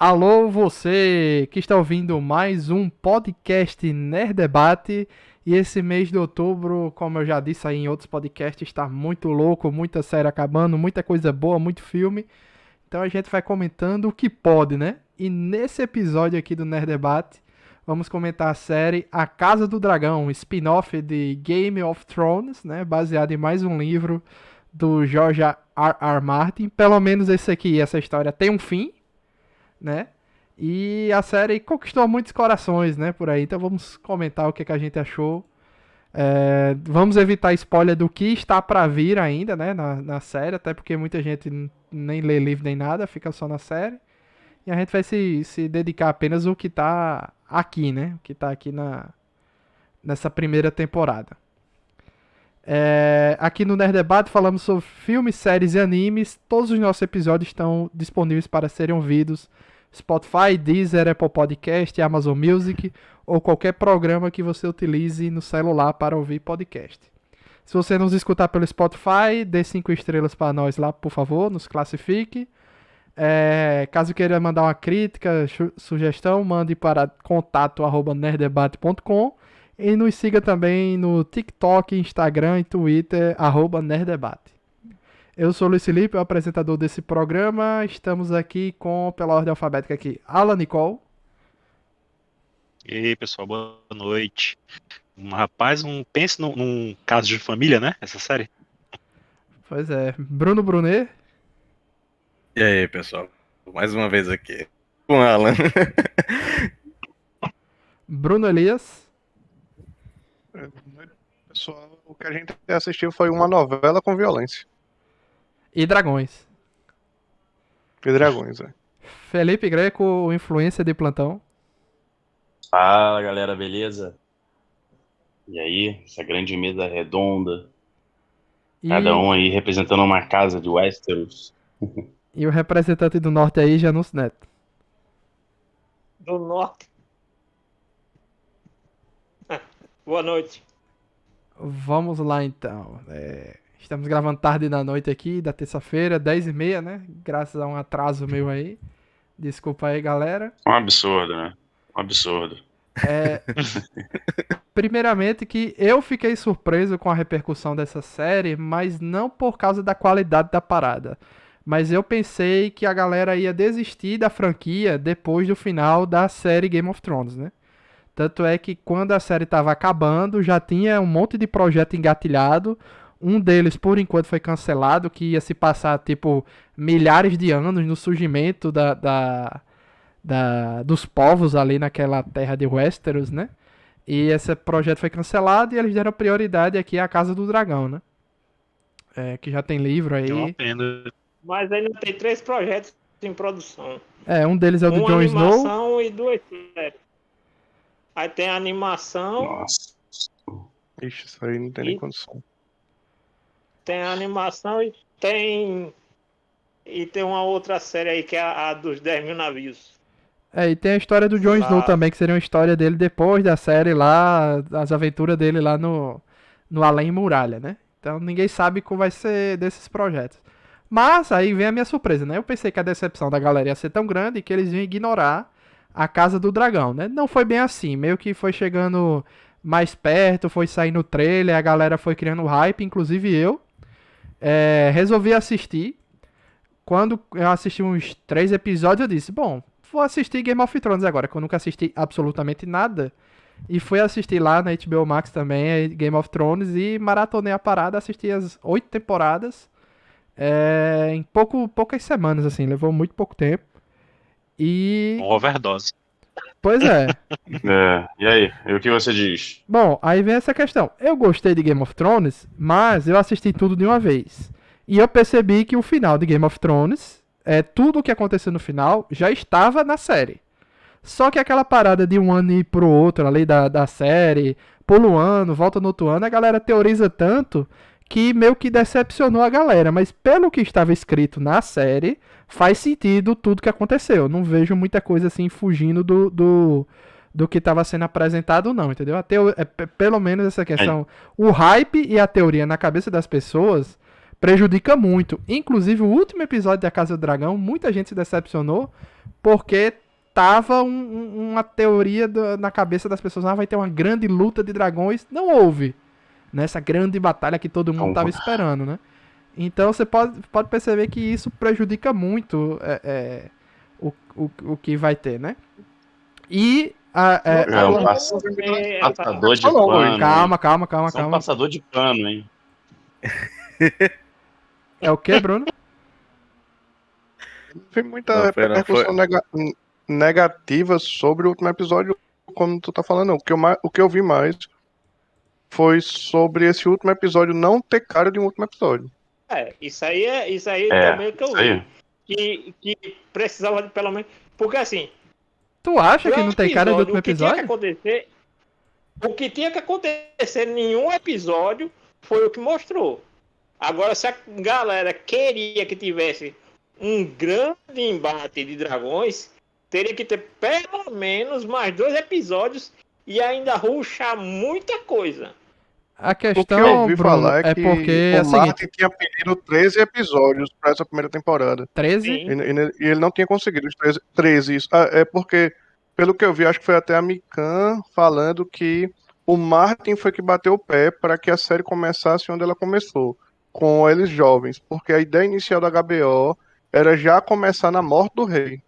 Alô, você que está ouvindo mais um podcast Nerd Debate. E esse mês de outubro, como eu já disse aí em outros podcasts, está muito louco, muita série acabando, muita coisa boa, muito filme. Então a gente vai comentando o que pode, né? E nesse episódio aqui do Nerd Debate, vamos comentar a série A Casa do Dragão, spin-off de Game of Thrones, né? Baseado em mais um livro do George R. Martin. Pelo menos esse aqui, essa história tem um fim, né? E a série conquistou muitos corações, né? Por aí. Então vamos comentar o que a gente achou. Vamos evitar spoiler do que está pra vir ainda, né? Na série, até porque muita gente nem lê livro nem nada, fica só na série. E a gente vai se dedicar apenas ao que tá aqui, né? O que tá aqui nessa primeira temporada. Aqui no Nerd Debate falamos sobre filmes, séries e animes. Todos os nossos episódios estão disponíveis para serem ouvidos Spotify, Deezer, Apple Podcast, Amazon Music ou qualquer programa que você utilize no celular para ouvir podcast. Se você nos escutar pelo Spotify, dê 5 estrelas para nós lá, por favor, nos classifique. Caso queira mandar uma crítica, sugestão, mande para contato@nerddebate.com e nos siga também no TikTok, Instagram e Twitter, @nerddebate. Eu sou o Luiz Felipe, o apresentador desse programa. Estamos aqui pela ordem alfabética aqui, Alan Nicole. E aí, pessoal, boa noite. Rapaz, pense num caso de família, né? Essa série. Pois é, Bruno Brunet. E aí, pessoal? Mais uma vez aqui com o Alan. Bruno Elias. Pessoal, o que a gente assistiu foi uma novela com violência. E Dragões. E dragões, é. Felipe Greco, influência de plantão. Fala, galera, beleza? E aí, essa grande mesa redonda, cada um aí representando uma casa de Westeros. E o representante do norte aí, Janus Neto. Do norte. Boa noite. Vamos lá então. Estamos gravando tarde da noite aqui, da terça-feira, 10h30, né? Graças a um atraso meu aí. Desculpa aí, galera. Um absurdo, né? Um absurdo. Primeiramente que eu fiquei surpreso com a repercussão dessa série, mas não por causa da qualidade da parada. Mas eu pensei que a galera ia desistir da franquia depois do final da série Game of Thrones, né? Tanto é que quando a série estava acabando, já tinha um monte de projeto engatilhado. Um deles, por enquanto, foi cancelado, que ia se passar, tipo, milhares de anos no surgimento dos povos ali naquela terra de Westeros, né? E esse projeto foi cancelado e eles deram prioridade aqui à Casa do Dragão, né? Que já tem livro aí. É uma pena. Mas ainda tem 3 projetos em produção. Um deles é o do Jon Snow. Uma animação e 2 séries. Aí tem a animação. Nossa. Ixi, isso aí não tem nem condição. Tem a animação e tem uma outra série aí que é a dos 10 mil navios. E tem a história do Jon Snow também, que seria uma história dele depois da série lá, as aventuras dele lá no Além Muralha, né? Então ninguém sabe como vai ser desses projetos. Mas aí vem a minha surpresa, né? Eu pensei que a decepção da galera ia ser tão grande que eles iam ignorar a Casa do Dragão, né? Não foi bem assim, meio que foi chegando mais perto, foi saindo o trailer, a galera foi criando hype, inclusive eu. Resolvi assistir. Quando eu assisti uns 3 episódios, eu disse, bom, vou assistir Game of Thrones agora, que eu nunca assisti absolutamente nada. E fui assistir lá na HBO Max também, Game of Thrones, e maratonei a parada, assisti as 8 temporadas em poucas semanas, assim, levou muito pouco tempo. E... Uma overdose. Pois é. E aí? E o que você diz? Bom, aí vem essa questão. Eu gostei de Game of Thrones, mas eu assisti tudo de uma vez. E eu percebi que o final de Game of Thrones, tudo o que aconteceu no final, já estava na série. Só que aquela parada de um ano ir pro outro ali da série, pula um ano, volta no outro ano, a galera teoriza tanto que meio que decepcionou a galera. Mas pelo que estava escrito na série, faz sentido tudo que aconteceu. Não vejo muita coisa assim fugindo do que estava sendo apresentado, não, entendeu? Pelo menos essa questão, o hype e a teoria na cabeça das pessoas, prejudica muito. Inclusive, o último episódio da Casa do Dragão, muita gente se decepcionou porque tava uma teoria na cabeça das pessoas, vai ter uma grande luta de dragões. Não houve. Nessa grande batalha que todo mundo tava esperando, né? Então você pode perceber que isso prejudica muito o que vai ter, né? E um passador de pano. Calma. São um passador de pano, hein? É o que, Bruno? Tem muita repercussão negativa sobre o último episódio, como tu tá falando. O que eu vi mais foi sobre esse último episódio não ter cara de um último episódio. Isso aí também que eu vi. Que precisava de pelo menos. Porque assim. Tu acha que não tem cara de último episódio? O que tinha que acontecer em nenhum episódio foi o que mostrou. Agora, se a galera queria que tivesse um grande embate de dragões, teria que ter pelo menos mais 2 episódios e ainda rushar muita coisa. A questão, o que eu ouvi Bruno, falar é que porque o Martin tinha pedido 13 episódios para essa primeira temporada. 13? E ele não tinha conseguido os 13. Isso. É porque, pelo que eu vi, acho que foi até a Mikan falando que o Martin foi que bateu o pé para que a série começasse onde ela começou, com eles jovens. Porque a ideia inicial da HBO era já começar na morte do rei.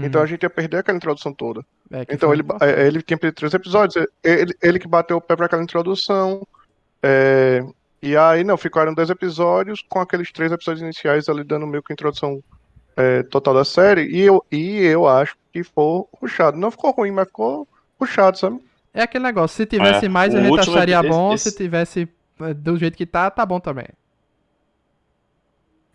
Então a gente ia perder aquela introdução toda. Então ele tinha pedido 3 episódios. Ele que bateu o pé para aquela introdução. E aí ficaram 2 episódios com aqueles 3 episódios iniciais ali dando meio que introdução total da série. E eu acho que ficou rushado. Não ficou ruim, mas ficou rushado, sabe? É aquele negócio, se tivesse mais a gente acharia bom, se tivesse do jeito que tá bom também.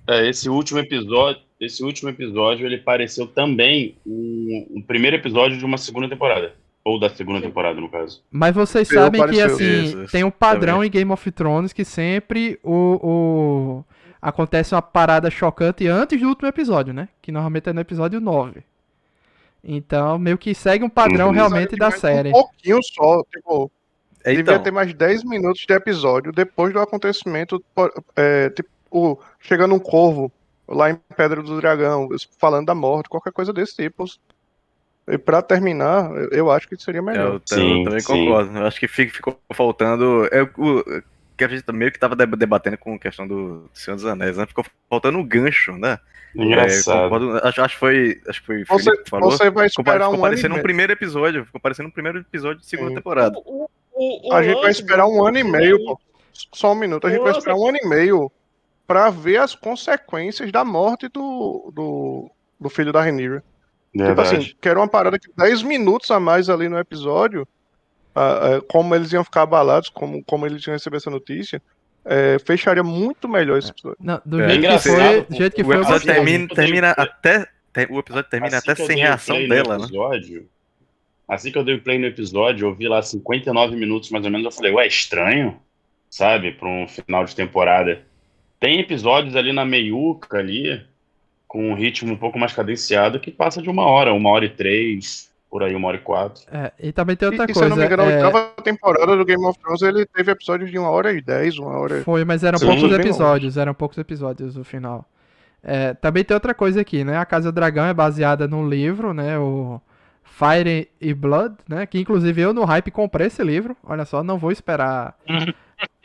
Esse último episódio, ele pareceu também um primeiro episódio de uma segunda temporada. Ou da segunda temporada, no caso. Mas vocês sabem que, assim, tem um padrão em Game of Thrones que sempre acontece uma parada chocante antes do último episódio, né? Que normalmente é no episódio 9. Então, meio que segue um padrão realmente da série. Um pouquinho só, tipo... Devia ter mais 10 minutos de episódio depois do acontecimento, chegando um corvo lá em Pedra do Dragão, falando da morte, qualquer coisa desse tipo. E pra terminar, eu acho que seria melhor. Eu também concordo. Eu acho que ficou faltando... que a gente meio que tava debatendo com a questão do Senhor dos Anéis, né? Ficou faltando um gancho, né? Engraçado. Acho que foi Felipe que falou. Você vai esperar ficou parecendo um primeiro episódio. Ficou parecendo um primeiro episódio de segunda temporada. A gente vai esperar 1 ano e meio, pô. Só um minuto. A gente vai esperar 1 ano e meio pra ver as consequências da morte do filho da Rhaenyra. Tipo assim, que era uma parada que 10 minutos a mais ali no episódio, como eles iam ficar abalados, como eles iam receber essa notícia, fecharia muito melhor esse episódio. Não, do jeito que foi, o episódio termina até o episódio termina até sem reação dela, né? Assim que eu dei play no episódio, eu vi lá 59 minutos mais ou menos, eu falei, ué, estranho, sabe, pra um final de temporada. Tem episódios ali na meiuca ali, com um ritmo um pouco mais cadenciado, que passa de 1 hora, 1h03, por aí, 1h04. E também tem outra coisa. Se eu não me engano, a 8ª temporada do Game of Thrones, ele teve episódios de 1h10, 1h... Foi, mas eram poucos episódios no final. Também tem outra coisa aqui, né? A Casa do Dragão é baseada num livro, né? O Fire and Blood, né? Que inclusive eu no hype comprei esse livro. Olha só, não vou esperar.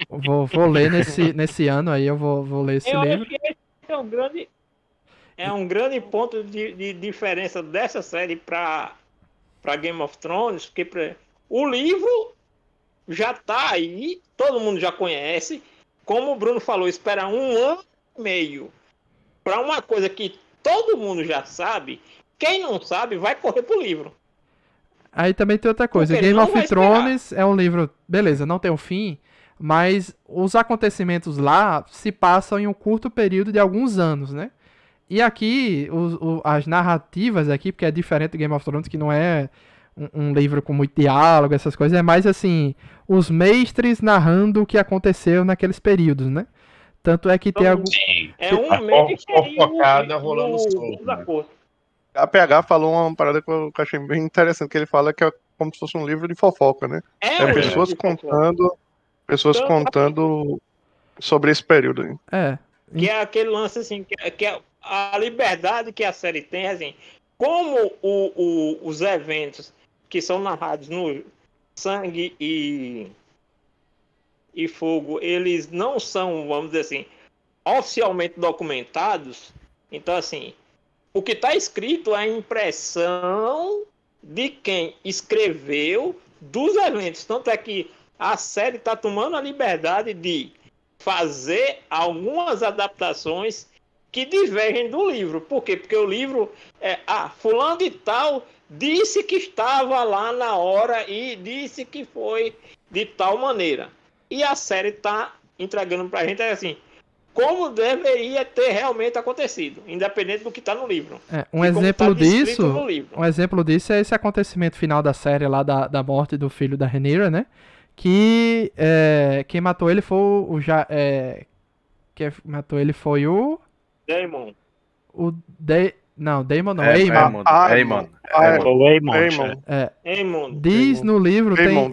vou ler nesse ano aí, eu vou ler esse livro. Acho que esse é um grande ponto de diferença dessa série para Game of Thrones, porque o livro já tá aí, todo mundo já conhece. Como o Bruno falou, espera 1 ano e meio para uma coisa que todo mundo já sabe. Quem não sabe vai correr pro livro. Aí também tem outra coisa. Game of Thrones é um livro, beleza, não tem um fim, mas os acontecimentos lá se passam em um curto período de alguns anos, né? E aqui, as narrativas aqui, porque é diferente do Game of Thrones, que não é um livro com muito diálogo, essas coisas, é mais assim, os mestres narrando o que aconteceu naqueles períodos, né? Tanto é que tem algum... É um mestre focada rolando solto. A PH falou uma parada que eu achei bem interessante, que ele fala que é como se fosse um livro de fofoca, né? Pessoas contando sobre esse período aí. Que é aquele lance assim, que é a liberdade que a série tem, assim, como os eventos que são narrados no Sangue e Fogo, eles não são, vamos dizer assim, oficialmente documentados. Então, assim, o que está escrito é a impressão de quem escreveu dos eventos. Tanto é que a série está tomando a liberdade de fazer algumas adaptações que divergem do livro. Por quê? Porque o livro fulano de tal disse que estava lá na hora e disse que foi de tal maneira. E a série está entregando pra gente assim, como deveria ter realmente acontecido, independente do que está no livro. Um E como exemplo tá descrito disso, no livro. um exemplo disso é esse acontecimento final da série lá da morte do filho da Rhaenyra, né? Que quem matou ele foi quem matou ele foi Daemon. não, Daemon não, Aemon. Aemon. O Aemon. Aemon. Diz Aemon. no livro, Aemon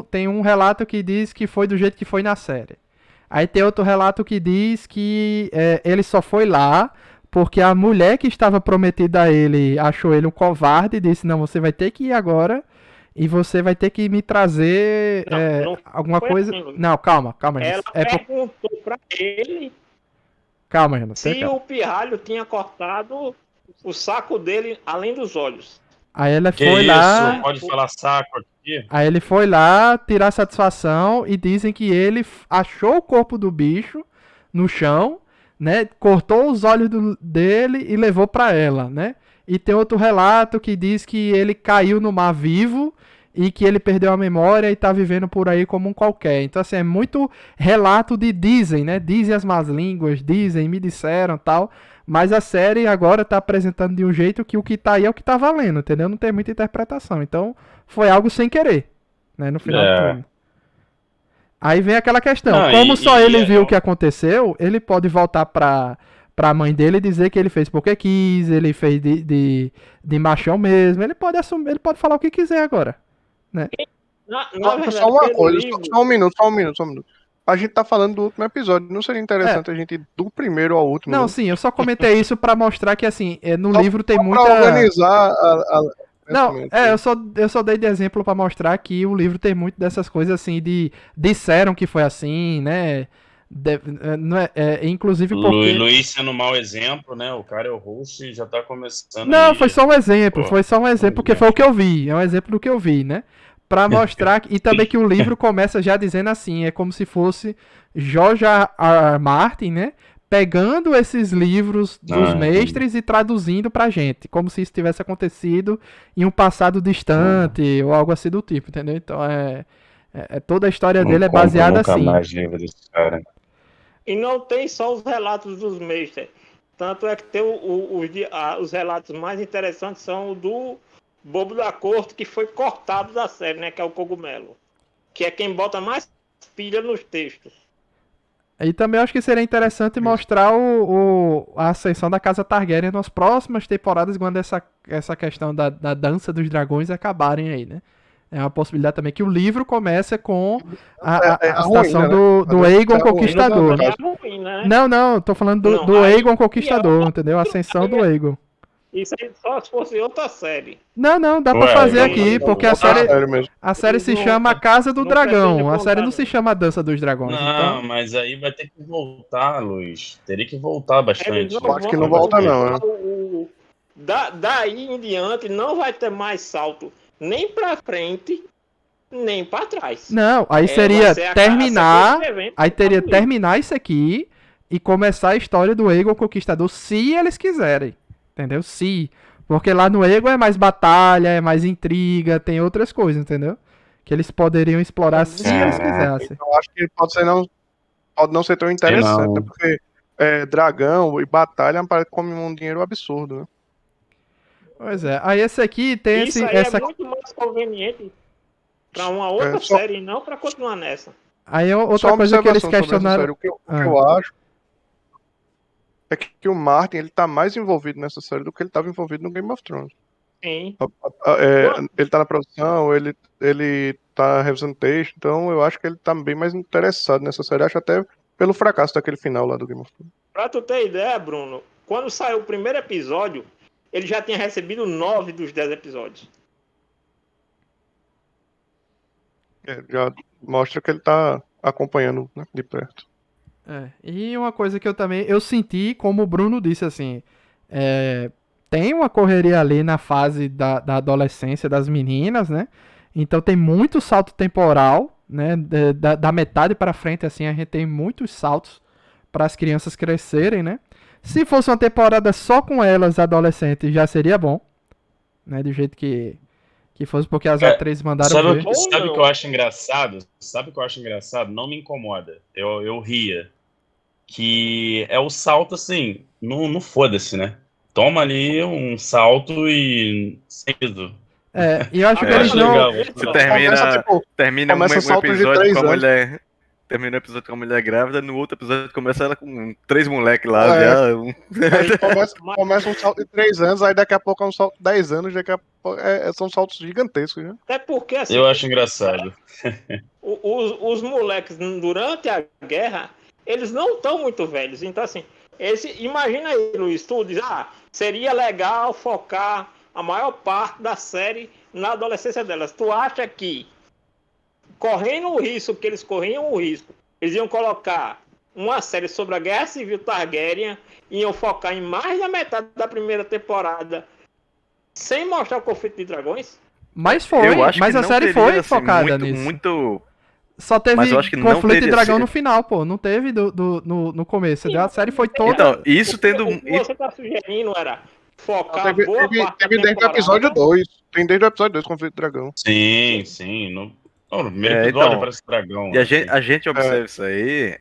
tem um relato que diz que foi do jeito que foi na série. Aí tem outro relato que diz que ele só foi lá porque a mulher que estava prometida a ele achou ele um covarde e disse, não, você vai ter que ir agora e você vai ter que me trazer Não alguma foi coisa... assim. Não, calma, Ela Renan. perguntou pra ele Calma, Renan. se o pirralho tinha cortado o saco dele além dos olhos. Aí ela Que foi isso? lá... Pode falar saco aqui? Aí ele foi lá tirar satisfação e dizem que ele achou o corpo do bicho no chão, né? Cortou os olhos dele e levou pra ela, né? E tem outro relato que diz que ele caiu no mar vivo e que ele perdeu a memória e tá vivendo por aí como um qualquer. Então, assim, é muito relato de dizem, né? Dizem as más línguas, dizem, me disseram, tal. Mas a série agora tá apresentando de um jeito que o que tá aí é o que tá valendo, entendeu? Não tem muita interpretação. Então, foi algo sem querer, né? No final de tudo. Aí vem aquela questão. Não, Como só ele viu eu- o que aconteceu, ele pode voltar pra mãe dele e dizer que ele fez porque quis, ele fez de machão mesmo. Ele pode assumir, ele pode falar o que quiser agora. Na verdade, Só uma pelo coisa, livro, só um minuto. A gente tá falando do último episódio. Não seria interessante a gente ir do primeiro ao último? Não, sim, eu só comentei isso pra mostrar que, assim, no Só- livro tem Só muita... pra organizar Não, pensamento. eu só dei de exemplo pra mostrar que o livro tem muito dessas coisas assim de disseram que foi assim, né? Não inclusive porque Luiz sendo um mau exemplo, né? O cara é o host e já tá começando não, aí. foi só um exemplo, Pô, foi só um exemplo porque foi o que eu vi, é um exemplo do que eu vi, né? Pra mostrar e também que o livro começa já dizendo assim, é como se fosse George R. R. Martin, né? Pegando esses livros dos mestres e traduzindo pra gente, como se isso tivesse acontecido em um passado distante ou algo assim do tipo, entendeu? Então toda a história dele é baseada assim. e não tem só os relatos dos mestres. Tanto é que tem os relatos mais interessantes são o do Bobo da Corte, que foi cortado da série, né? Que é o Cogumelo. Que é quem bota mais pilha nos textos. E também acho que seria interessante mostrar a ascensão da Casa Targaryen nas próximas temporadas, quando essa questão da dança dos dragões acabarem aí, né? É uma possibilidade também que o livro começa com a situação do Aegon Conquistador. É ruim, né? Não, tô falando do Aegon Conquistador, entendeu? A ascensão do Aegon. Isso aí só se fosse outra série. Não, dá pra fazer aqui, porque a série se chama A Casa do Não Dragão. pretende A série não contar, se chama A Dança dos Dragões. Não, Então, mas aí vai ter que voltar, Luiz. Teria que voltar bastante. Eles Eu acho que não volta, não, né? Daí em diante não vai ter mais salto nem pra frente, nem pra trás. não, aí Vai seria ser a terminar. sequência de eventos Aí que teria tá no livro. terminar isso aqui e começar a história do Aegon Conquistador, se eles quiserem. Entendeu? Se. Porque lá no Aegon é mais batalha, é mais intriga, tem outras coisas, entendeu? Que eles poderiam explorar se eles quisessem. Eu acho que pode não ser tão interessante, não. né? Porque dragão e batalha come um dinheiro absurdo, né? Pois é. Aí esse aqui tem Isso aí é muito mais conveniente pra uma outra série e não pra continuar nessa. Aí Só outra uma coisa que eles observação sobre essa questionaram. série. O que eu acho é que o Martin ele tá mais envolvido nessa série do que ele estava envolvido no Game of Thrones. Sim. Ele tá na produção, ele tá revisando texto, então eu acho que ele tá bem mais interessado nessa série. Acho até pelo fracasso daquele final lá do Game of Thrones. Pra tu ter ideia, Bruno, quando saiu o primeiro episódio, ele já tinha recebido 9 dos 10 episódios. Já mostra que ele tá acompanhando, né, de perto. E uma coisa que eu senti, como o Bruno disse, assim, tem uma correria ali na fase da adolescência das meninas, né? Então tem muito salto temporal, né? Da metade para frente, assim, a gente tem muitos saltos para as crianças crescerem, né? Se fosse uma temporada só com elas, adolescentes, já seria bom, né? Do jeito que fosse, porque as atrizes mandaram ver. Sabe o que eu acho engraçado? Sabe o que eu acho engraçado? Não me incomoda. Eu ria. Que é o salto, assim, não foda-se, né? Toma ali um salto e sem medo. E eu acho que eles não... legal. Você termina um começa saltos de episódio 3 com a anos. mulher. Termina o episódio com a mulher grávida, no outro episódio começa ela com 3 moleques lá. Já, Aí começa um salto de 3 anos, aí daqui a pouco é um salto de 10 anos, daqui a pouco são saltos gigantescos, né? Até porque, assim, Eu acho engraçado. os moleques, durante a guerra, eles não estão muito velhos. Então, assim, imagina aí, Luiz, tu diz, seria legal focar a maior parte da série na adolescência delas. Tu acha que, correndo o risco que eles corriam o risco, eles iam colocar uma série sobre a Guerra Civil Targaryen, iam focar em mais da metade da primeira temporada, sem mostrar o conflito de dragões? Mas foi, mas a série foi assim, focada nisso. Muito... Só teve Mas eu acho que não conflito de teria dragão sido. no final, pô. Não teve no começo. Sim, A série foi toda... Então, isso tendo... O que você tá sugerindo era focar Teve boa parte da desde o temporada. episódio 2. Tem desde o episódio 2, Conflito do Dragão. Sim. No primeiro episódio então, aparece dragão. E a assim. gente observa isso aí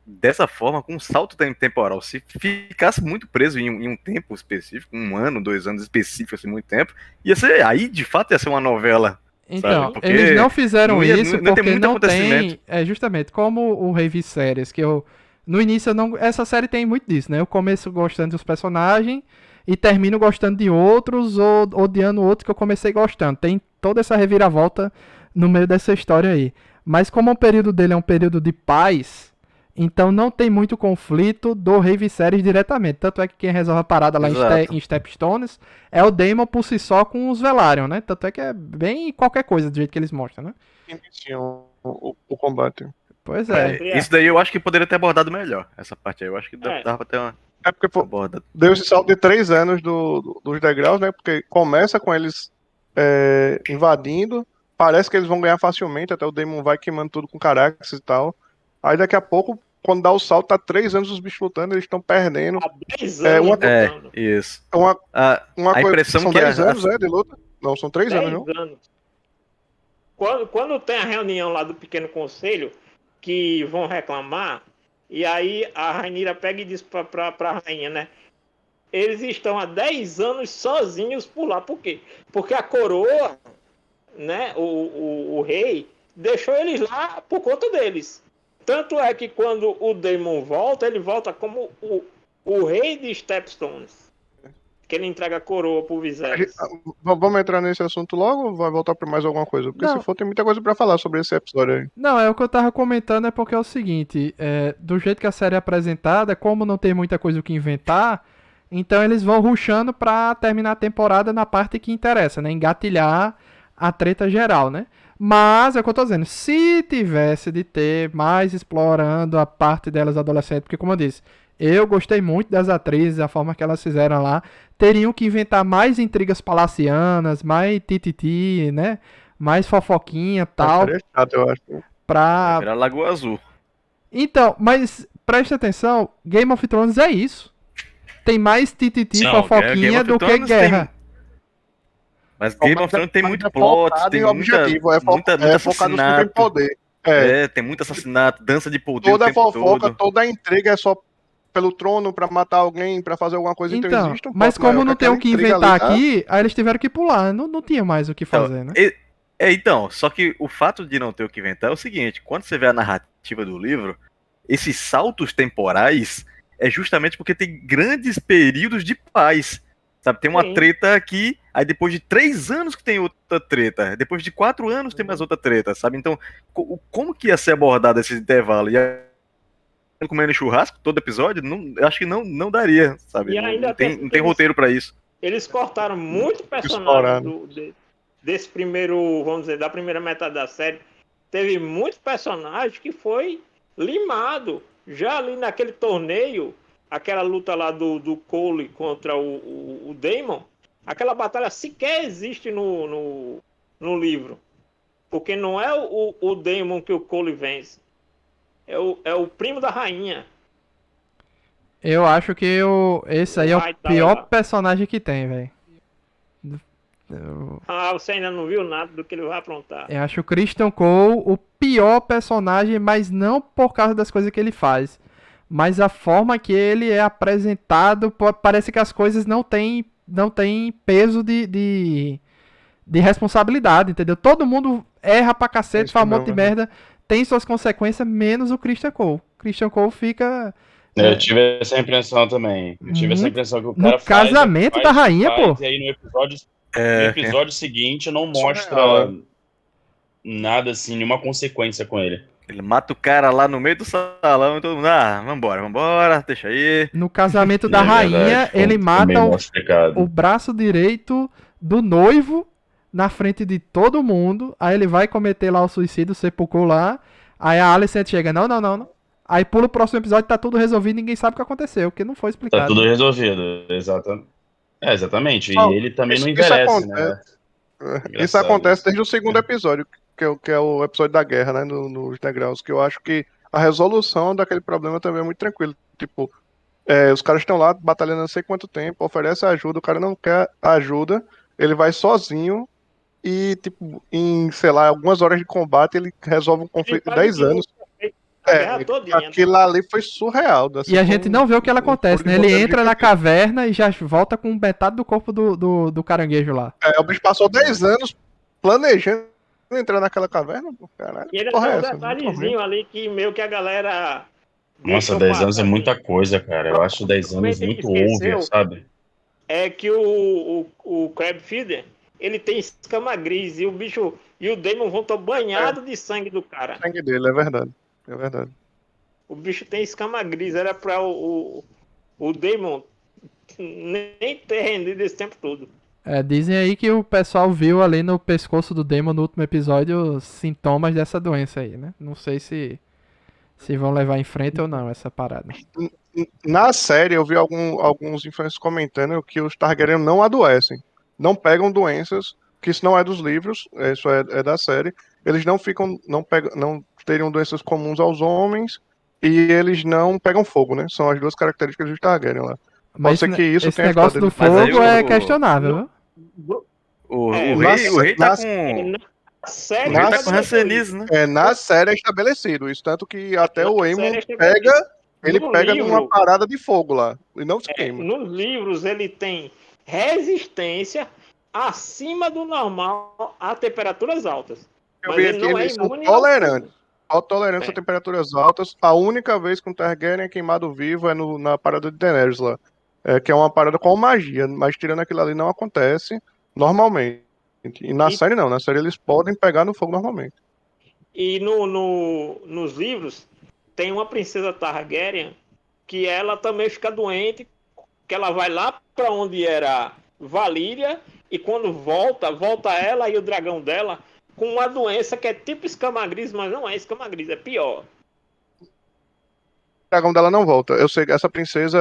dessa forma, com um salto temporal. Se ficasse muito preso em um tempo específico, 1 ano, 2 anos específicos, assim, muito tempo, aí de fato ia ser uma novela. Então, sabe? Porque eles não fizeram não ia- isso não tem porque muito não tem... acontecimento. Justamente, como o Rei Viserys, que eu... No início, eu não... Essa série tem muito disso, né? Eu começo gostando dos personagens e termino gostando de outros ou odiando outros que eu comecei gostando. Tem toda essa reviravolta no meio dessa história aí. Mas como o período dele é um período de paz, então não tem muito conflito do Rei Viserys diretamente. Tanto é que quem resolve a parada lá Exato. em Stepstones é o Daemon por si só com os Velaryon, né? Tanto é que é bem qualquer coisa do jeito que eles mostram, né? Iniciam o combate. Pois é. Isso daí eu acho que poderia ter abordado melhor. Essa parte aí. Eu acho que dava pra ter uma É porque abordada. deu esse salto de 3 anos dos degraus, né? Porque começa com eles invadindo. Parece que eles vão ganhar facilmente, até o Daemon vai queimando tudo com Caraxes e tal. Aí daqui a pouco, quando dá o salto, tá 3 anos os bichos lutando, eles estão perdendo. Há 10 anos lutando. Isso. Uma A coisa, impressão são que 10 anos, de luta? Não, são 3 anos, 10 não? anos. Quando tem a reunião lá do Pequeno Conselho, que vão reclamar, e aí a Rhaenyra pega e diz pra rainha, né? Eles estão há 10 anos sozinhos por lá. Por quê? Porque a coroa, né, o rei, deixou eles lá por conta deles. Tanto é que quando o Daemon volta, ele volta como o rei de Stepstones. Que ele entrega a coroa pro Viserys. Vamos entrar nesse assunto logo ou vai voltar pra mais alguma coisa? Porque Não. se for, tem muita coisa pra falar sobre esse episódio aí. Não, o que eu tava comentando é porque é o seguinte, do jeito que a série é apresentada, como não tem muita coisa o que inventar, então eles vão rushando pra terminar a temporada na parte que interessa, né? Engatilhar a treta geral, né? Mas é o que eu tô dizendo, se tivesse de ter mais explorando a parte delas adolescentes, porque como eu disse, eu gostei muito das atrizes, a forma que elas fizeram lá, teriam que inventar mais intrigas palacianas, mais tititi, né? Mais fofoquinha e tal, Seria chato, eu acho. pra... Era Lagoa Azul. Então, mas preste atenção, Game of Thrones é isso. Tem mais tititi Não, fofoquinha Game of do que Thrones guerra. Mas Game of Thrones tem Mas muito é plot, focado tem em objetivo, muita focado no que tem assassinato. poder. Tem muito assassinato, dança de poder Toda o a tempo fofoca, todo. toda a intriga é só pelo trono pra matar alguém, pra fazer alguma coisa. Então existe um mas plot maior como não que tem o aquela que intriga inventar ali, tá? aqui, aí eles tiveram que pular, não tinha mais o que fazer, né? Então, só que o fato de não ter o que inventar é o seguinte, quando você vê a narrativa do livro, esses saltos temporais é justamente porque tem grandes períodos de paz, sabe? Tem uma Sim. treta que Aí depois de 3 anos que tem outra treta. Depois de 4 anos tem mais outra treta, sabe? Então, como que ia ser abordado esse intervalo? Ia comendo churrasco todo episódio? Não, eu acho que não daria, sabe? E ainda Não tem roteiro pra isso. Eles cortaram muito Estouraram. personagem desse primeiro, vamos dizer, da primeira metade da série. Teve muito personagem que foi limado. Já ali naquele torneio, aquela luta lá do Cole contra o Daemon, aquela batalha sequer existe no livro. Porque não é o Daemon que o Cole vence. É o primo da rainha. Eu acho que esse aí é o Vai tá pior lá. personagem que tem, velho. Ah, você ainda não viu nada do que ele vai aprontar. Eu acho o Christian Cole o pior personagem, mas não por causa das coisas que ele faz. Mas a forma que ele é apresentado, parece que as coisas não têm peso de responsabilidade, entendeu? Todo mundo erra pra cacete, Isso fala um monte de mesmo, né? merda, tem suas consequências, menos o Christian Cole. Christian Cole fica... Eu tive essa impressão também. Eu tive essa Muito- impressão que o no cara casamento da rainha, pô. E aí no É, episódio seguinte não mostra Surreal, nada assim, nenhuma consequência com ele. ele mata o cara lá no meio do salão e todo mundo, vambora, deixa aí. No casamento da É rainha, verdade, foi- ele foi mata meio o mal explicado. o braço direito do noivo na frente de todo mundo. Aí ele vai cometer lá o suicídio, sepulcou lá. Aí a Alicent chega, não. Aí pula o próximo episódio, tá tudo resolvido, ninguém sabe o que aconteceu, porque não foi Tá explicado. tudo resolvido, exatamente. Só- E ele também não isso envelhece, acontece. né? Isso Engraçado acontece isso. desde o segundo episódio, que é o episódio da guerra, né? Nos degraus, que eu acho que a resolução daquele problema também é muito tranquila. Tipo, os caras estão lá batalhando não sei quanto tempo, oferece ajuda, o cara não quer ajuda, ele vai sozinho e, tipo, em, sei lá, algumas horas de combate, ele resolve um conflito de 10 anos. A guerra todinha. Aquilo ali foi surreal. Assim, E a gente não vê o que ela acontece, né? Ele entra na caverna e já volta com metade do corpo do caranguejo lá. O bicho passou 10 anos planejando entrar naquela caverna, pô, caralho. E ele Que porra tem é um essa? Muito ruim. detalhezinho ali que meio que a galera. Nossa, deixou 10 anos é passar, muita assim. coisa, cara. Eu acho 10 anos Provavelmente muito ele esqueceu. over, sabe? É que o Crab Feeder, ele tem escama gris e o bicho e o Daemon voltou banhado de sangue do cara. O sangue dele, é verdade. É verdade. O bicho tem escama gris, era pra o Daemon nem ter rendido esse tempo todo. Dizem aí que o pessoal viu ali no pescoço do Demon no último episódio sintomas dessa doença aí, né? Não sei se vão levar em frente ou não essa parada. Na série, eu vi alguns influencers comentando que os Targaryen não adoecem. Não pegam doenças, que isso não é dos livros, isso é da série. Eles não teriam doenças comuns aos homens e eles não pegam fogo, né? São as duas características dos Targaryen lá. Mas ser que isso esse tenha negócio do ficado Mas aí fogo é o- questionável, viu? O mas rei tá na- com. Na série, O rei tá Mas- com rancenismo, né? Na série é estabelecido isso, tanto que até Na o série Aemon é estabelecido. ele No pega livro- numa parada de fogo lá, e não se queima. nos livros ele tem resistência acima do normal a temperaturas altas. Eu Mas vi ele aqui, não é eles são imune ao tolerantes. fogo. Só tolerância É. a temperaturas altas. A única vez que um Targaryen é queimado vivo é na parada de Daenerys lá. Que é uma parada com magia, mas tirando aquilo ali não acontece normalmente. E na E- série não, na série eles podem pegar no fogo normalmente. E nos livros tem uma princesa Targaryen que ela também fica doente, que ela vai lá para onde era Valíria e quando volta ela e o dragão dela com uma doença que é tipo escama gris, mas não é escama gris, é pior. O dragão dela não volta. Eu sei que essa princesa,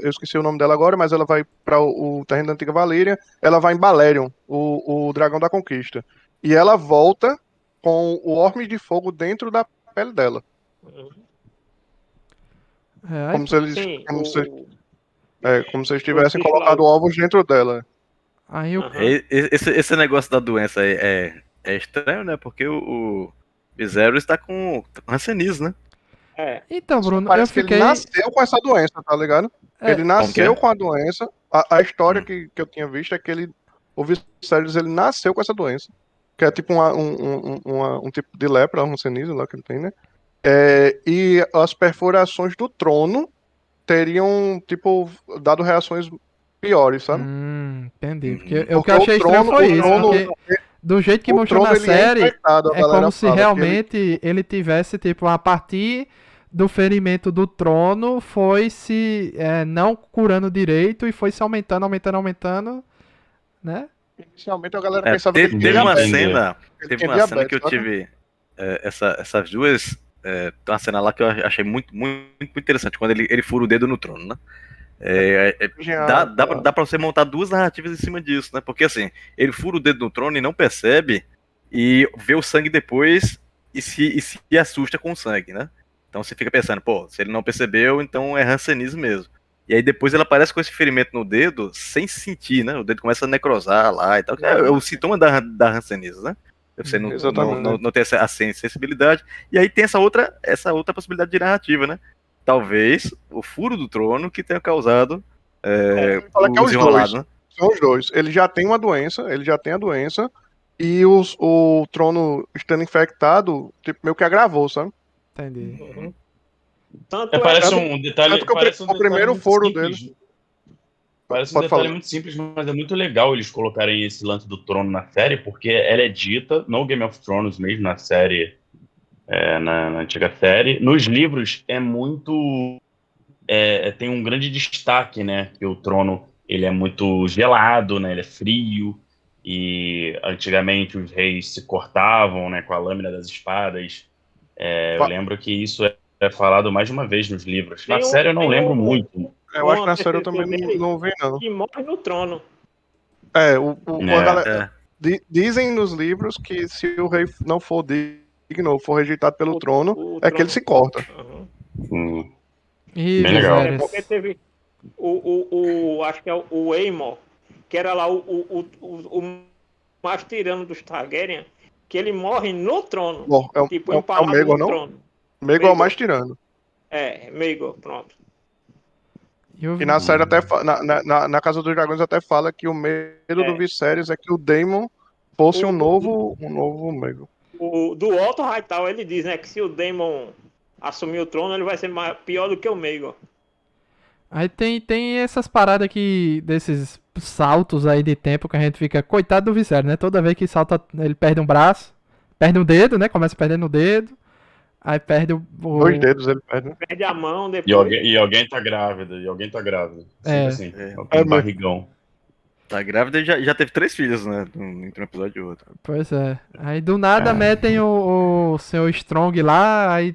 eu esqueci o nome dela agora, mas ela vai para o terreno da antiga Valíria. Ela vai em Balerion, o dragão da conquista. E ela volta com o orbe de fogo dentro da pele dela. Como se eles, Sim, como se eles tivessem bicho lá, colocado ovos dentro dela. Aí o Aham. Esse negócio da doença aí é estranho, né? Porque o Viserys está com rancenismo, né? Então, Bruno, eu Parece que fiquei. ele nasceu com essa doença, tá ligado? Ele nasceu Como que é? com a doença. A história que eu tinha visto é que o Viserys, ele nasceu com essa doença. Que é tipo um tipo de lepra, um rancenismo lá que ele tem, né? E as perfurações do trono teriam, tipo, dado reações piores, sabe? Entendi. Porque Uhum. o que eu achei estranho foi isso, trono- porque do jeito que o mostrou trono, na ele é série, infectado, a é galera como se fala que realmente ele tivesse, tipo, a partir do ferimento do trono, foi se não curando direito e foi se aumentando, né? Inicialmente a galera É, pensava que ele tinha teve uma diabetes. cena, Ele teve tinha uma cena diabetes, que eu sabe? tive essas duas, tem uma cena lá que eu achei muito interessante, quando ele fura o dedo no trono, né? Dá pra você montar duas narrativas em cima disso, né? Porque assim, ele fura o dedo no trono e não percebe, e vê o sangue depois e se assusta com o sangue, né? Então você fica pensando, pô, se ele não percebeu, então é Hanseníase mesmo. E aí depois ele aparece com esse ferimento no dedo sem sentir, né? O dedo começa a necrosar lá e tal. É o sintoma da Hanseníase, né? Você Exatamente. não ter essa sensibilidade. E aí tem essa outra possibilidade de narrativa, né? Talvez o furo do trono que tenha causado Fala que é os os enrolados, dois. né? São os dois. Ele já tem uma doença, e o trono estando infectado, tipo, meio que agravou, sabe? Entendi. Uhum. Tanto é Parece Tanto- um detalhe, tanto que parece um o detalhe primeiro muito foro simples. Parece um Pode detalhe falar. muito simples, mas é muito legal eles colocarem esse lance do trono na série, porque ela é dita no Game of Thrones mesmo, na série, na antiga série. Nos livros é muito. Tem um grande destaque, né? Que o trono ele é muito gelado, né? Ele é frio. E antigamente os reis se cortavam, né? Com a lâmina das espadas. Eu lembro que isso é falado mais de uma vez nos livros. Na série eu não lembro muito. Eu acho que na série eu antecessor também dele não vi, não. que morre no trono. A galera, É. dizem nos livros que se o rei não for digno ou for rejeitado pelo trono, O é que ele se corta. Uhum. E Bem legal. Viserys? Porque teve acho que é o Aemon, que era lá o mais tirano dos Targaryen, que ele morre no trono. Bom, é o empalado Maegor, no não? trono. Maegor é o mais tirano. Maegor, pronto. E na série até na Casa dos Dragões até fala que o medo do Viserys é que o Daemon fosse um novo Maegor. Do Otto Hightower ele diz, né, que se o Daemon assumir o trono, ele vai ser pior do que o Maegor. Aí tem essas paradas aqui, desses saltos aí de tempo que a gente fica, coitado do Viserys, né? Toda vez que salta, ele perde um braço, perde um dedo, né? Começa perdendo o dedo, aí perde o... 2 dedos ele perde, né? Perde a mão depois. E alguém tá grávida. Sempre assim. mesmo. Barrigão. Tá grávida e já teve 3 filhos, né? Entre um episódio e outro. Pois é. Aí do nada metem o seu Strong lá, aí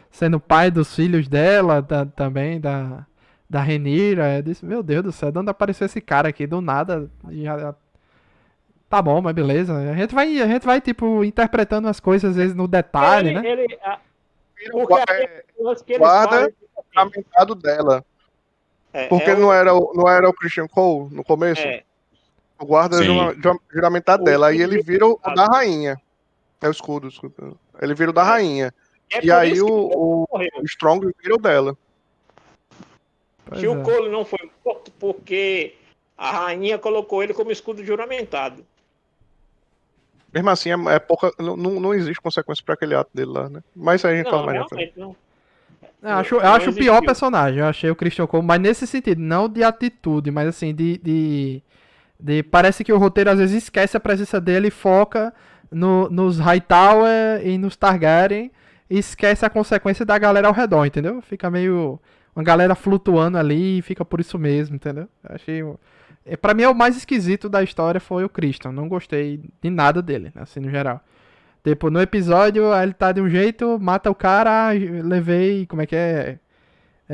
sendo pai dos filhos dela, também, da Rhaenyra. Eu disse, meu Deus do céu, de onde apareceu esse cara aqui? Do nada, tá bom, mas beleza. A gente vai tipo, interpretando as coisas, às vezes, no detalhe, né? Guarda juramentado dela. Porque não era o Christian Cole no começo? O guarda juramentado dela. Aí ele vira o da rainha. É o escudo. Ele vira o da rainha. E aí o Strong vira o dela. Que o Cole não foi morto porque a rainha colocou ele como escudo juramentado. Mesmo assim, é pouca. Não existe consequência pra aquele ato dele lá, né? Mas isso aí a gente fala mais na frente. Não. Eu acho o pior personagem, eu achei o Christian Cole, mas nesse sentido, não de atitude, mas assim, parece que o roteiro às vezes esquece a presença dele e foca nos Hightower e nos Targaryen e esquece a consequência da galera ao redor, entendeu? Fica meio uma galera flutuando ali e fica por isso mesmo, entendeu? Eu achei... Pra mim, o mais esquisito da história foi o Christian, não gostei de nada dele, assim, no geral. Tipo, no episódio, ele tá de um jeito, mata o cara, levei, como é que é?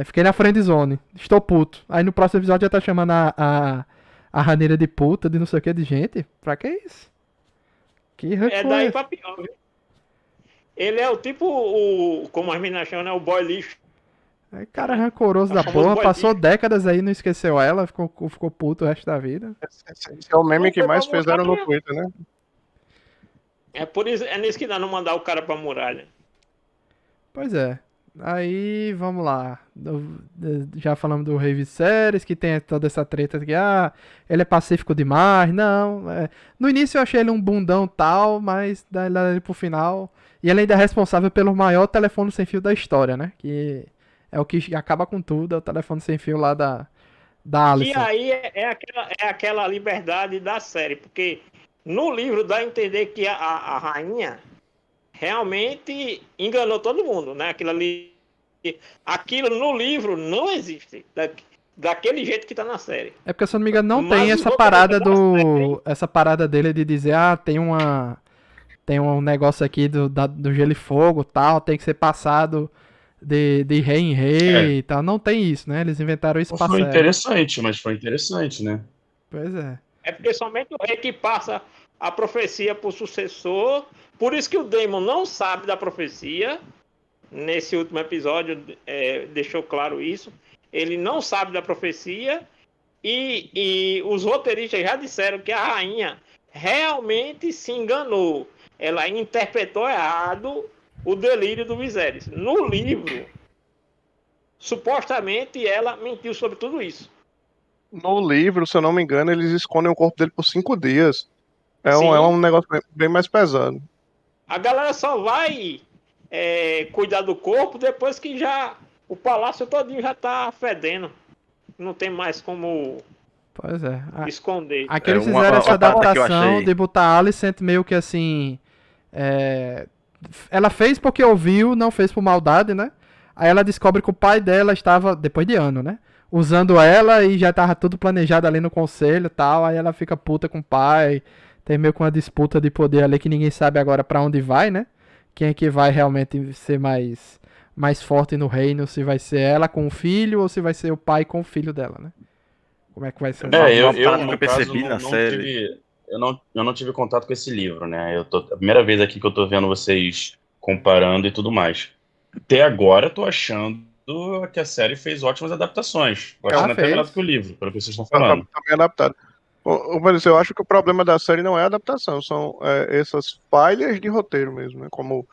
Fiquei na friend zone, estou puto. Aí no próximo episódio já tá chamando a Rhaenyra de puta, de não sei o que, de gente. Pra que isso? Que daí pra pior, viu? Ele é o tipo, como as meninas chamam, né? O boy lixo. É cara rancoroso da porra, passou décadas aí, não esqueceu ela, ficou puto o resto da vida. Esse é o meme que mais fizeram no Twitter, né? Por isso, nisso que dá não mandar o cara pra muralha. Pois é. Aí, vamos lá. Já falamos do Rei Viserys, que tem toda essa treta de que ele é pacífico demais. Não. No início eu achei ele um bundão tal, mas daí pro final. E ele ainda é responsável pelo maior telefone sem fio da história, né? Que é o que acaba com tudo, é o telefone sem fio lá da Que Alicent. aí é aquela liberdade da série, porque no livro dá a entender que a rainha realmente enganou todo mundo, né? Aquilo no livro não existe daquele jeito que tá na série. É porque, se eu não me engano, não Mas tem os essa roteiristas parada da série, essa parada dele de dizer, tem um negócio aqui do gelo e fogo, tal, tem que ser passado de rei em É, rei e tal. Não tem isso, né? Eles inventaram isso pra foi série. interessante, mas foi interessante, né? Pois é. é porque somente o rei que passa a profecia pro sucessor. Por isso que o Daemon não sabe da profecia. Nesse último episódio deixou claro isso. Ele não sabe da profecia. E os roteiristas já disseram que a rainha realmente se enganou. Ela interpretou errado o delírio do Viserys. No livro, supostamente ela mentiu sobre tudo isso. No livro, se eu não me engano, eles escondem o corpo dele por 5 dias. É Sim. um negócio bem mais pesado. A galera só vai cuidar do corpo depois que já o palácio todinho já tá fedendo. Não tem mais como Pois é. esconder. Aqui eles uma- fizeram uma essa parada que eu adaptação achei- de botar a Alicent meio que assim. Ela fez porque ouviu, não fez por maldade, né? Aí ela descobre que o pai dela estava, depois de ano, né? Usando ela e já tava tudo planejado ali no conselho e tal. Aí ela fica puta com o pai. Tem meio que uma disputa de poder ali que ninguém sabe agora pra onde vai, né? Quem é que vai realmente ser mais forte no reino? Se vai ser ela com o filho ou se vai ser o pai com o filho dela, né? Como é que vai ser o Uma- negócio? uma Eu parada que no eu caso, percebi na série. eu não tive contato com esse livro, né? A primeira vez aqui que eu tô vendo vocês comparando e tudo mais. Até agora eu tô achando que a série fez ótimas adaptações. Tô achando até fez. melhor do que o livro, pelo que vocês estão Tá falando. bem adaptado. Mas eu acho que o problema da série não é a adaptação, são essas falhas de roteiro mesmo, né? Como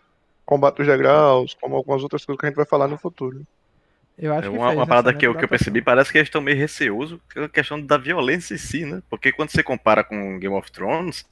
Combate dos Degraus, como algumas outras coisas que a gente vai falar no futuro. Eu acho que Uma fez parada essa que eu adaptação. percebi, parece que eles estão meio receosos com a questão da violência em si, né? Porque quando você compara com Game of Thrones,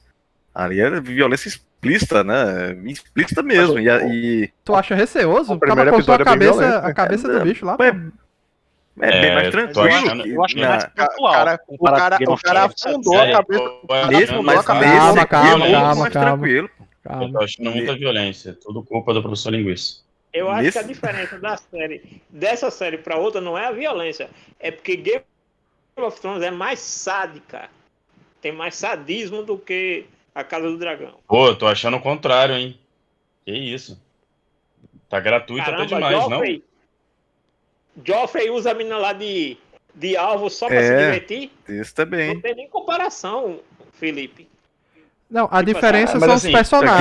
ali é violência explícita, né? Explícita mesmo. E Tu acha receoso? O O cara primeiro cortou a episódio é bem cabeça, violento, né? a cabeça do bicho lá. Pô. é bem mais eu tô tranquilo. achando- que Eu acho que é na- mais pontual. O cara afundou a cabeça. Mas Calma, nesse calma, aqui calma, é muito calma, mais calma. tranquilo. Eu Calma. tô achando muita violência. Tudo culpa do professor Linguiça. Eu acho que a Nesse- diferença dessa série pra outra não é a violência. É porque Game of Thrones é mais sádica. Tem mais sadismo do que a Casa do Dragão. Pô, eu tô achando o contrário, hein? Que isso? Tá gratuito até demais, Joffrey usa a mina lá de alvo só pra É. se divertir. Isso Não também. tem nem comparação, Felipe. Não, a Tipo, diferença mas são assim, os personagens.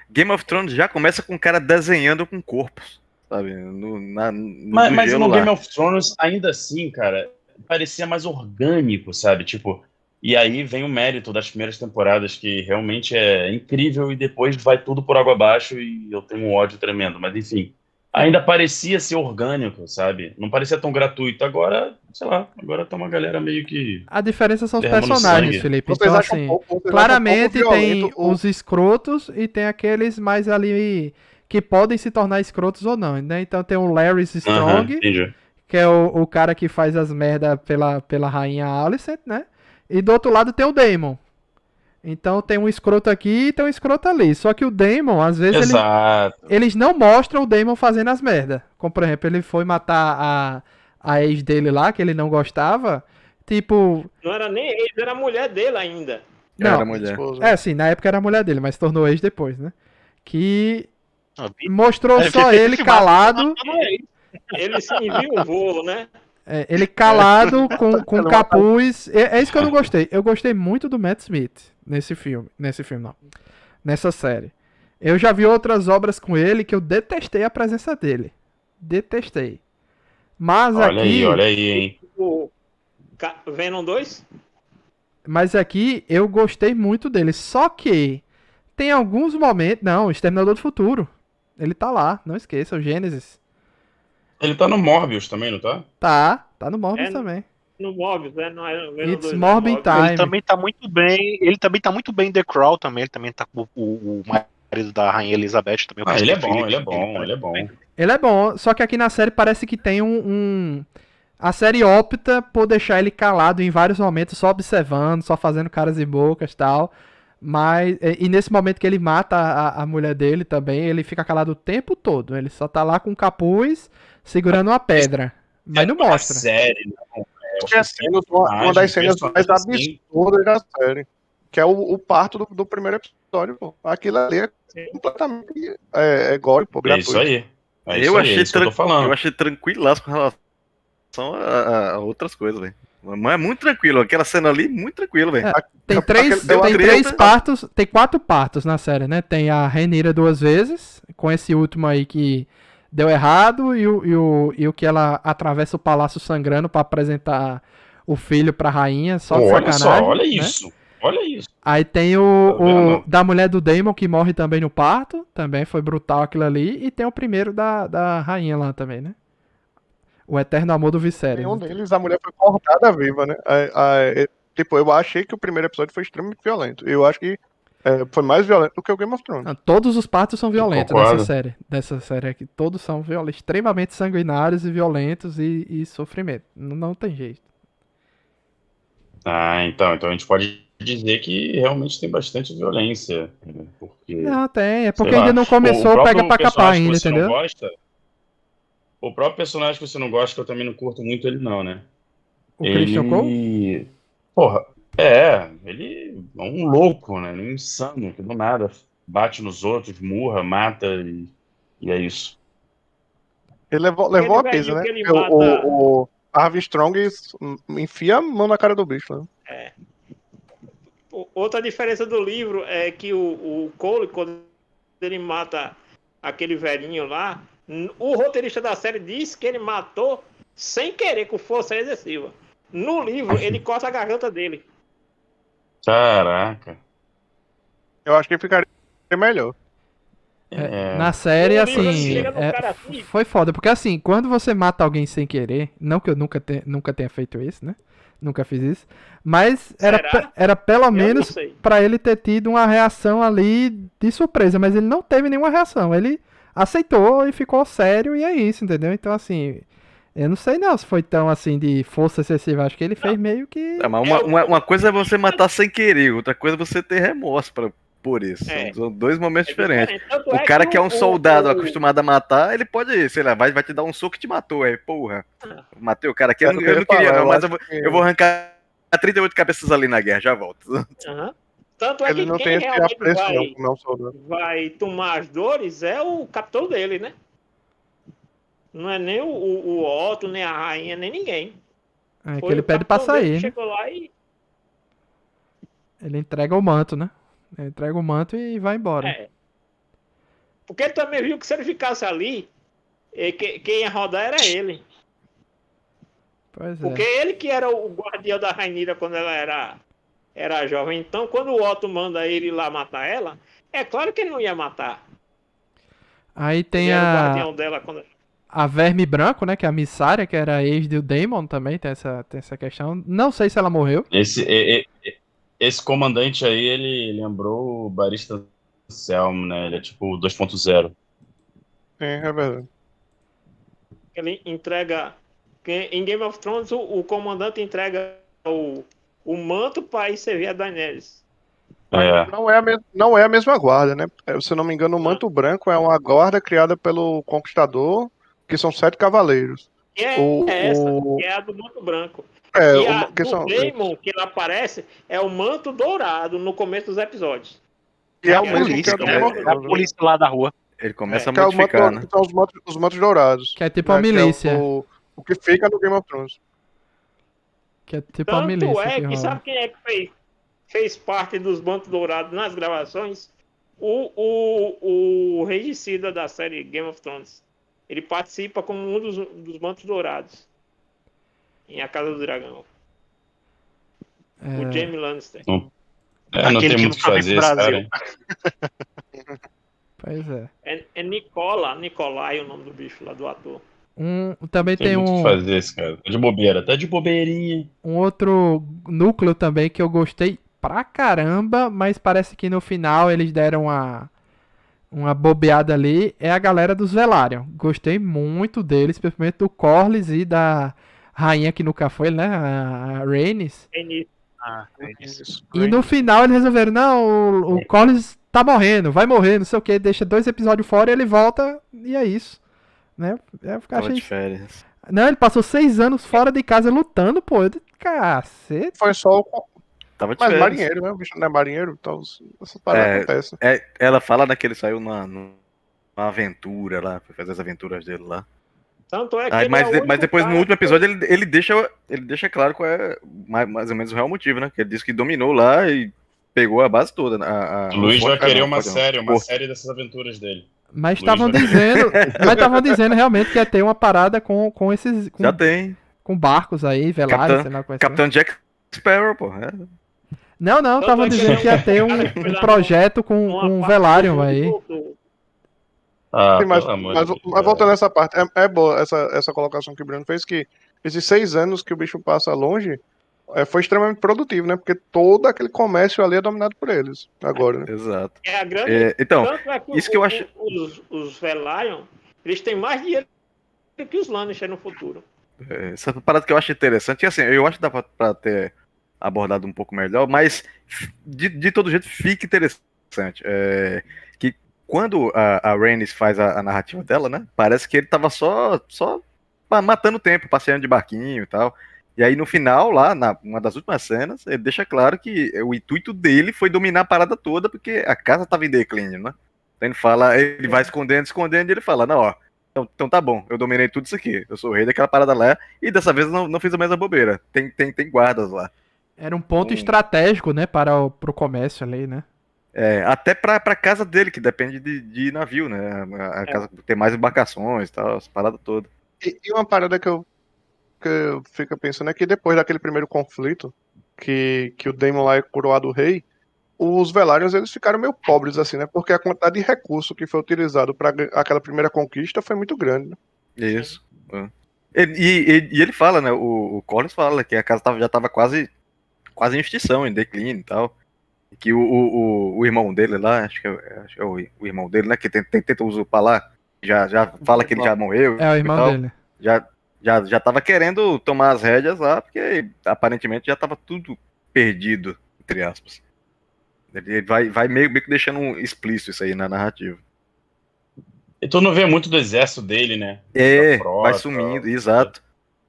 Game of Thrones já começa com um cara desenhando com corpos, sabe? No Mas gelo no lá. Game of Thrones, ainda assim, cara, parecia mais orgânico, sabe? Tipo, e aí vem o mérito das primeiras temporadas, que realmente é incrível, e depois vai tudo por água abaixo e eu tenho um ódio tremendo. Mas enfim, ainda parecia ser orgânico, sabe? Não parecia tão gratuito. Agora, sei lá, agora tá uma galera meio que. A diferença são os Derramando personagens, sangue. Felipe. Vocês Então, acham assim, vocês acham claramente pouco tem violento o- os escrotos e tem aqueles mais ali que podem se tornar escrotos ou não, né? Então tem o Larry Aham, Strong, entendi. que é o cara que faz as merda pela rainha Alicent, né? E do outro lado tem o Daemon. Então tem um escroto aqui e tem um escroto ali. Só que o Daemon, às vezes, Exato. eles não mostram o Daemon fazendo as merda. Como, por exemplo, ele foi matar a ex dele lá, que ele não gostava. Tipo, Não era nem ele, era a mulher dele ainda. não. Era mulher. esposa. É, sim, na época era a mulher dele, mas se tornou ex depois, né? Que Ah, mostrou É, só fica ele filmado. calado. Ele se enviou, né? Ele calado com capuz. É isso que eu não gostei. Eu gostei muito do Matt Smith nesse filme. Nesse filme, não. Nessa série. Eu já vi outras obras com ele que eu detestei a presença dele. Detestei. Mas Olha aí, hein? O Venom 2? Mas aqui eu gostei muito dele. Só que tem alguns momentos. Não, Exterminador do Futuro. Ele tá lá, não esqueça, o Gênesis. Ele tá no Morbius também, não tá? Tá no Morbius É, também. No Morbius, né? Não é Venom It's 2, não, Morbid Morbius. Time. Ele também tá muito bem. Ele também tá muito bem em The Crown também. Ele também tá com o marido da Rainha Elizabeth também. o Ah, ele é Christopher bom, Phillips, ele é bom, tá ele é bom. bem. Ele é bom, só que aqui na série parece que tem A série opta por deixar ele calado em vários momentos, só observando, só fazendo caras e bocas e tal. Mas, e nesse momento que ele mata a mulher dele também, ele fica calado o tempo todo. Ele só tá lá com o capuz, segurando uma pedra. Mas não Uma mostra. série, não. Que é uma das cenas mais absurdas da série. Que é o parto do primeiro episódio, pô. Aquilo ali é completamente gore, pô, É gratuito. isso aí. É isso Eu aí, achei, é isso que eu tô falando. eu achei tranquilaço com relação a outras coisas, velho. Mas é muito tranquilo, aquela cena ali, muito tranquilo, velho. Tem três partos, tem 4 partos na série, né? Tem a Rhaenyra 2 vezes, com esse último aí que deu errado, e o que ela atravessa o palácio sangrando pra apresentar o filho pra rainha, só de Olha sacanagem. só, olha né? isso. Olha isso. Aí tem Tá o vendo? da mulher do Daemon, que morre também no parto, também foi brutal aquilo ali, e tem o primeiro da rainha lá também, né? O eterno amor do Viserys. Nenhum deles, a mulher foi cortada viva, né? Tipo, eu achei que o primeiro episódio foi extremamente violento. Eu acho que foi mais violento do que o Game of Thrones. Não, todos os partos são violentos Concordo. dessa série aqui. Todos são violentos, extremamente sanguinários e violentos e sofrimento. Não tem jeito. Ah, então a gente pode dizer que realmente tem bastante violência. Porque, Não, tem. É porque sei lá, ainda não começou, o próprio pega pra capar personagem que ainda, você entendeu? não gosta, o próprio personagem que você não gosta, que eu também não curto muito ele não, né? O Christian Cole? Ele... Porra, ele é um louco, né? Um insano, que do nada bate nos outros, murra, mata e é isso. Ele levou Aquele uma pisa, velhinho né? que ele Porque mata- o Arvin Strong enfia a mão na cara do bicho, né? Outra diferença do livro é que o Cole, quando ele mata aquele velhinho lá, o roteirista da série diz que ele matou sem querer, com força excessiva. No livro, ele corta a garganta dele. Caraca. Eu acho que ficaria melhor. Na série, No livro, ele assim, chega no cara assim. foi foda. Porque, assim, quando você mata alguém sem querer, não que eu nunca tenha feito isso, né? Nunca fiz isso. Mas Será? era pelo Eu menos não sei. pra ele ter tido uma reação ali de surpresa. Mas ele não teve nenhuma reação. Ele aceitou e ficou sério e é isso, entendeu? Então, assim, eu não sei não se foi tão, assim, de força excessiva. Acho que ele fez meio que... Mas uma coisa é você matar sem querer, outra coisa é você ter remorso por isso. São dois momentos diferentes. Tanto O cara que é um soldado o- acostumado a matar, ele pode, sei lá, vai te dar um soco e te matou. Aí, porra, matei o cara aqui, eu não queria não, mas eu vou arrancar 38 cabeças ali na guerra, já volto. Aham. Tanto é Ele que não quem tem esse realmente apreço, não, como é um soldado. vai tomar as dores é o capitão dele, né? Não é nem o Otto, nem a rainha, nem ninguém. É que Foi ele o pede pra capitão dele sair, que né? chegou lá e... Ele entrega o manto, né? Ele entrega o manto e vai embora. É. Porque ele também viu que se ele ficasse ali, quem ia rodar era ele. Pois é. Porque ele que era o guardião da Rainira quando ela era jovem. Então, quando o Otto manda ele ir lá matar ela, é claro que ele não ia matar. Aí Ele tem era o guardião dela quando... a Verme Branco, né? Que é a Missária, que era ex do Daemon também, tem essa questão. Não sei se ela morreu. Esse comandante aí, ele lembrou o Barista Selmo, né? Ele é tipo o 2.0. Sim, é verdade. Ele entrega... Em Game of Thrones, o comandante entrega o manto para ir servir a Daenerys. É. Não é a mesma guarda, né? Se eu não me engano, o Manto Branco é uma guarda criada pelo Conquistador, que são 7 cavaleiros. Que é que é a do manto branco. É, E a que do são, Daemon, que ela aparece, é o manto dourado no começo dos episódios. que é a o mesmo que polícia, é do né? Game of É a Thrones, né? polícia lá da rua. Ele começa Que a é o modificar, manto, né? que são os mantos dourados. Que é tipo a né? milícia. Que é o que fica no Game of Thrones. Que é tipo a Tanto milícia é que que rola. sabe quem é que fez parte dos mantos dourados nas gravações? O regicida da série Game of Thrones. Ele participa como um dos mantos dourados em A Casa do Dragão. O Jaime Lannister. Não Aquele tem que muito o que nunca veio fazer pro esse Brasil. cara aí. Pois é. É Nicolai o nome do bicho lá, do ator. Também Tem tem muito o que fazer esse cara. Tá de bobeira, tá de bobeirinha. um outro núcleo também que eu gostei pra caramba, mas parece que no final eles deram uma bobeada ali, é a galera dos Velaryon. Gostei muito deles, principalmente do Corlys e da rainha que nunca foi, né? A Rhaenys. Ah, é isso. Isso. E no final eles resolveram, não, o Collins tá morrendo, vai morrer, não sei o que, deixa 2 episódios fora e ele volta e é isso. Né? Eu Tava achei de isso. férias. Não, ele passou 6 anos fora de casa lutando, pô. Cacete. Foi só o. Tava de Mas férias. marinheiro, né? O bicho não é marinheiro, então essas paradas acontecem. Ela fala, né, que ele saiu numa aventura lá, foi fazer as aventuras dele lá. Tanto é que Aí, ele é o mas único depois, no cara último que- episódio, ele deixa claro qual é mais ou menos o real motivo, né? Que ele disse que dominou lá e pegou a base toda. O Luiz vai querer uma Porto. série dessas aventuras dele. Mas Luiz estavam vai dizendo. Mas estavam dizendo realmente que ia ter uma parada com esses. Já tem. Com barcos aí, Velário, sei lá como é que é. Capitão Jack Sparrow, pô. Não, Tanto estavam é que dizendo ele é que ia ter um cara que foi lá projeto com numa um parte Velário do aí. mundo. Ah, Sim, mas, pelo amor mas, de Deus. mas voltando nessa parte, é boa essa colocação que o Bruno fez, que esses 6 anos que o bicho passa longe foi extremamente produtivo, né? Porque todo aquele comércio ali é dominado por eles, agora, né? Exato. É a grande. Então, Tanto é que isso que eu acho. os Velaryon, eles têm mais dinheiro que os Lannister no futuro. Essa parada que eu acho interessante, e assim, eu acho que dá pra ter abordado um pouco melhor, mas de todo jeito fica interessante. Que quando a Rhaenys faz a narrativa dela, né? Parece que ele tava só matando tempo, passeando de barquinho e tal. E aí no final, lá, uma das últimas cenas, ele deixa claro que o intuito dele foi dominar a parada toda, porque a casa tava em declínio, né? Então ele fala, ele vai escondendo, e ele fala, não, ó. Então tá bom, eu dominei tudo isso aqui. Eu sou o rei daquela parada lá. E dessa vez eu não fiz a mesma bobeira. Tem guardas lá. Era um ponto estratégico, né? Pro comércio ali, né? Até pra casa dele, que depende de navio, né? A casa tem mais embarcações e tal, essa parada toda. E uma parada que eu fico pensando é que depois daquele primeiro conflito, que o Daemon lá é coroado rei, os Velários eles ficaram meio pobres, assim, né? Porque a quantidade de recurso que foi utilizado para aquela primeira conquista foi muito grande, né? Isso. E ele fala, né? O Collins fala que a casa já tava quase em extinção, em declínio e tal. E que o irmão dele lá, acho que é o irmão dele, né? Que tenta usurpar lá, já fala que ele já morreu. É o irmão e tal. dele. Já tava querendo tomar as rédeas lá, porque aparentemente já tava tudo perdido, entre aspas. Ele vai meio que deixando explícito isso aí na narrativa. E tu não vê muito do exército dele, né? Da frota, Vai sumindo, exato.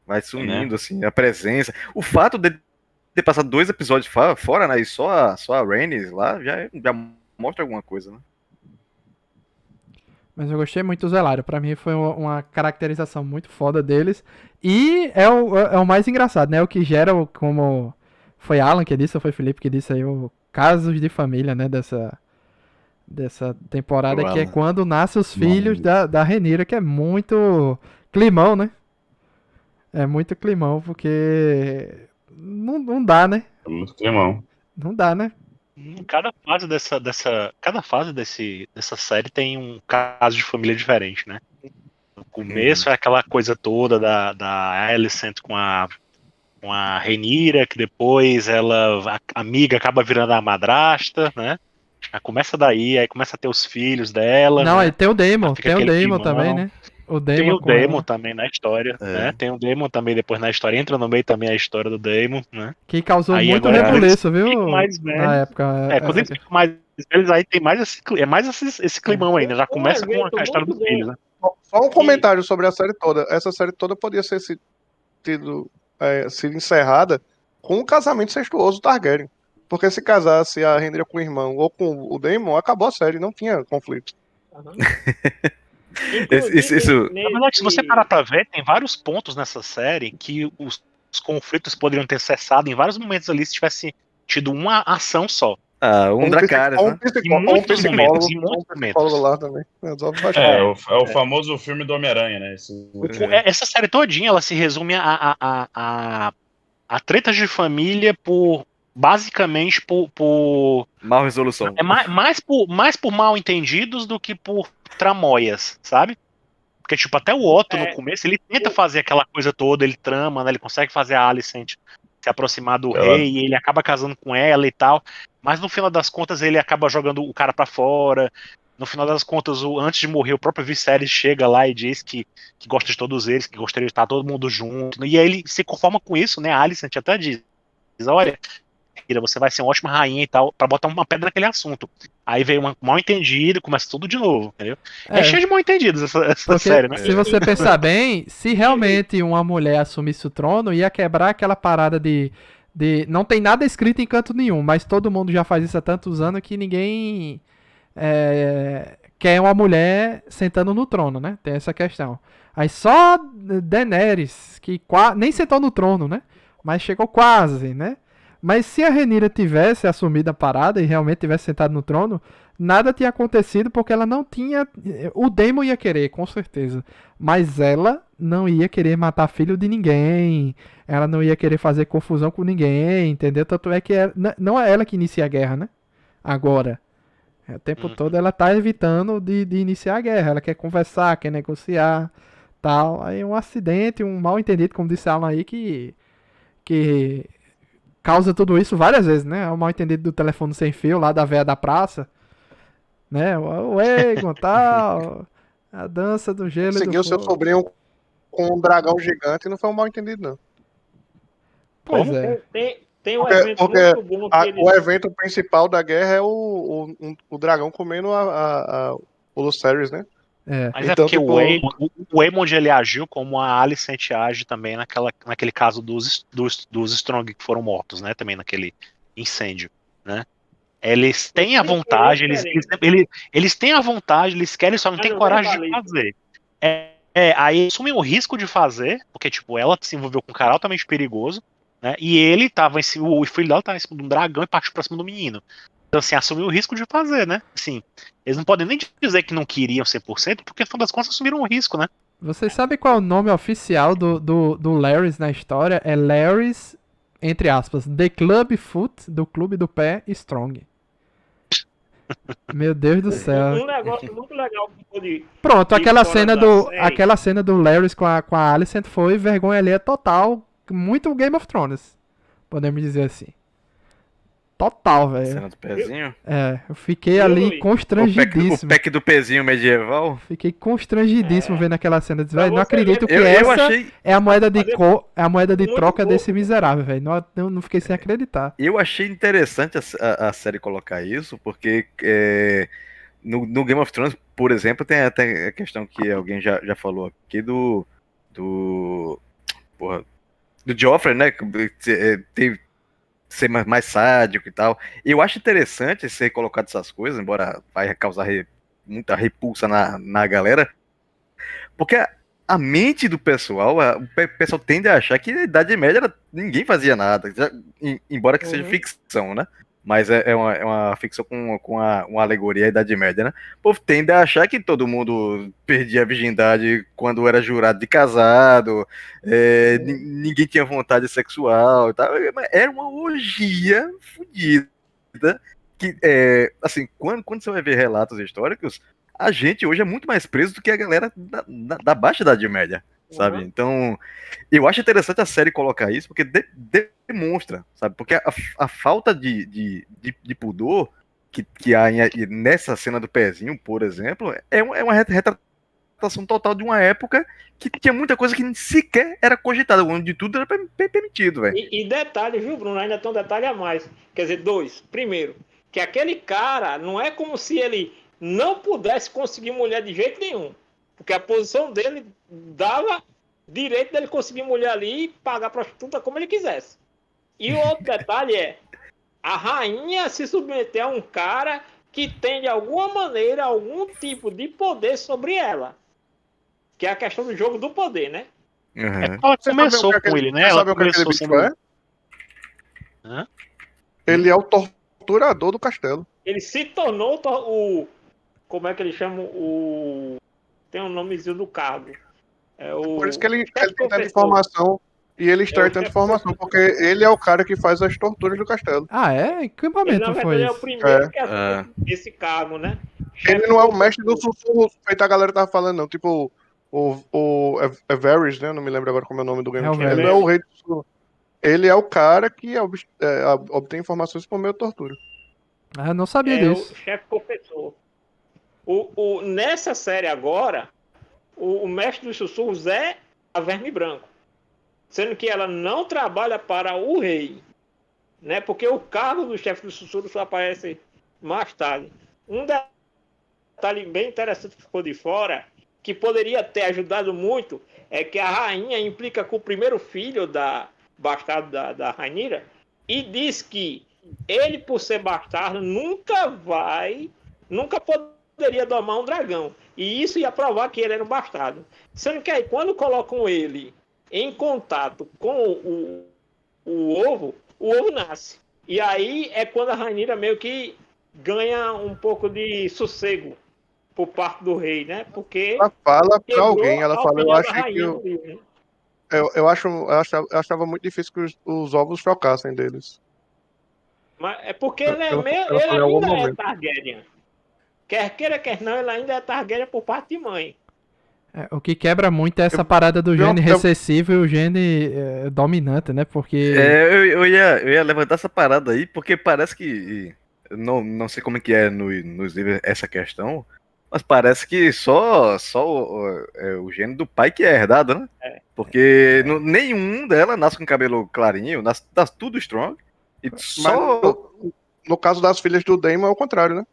Vai sumindo, assim, a presença. O fato de ter passado 2 episódios fora, né? E só a Rhaenys lá, já mostra alguma coisa, né? Mas eu gostei muito do Velário. Pra mim foi uma caracterização muito foda deles. E é o mais engraçado, né? O que gera, como foi Alan que disse, ou foi Felipe que disse aí, o casos de família, né? Dessa temporada, que é quando nascem os filhos da Rhaenyra, que é muito climão, né? É muito climão, porque não dá, né? É muito climão. Não dá, né? Cada fase dessa série tem um caso de família diferente, né? No começo é aquela coisa toda da Alicent com a Rhaenyra, que depois a amiga acaba virando a madrasta, né? Aí começa daí, aí começa a ter os filhos dela. Não, né? aí tem o Daemon, Fica aquele climão. também, né? Tem o com Daemon ela, também na história, É. né? Tem o Daemon também depois na história. Entra no meio também a história do Daemon, né? que causou Aí muito agora, rebuliço, quando eles viu? ficam mais Na velhos, época. quando eles ficam mais velhos, aí tem mais esse climão ainda. Já Um começa com evento a história muito dos filhos, né? Só um comentário sobre a série toda. Essa série toda podia ser sido encerrada com um casamento incestuoso Targaryen. Porque se casasse a Rhaenyra com o irmão ou com o Daemon, acabou a série, não tinha conflito. Isso- Na verdade, se você parar pra ver, tem vários pontos nessa série que os conflitos poderiam ter cessado em vários momentos ali se tivesse tido uma ação só. Um Dracarys, né? Em muitos momentos, em Um muitos psicólogo momentos. lá também. Resolve bastante. É o famoso filme do Homem-Aranha, né? Essa série todinha, ela se resume a tretas de família basicamente por Mal resolução. mais por mal entendidos do que por tramóias, sabe? Porque, tipo, até o Otto no começo, ele tenta fazer aquela coisa toda, ele trama, né? Ele consegue fazer a Alicent se aproximar do rei, e ele acaba casando com ela e tal. Mas no final das contas, ele acaba jogando o cara pra fora. no final das contas, antes de morrer, o próprio Viserys chega lá e diz que gosta de todos eles, que gostaria de estar todo mundo junto. E aí ele se conforma com isso, né? A Alicent até diz: olha, Rhaenyra, você vai ser uma ótima rainha e tal, pra botar uma pedra naquele assunto. Aí veio um mal entendido, começa tudo de novo, entendeu? É cheio de mal entendidos essa Porque série, né? se você pensar bem, se realmente uma mulher assumisse o trono, ia quebrar aquela parada de não tem nada escrito em canto nenhum, mas todo mundo já faz isso há tantos anos que ninguém quer uma mulher sentando no trono, né? Tem essa questão. Aí só Daenerys, que nem sentou no trono, né? Mas chegou quase, né? Mas se a Rhaenyra tivesse assumido a parada e realmente tivesse sentado no trono, nada tinha acontecido porque ela não tinha... O Daemon ia querer, com certeza. Mas ela não ia querer matar filho de ninguém. Ela não ia querer fazer confusão com ninguém, entendeu? Tanto é que não é ela que inicia a guerra, né? Agora. O tempo todo ela tá evitando de iniciar a guerra. Ela quer conversar, quer negociar, tal. Aí um acidente, um mal entendido, como disse Alan aí, que causa tudo isso várias vezes, né? O mal entendido do telefone sem fio lá da véia da praça, né? O Egon, tal. A dança do gelo e do Seguiu seu fogo. sobrinho com um dragão gigante e não foi um mal entendido, não. Pois Como? é. Tem um evento Porque muito bom que o evento principal da guerra é o dragão comendo o Lucerys, né? É. Mas Então, é porque tipo, o Aemond ele agiu como a Alicent age também naquele caso dos Strong que foram mortos, né? Também naquele incêndio, né? Eles têm a vontade, eles têm a vontade, eles querem, só não têm coragem de fazer. Aí assumem o risco de fazer, porque tipo, ela se envolveu com um cara altamente perigoso, né? E ele tava o filho dela tava em cima de um dragão e partiu pra cima do menino. Então, assim, assumiu o risco de fazer, né? Assim, eles não podem nem dizer que não queriam 100%, porque, no final das contas, assumiram o risco, né? Vocês sabem qual é o nome oficial do Larrys na história? É Larrys, entre aspas, The Club Foot, do clube do pé, Strong. Meu Deus do céu. Um negócio muito legal que pode. Pronto, aquela série. cena do Larrys com a Alicent foi vergonha alheia total. Muito Game of Thrones. Podemos dizer assim. Total, velho. Cena do pezinho. Eu fiquei ali Luiz? constrangidíssimo. O pack do pezinho medieval. Fiquei constrangidíssimo vendo aquela cena. Pra Velho, não você acredito que Eu essa achei. é a moeda de Muito troca bom. desse miserável, velho. Não fiquei sem acreditar. Eu achei interessante a série colocar isso, porque no Game of Thrones, por exemplo, tem até a questão que alguém já falou aqui porra, do Joffrey, né? Ser mais sádico e tal. Eu acho interessante ser colocado essas coisas, embora vai causar muita repulsa na galera, porque a mente do pessoal, o pessoal tende a achar que na Idade Média ninguém fazia nada, embora que seja ficção, né? Mas é uma ficção com uma alegoria à Idade Média, né? O povo tende a achar que todo mundo perdia a virgindade quando era jurado de casado, ninguém tinha vontade sexual e tal. Era uma orgia fodida. Que, assim, quando você vai ver relatos históricos, a gente hoje é muito mais preso do que a galera da Baixa Idade Média, sabe? Então, eu acho interessante a série colocar isso, porque demonstra, sabe? Porque a falta de pudor que há nessa cena do pezinho, por exemplo, é uma retratação total de uma época que tinha muita coisa que sequer era cogitada, onde tudo era permitido, velho. E detalhe, viu, Bruno? Ainda tem um detalhe a mais. Quer dizer, dois. Primeiro, que aquele cara não é como se ele não pudesse conseguir mulher de jeito nenhum. Porque a posição dele dava direito dele conseguir mulher ali e pagar prostituta como ele quisesse. E o outro detalhe é a rainha se submeter a um cara que tem de alguma maneira algum tipo de poder sobre ela. Que é a questão do jogo do poder, né? Uhum. Ela começou com ele, né? Ela começou sendo. Ele é o torturador do castelo. Ele se tornou o. Como é que ele chama? Tem um nomezinho do cargo. Por isso que ele tem tanta informação e ele extrai tanta informação, porque ele é o cara que faz as torturas do castelo. Ah, é? Em que momento Ele, na foi verdade, isso? é o primeiro que assume esse cargo, né? Ele não é o mestre do sussurro, feito a galera tava falando, não. Tipo, o Varys, né? Não me lembro agora como é o nome do game. Ele não é o rei do sussurro. Ele é o cara que obtém informações por meio de tortura. Ah, eu não sabia disso. O chefe professor. Nessa série agora, o mestre dos sussurros é a Verme Branco. Sendo que ela não trabalha para o rei. Né? Porque o cargo do chefe dos sussurros só aparece mais tarde. Um detalhe bem interessante que ficou de fora, que poderia ter ajudado muito, é que a rainha implica com o primeiro filho bastardo da Rhaenyra e diz que ele, por ser bastardo, nunca poderia domar um dragão. E isso ia provar que ele era um bastardo. Sendo que aí, quando colocam ele em contato com o ovo nasce. E aí é quando a Rhaenyra meio que ganha um pouco de sossego por parte do rei, né? Porque Ela fala pra alguém, ela a fala, eu opinião acho da que rainha no livro, né? eu achava muito difícil que os ovos chocassem deles. Mas é porque ele Ela ele falou em algum ainda é momento. Targaryen. Quer queira, quer não, ele ainda é Targaryen por parte de mãe. O que quebra muito é essa parada do gene recessivo e o gene dominante, né? Porque. Eu ia levantar essa parada aí, porque parece que. Não sei como é que é nos livros essa questão, mas parece que só o gene do pai que é herdado, né? Porque nenhum dela nasce com cabelo clarinho, nasce tudo strong. E Mas só. no caso das filhas do Daemon é o contrário, né?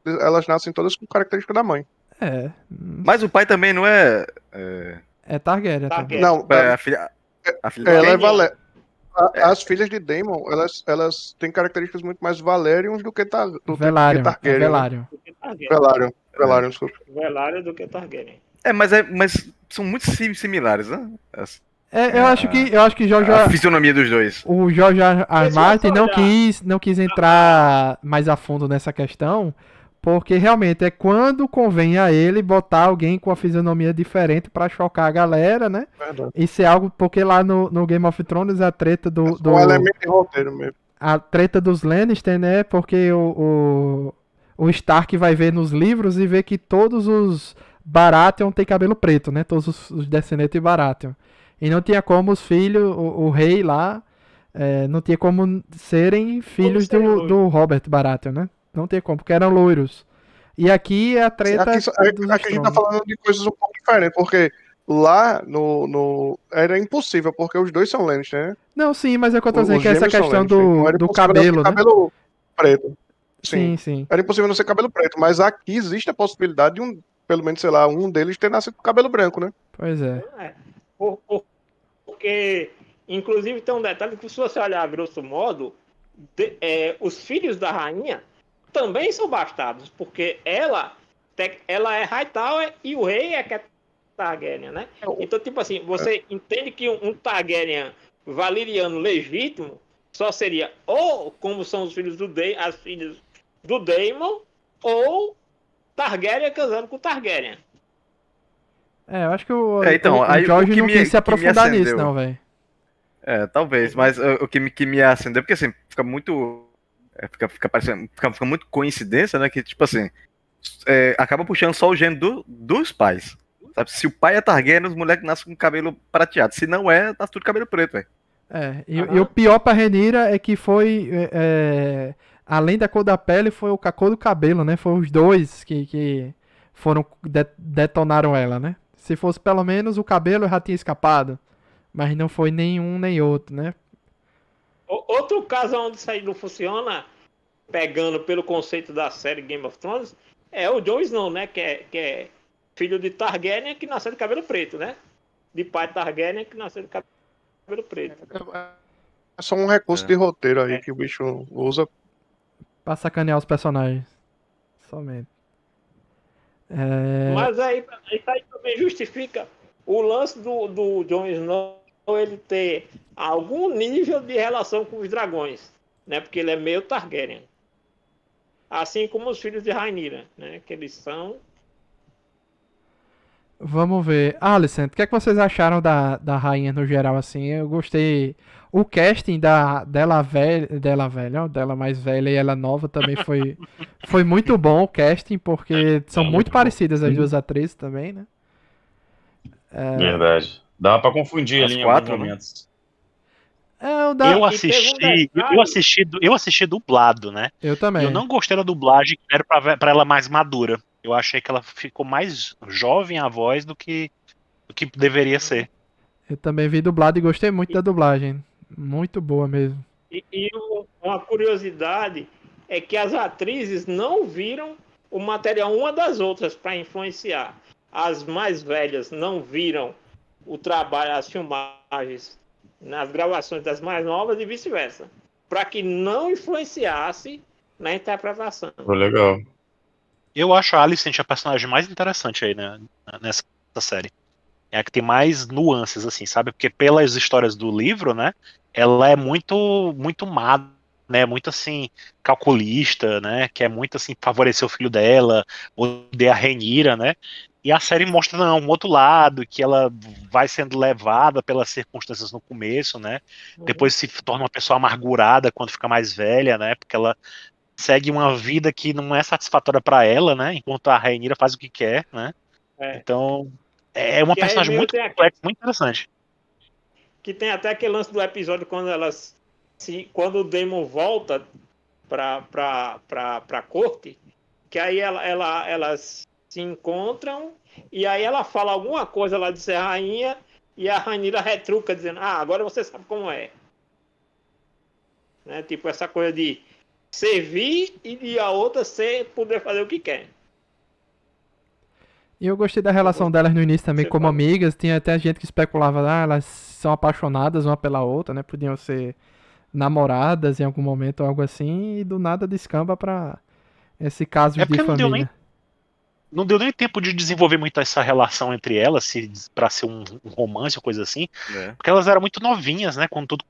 Elas nascem todas com característica da mãe. Mas o pai também não é. É Targaryen também. Não, A filha ela é Quem é? As filhas de Daemon, elas têm características muito mais Valerions do que Velaryon. Targaryen. Velaryon. Velaryon, desculpa. Velaryon do que Targaryen. Mas são muito similares, né? Eu acho que A fisionomia dos dois. o George R. R. Mas se Martin você não quis entrar mais a fundo nessa questão, porque realmente é quando convém a ele botar alguém com a fisionomia diferente pra chocar a galera, né? Verdade. Isso é algo porque lá no Game of Thrones a treta Um elemento de roteiro mesmo. a treta dos Lannister, né? Porque o Stark vai ver nos livros e vê que todos os Baratheon têm cabelo preto, né? Todos os descendentes de Baratheon. E não tinha como os filhos, o rei lá, não tinha como serem filhos do Robert Baratheon, né? Não tinha como, porque eram loiros. E aqui é a treta Aqui dos a gente tá Strong. falando de coisas um pouco diferentes, porque lá era impossível, porque os dois são Lannister, né? Não, sim, mas é o que eu tô dizendo, Os que é essa gêmeos são questão Lannister, então era do impossível não cabelo, ser né? cabelo preto. Sim, sim. Era impossível não ser cabelo preto, mas aqui existe a possibilidade de pelo menos, sei lá, um deles ter nascido com cabelo branco, né? Pois é. Porque, inclusive, tem um detalhe que, se você olhar a grosso modo, os filhos da rainha também são bastardos, porque ela é Hightower e o rei é que é Targaryen, né? Então, tipo assim, você entende que um Targaryen valeriano legítimo só seria ou como são os filhos as filhas do Daemon, ou Targaryen casando com Targaryen. Eu acho que o aí, Jorge o que não quis se aprofundar nisso, acendeu. não, velho. Talvez, mas o que me acendeu, porque assim, fica muito. Fica parecendo. Fica muito coincidência, né? Que, tipo assim, acaba puxando só o gênero dos pais. Sabe? Se o pai é Targaryen, os moleques nascem com cabelo prateado. Se não é, tá tudo cabelo preto, velho. E o pior pra Rhaenyra é que foi. Além da cor da pele, foi a cor do cabelo, né? Foi os dois que foram. Detonaram ela, né? Se fosse pelo menos o cabelo, já tinha escapado. Mas não foi nenhum nem outro, né? Outro caso onde isso aí não funciona, pegando pelo conceito da série Game of Thrones, é o Jon Snow, né? Que é filho de Targaryen que nasceu de cabelo preto, né? De pai Targaryen que nasceu de cabelo preto. É só um recurso de roteiro aí que o bicho usa. Pra sacanear os personagens. Somente. Mas aí também justifica o lance do Jon Snow ele ter algum nível de relação com os dragões, né? Porque ele é meio Targaryen. Assim como os filhos de Rhaenyra, né? Que eles são... Vamos ver. Alicent, o que é que vocês acharam da rainha no geral, assim? Eu gostei. O casting dela mais velha e ela nova também foi muito bom o casting, porque são muito parecidas as duas atrizes também, né? Verdade. Dava pra confundir ali em alguns momentos. Eu assisti dublado, né? Eu também. E eu não gostei da dublagem, que era pra ela mais madura. Eu achei que ela ficou mais jovem a voz do que deveria ser. Eu também vi dublado e gostei muito da dublagem. Muito boa mesmo. Uma curiosidade é que as atrizes não viram o material uma das outras para influenciar. As mais velhas não viram o trabalho, as filmagens nas gravações das mais novas e vice-versa, para que não influenciasse na interpretação. Foi legal. Eu acho a Alicent a personagem mais interessante aí, né, nessa série. É a que tem mais nuances, assim, sabe? Porque pelas histórias do livro, né? Ela é muito má, né? Muito, assim, calculista, né? Quer muito, assim, favorecer o filho dela, odeia a Rhaenyra, né? E a série mostra, não, um outro lado, que ela vai sendo levada pelas circunstâncias no começo, né? Depois se torna uma pessoa amargurada quando fica mais velha, né? Porque ela segue uma vida que não é satisfatória para ela, né? Enquanto a Rhaenyra faz o que quer, né? É. Então, é uma Que aí personagem meio muito tem complexa, muito interessante. que tem até aquele lance do episódio quando o Daemon volta pra corte, que aí elas se encontram e aí ela fala alguma coisa lá de ser rainha e a Rhaenyra retruca dizendo, agora você sabe como é. Né? Tipo essa coisa de servir e a outra poder fazer o que quer. E eu gostei da relação delas no início também Você como fala. amigas. Tinha até gente que especulava, elas são apaixonadas uma pela outra, né? Podiam ser namoradas em algum momento ou algo assim. E do nada descamba pra esse caso É de porque família. não deu nem tempo de desenvolver muito essa relação entre elas, pra ser um romance ou coisa assim, É. porque elas eram muito novinhas, né, quando tudo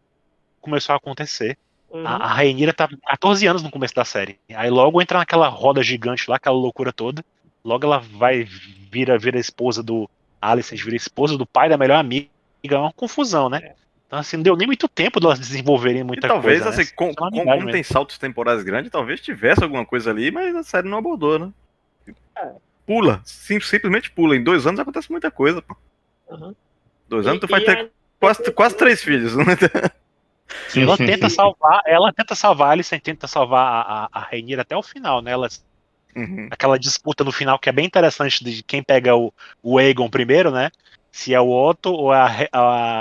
começou a acontecer. Uhum. A Rhaenyra tá com 14 anos no começo da série. Aí logo entra naquela roda gigante lá, aquela loucura toda. Logo ela vai vira esposa do Alicent, vira esposa do pai da melhor amiga. É uma confusão, né? Então assim, não deu nem muito tempo de elas desenvolverem E muita talvez, coisa, né? assim, Só na amizade como mesmo. tem saltos temporais grandes, talvez tivesse alguma coisa ali, mas a série não abordou, né? Pula, simplesmente pula. Em 2 anos acontece muita coisa, pô. Uhum. 2 anos tu E vai ter quase 3 filhos, né? Ela tenta salvar a Alicent, tenta salvar a Rhaenyra até o final, né? Uhum. Aquela disputa no final que é bem interessante de quem pega o Aegon primeiro, né? Se é o Otto ou a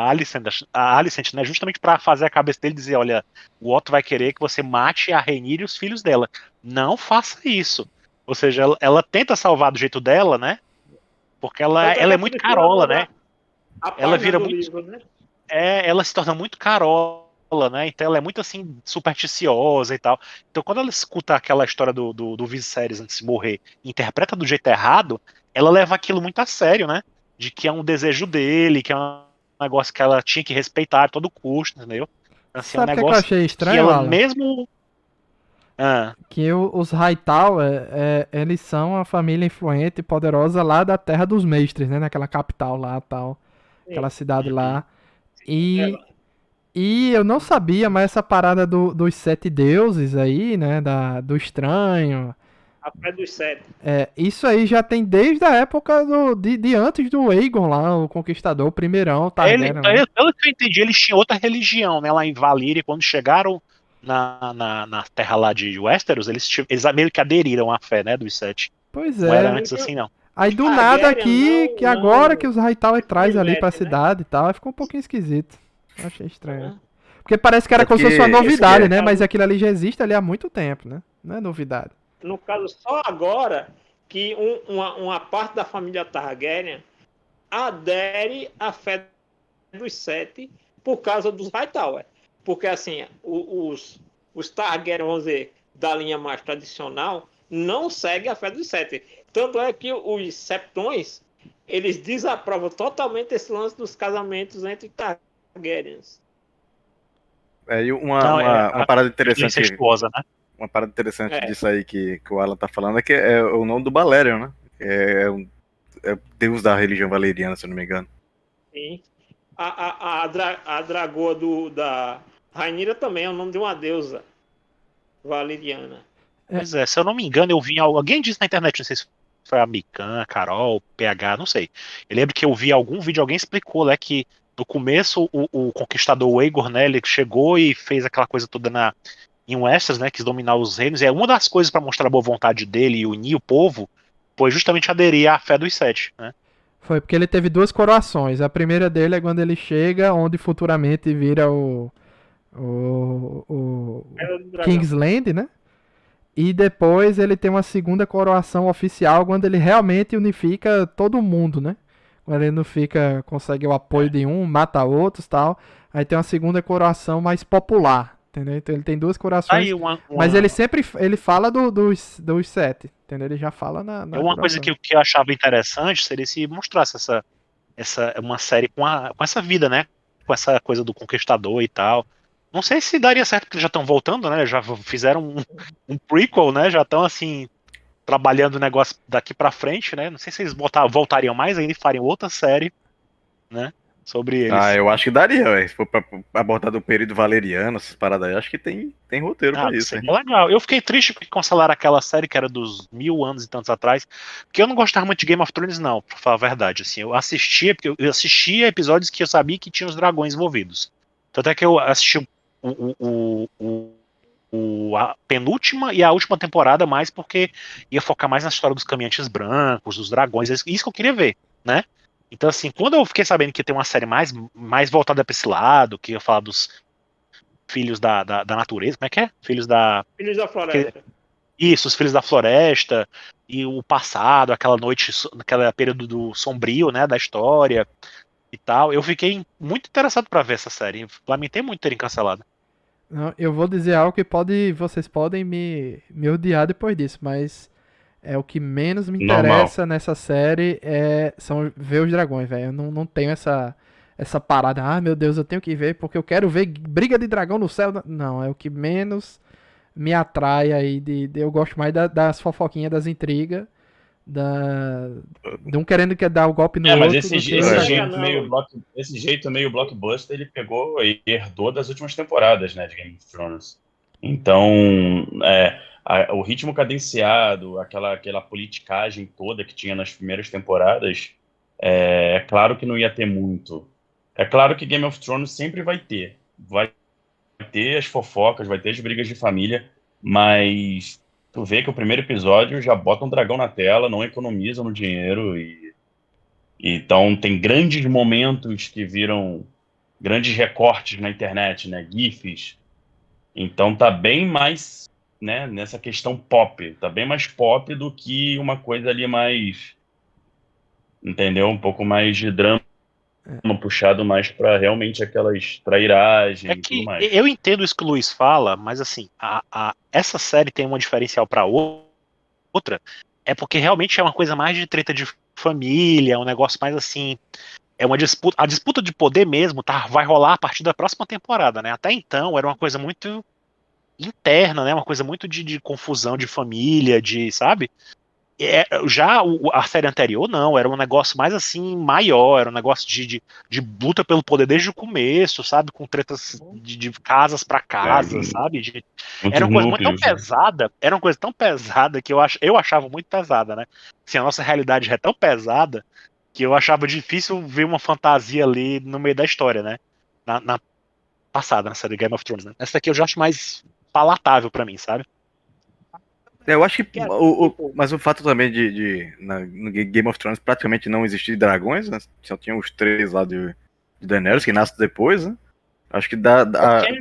Alicent, né? Justamente pra fazer a cabeça dele dizer, olha, o Otto vai querer que você mate a Rhaenyra e os filhos dela. Não faça isso. Ou seja, ela tenta salvar do jeito dela, né? Porque ela é muito carola, né? A Ela página vira do muito livro, né? ela se torna muito carola, né? Então ela é muito assim, supersticiosa e tal. Então quando ela escuta aquela história do Viserys antes de morrer e interpreta do jeito errado, ela leva aquilo muito a sério, né? De que é um desejo dele, que é um negócio que ela tinha que respeitar a todo custo, entendeu? Então, assim, é um Sabe o que, é que eu negócio achei que estranho, ela Alan? mesmo. Ah, Que os Hightower, eles são a família influente e poderosa lá da Terra dos Mestres, né? Naquela capital lá, tal. Aquela cidade lá. E, e eu não sabia, mas essa parada dos 7 deuses aí, né? Do estranho. A Fé dos Sete. Isso aí já tem desde a época de antes do Aegon lá, o Conquistador, o primeirão, o Targaryen lá. pelo que eu entendi, eles tinham outra religião, né? Lá em Valyria, quando chegaram na terra lá de Westeros, eles meio que aderiram à fé, né? Dos sete. Pois Não era é. antes assim, não. Aí Os do nada Targaryen aqui, que agora que os Hightower se traz ali pra submetem, né? cidade e tal, aí ficou um pouquinho esquisito. Eu achei estranho. Porque parece que era É como se fosse uma porque novidade, esse né? Mas aquilo ali já existe ali há muito tempo, né? Não é novidade. No caso, só agora que uma parte da família Targaryen adere à Fé dos Sete por causa dos Hightower. Porque, assim, os Targaryen, vamos dizer, da linha mais tradicional, não seguem a Fé dos Sete. Tanto é que os Septões, eles desaprovam totalmente esse lance dos casamentos entre Targaryens. E Não, uma parada a interessante, incestuosa, né? uma parada interessante É. disso aí que o Alan tá falando é que é o nome do Balerion, né? É deus da religião valeriana, se eu não me engano. Sim. A dragoa da Rhaenyra também é o nome de uma deusa valeriana. Pois é, se eu não me engano, eu vi alguém disse na internet, não sei se foi a Mikan, a Carol, PH, não sei. Eu lembro que eu vi algum vídeo, alguém explicou, né, que no começo o conquistador Aegon, né, ele chegou e fez aquela coisa toda em Westeros, né, quis dominar os reinos, e é uma das coisas para mostrar a boa vontade dele e unir o povo, depois justamente aderir à fé dos Sete, né? Foi porque ele teve duas coroações. A primeira dele é quando ele chega, onde futuramente vira o Era do dragão. Kingsland, né? E depois ele tem uma segunda coroação oficial, quando ele realmente unifica todo mundo, né? Quando ele não fica, consegue o apoio de um, mata outros e tal. Aí tem uma segunda coroação mais popular, entendeu? Então ele tem duas coroações. Aí Mas ele sempre ele fala dos sete, entendeu? Ele já fala na uma coisa coroação. que eu achava interessante seria se mostrasse uma série com essa vida, né? Com essa coisa do conquistador e tal. Não sei se daria certo, porque eles já estão voltando, né? Já fizeram um prequel, né? Já estão assim, trabalhando o negócio daqui pra frente, né? Não sei se eles voltariam mais ainda e fariam outra série, né? Sobre eles. Ah, eu acho que daria, velho. Se for pra abordar do período valeriano, essas paradas aí, acho que tem roteiro pra isso, hein? Seria legal. Eu fiquei triste porque cancelaram aquela série que era dos 1000 anos e tantos atrás, porque eu não gostava muito de Game of Thrones, não, pra falar a verdade. Assim, eu assistia, porque eu assistia episódios que eu sabia que tinha os dragões envolvidos. Tanto é que eu assisti a penúltima e a última temporada mais porque ia focar mais na história dos caminhantes brancos, dos dragões, isso que eu queria ver, né? Então, assim, quando eu fiquei sabendo que ia ter uma série mais voltada pra esse lado, que ia falar dos filhos da natureza, como é que é? Filhos da. Filhos da Floresta. Isso, os filhos da floresta, e o passado, aquela noite, aquele período do sombrio, né, da história e tal. Eu fiquei muito interessado pra ver essa série. Lamentei muito terem cancelado. Não, eu vou dizer algo que vocês podem me odiar depois disso, mas é o que menos me Normal. interessa nessa série são ver os dragões, velho. Eu não tenho essa parada, ah, meu Deus, eu tenho que ver porque eu quero ver briga de dragão no céu. Não, é o que menos me atrai aí. Eu gosto mais das fofoquinhas, das intrigas, de um querendo dar o golpe no Mas outro. esse, do que- esse, Não, jeito não. meio blockbuster, ele pegou e herdou das últimas temporadas, né, de Game of Thrones. Então, o ritmo cadenciado, aquela politicagem toda que tinha nas primeiras temporadas, é claro que não ia ter muito. É claro que Game of Thrones sempre vai ter. Vai ter as fofocas, vai ter as brigas de família, mas tu vê que o primeiro episódio já bota um dragão na tela, não economiza no dinheiro então tem grandes momentos que viram grandes recortes na internet, né, GIFs. Então tá bem mais, né, nessa questão pop, tá bem mais pop do que uma coisa ali mais, entendeu? Um pouco mais de drama, puxado mais pra realmente aquelas trairagens É e tudo que mais. eu entendo isso que o Luiz fala, mas assim, essa série tem uma diferencial pra outra, é porque realmente é uma coisa mais de treta de família, um negócio mais assim, é uma disputa, a disputa de poder mesmo, vai rolar a partir da próxima temporada, né? Até então era uma coisa muito interna, né? Uma coisa muito de confusão de família, sabe? Já a série anterior, não, era um negócio mais assim, maior, era um negócio de luta pelo poder desde o começo, sabe? Com tretas de casas pra casa, sabe? Era Muitos uma coisa muito tão núcleos, né? pesada, era uma coisa tão pesada que eu achava muito pesada, né? Assim, a nossa realidade é tão pesada que eu achava difícil ver uma fantasia ali no meio da história, né? Na passada, na série Game of Thrones, né? Essa daqui eu já acho mais palatável pra mim, sabe? Eu acho que. Cara, Mas o fato também no Game of Thrones praticamente não existir dragões, né? Só tinha os três lá de Daenerys, que nasce depois, né? Acho que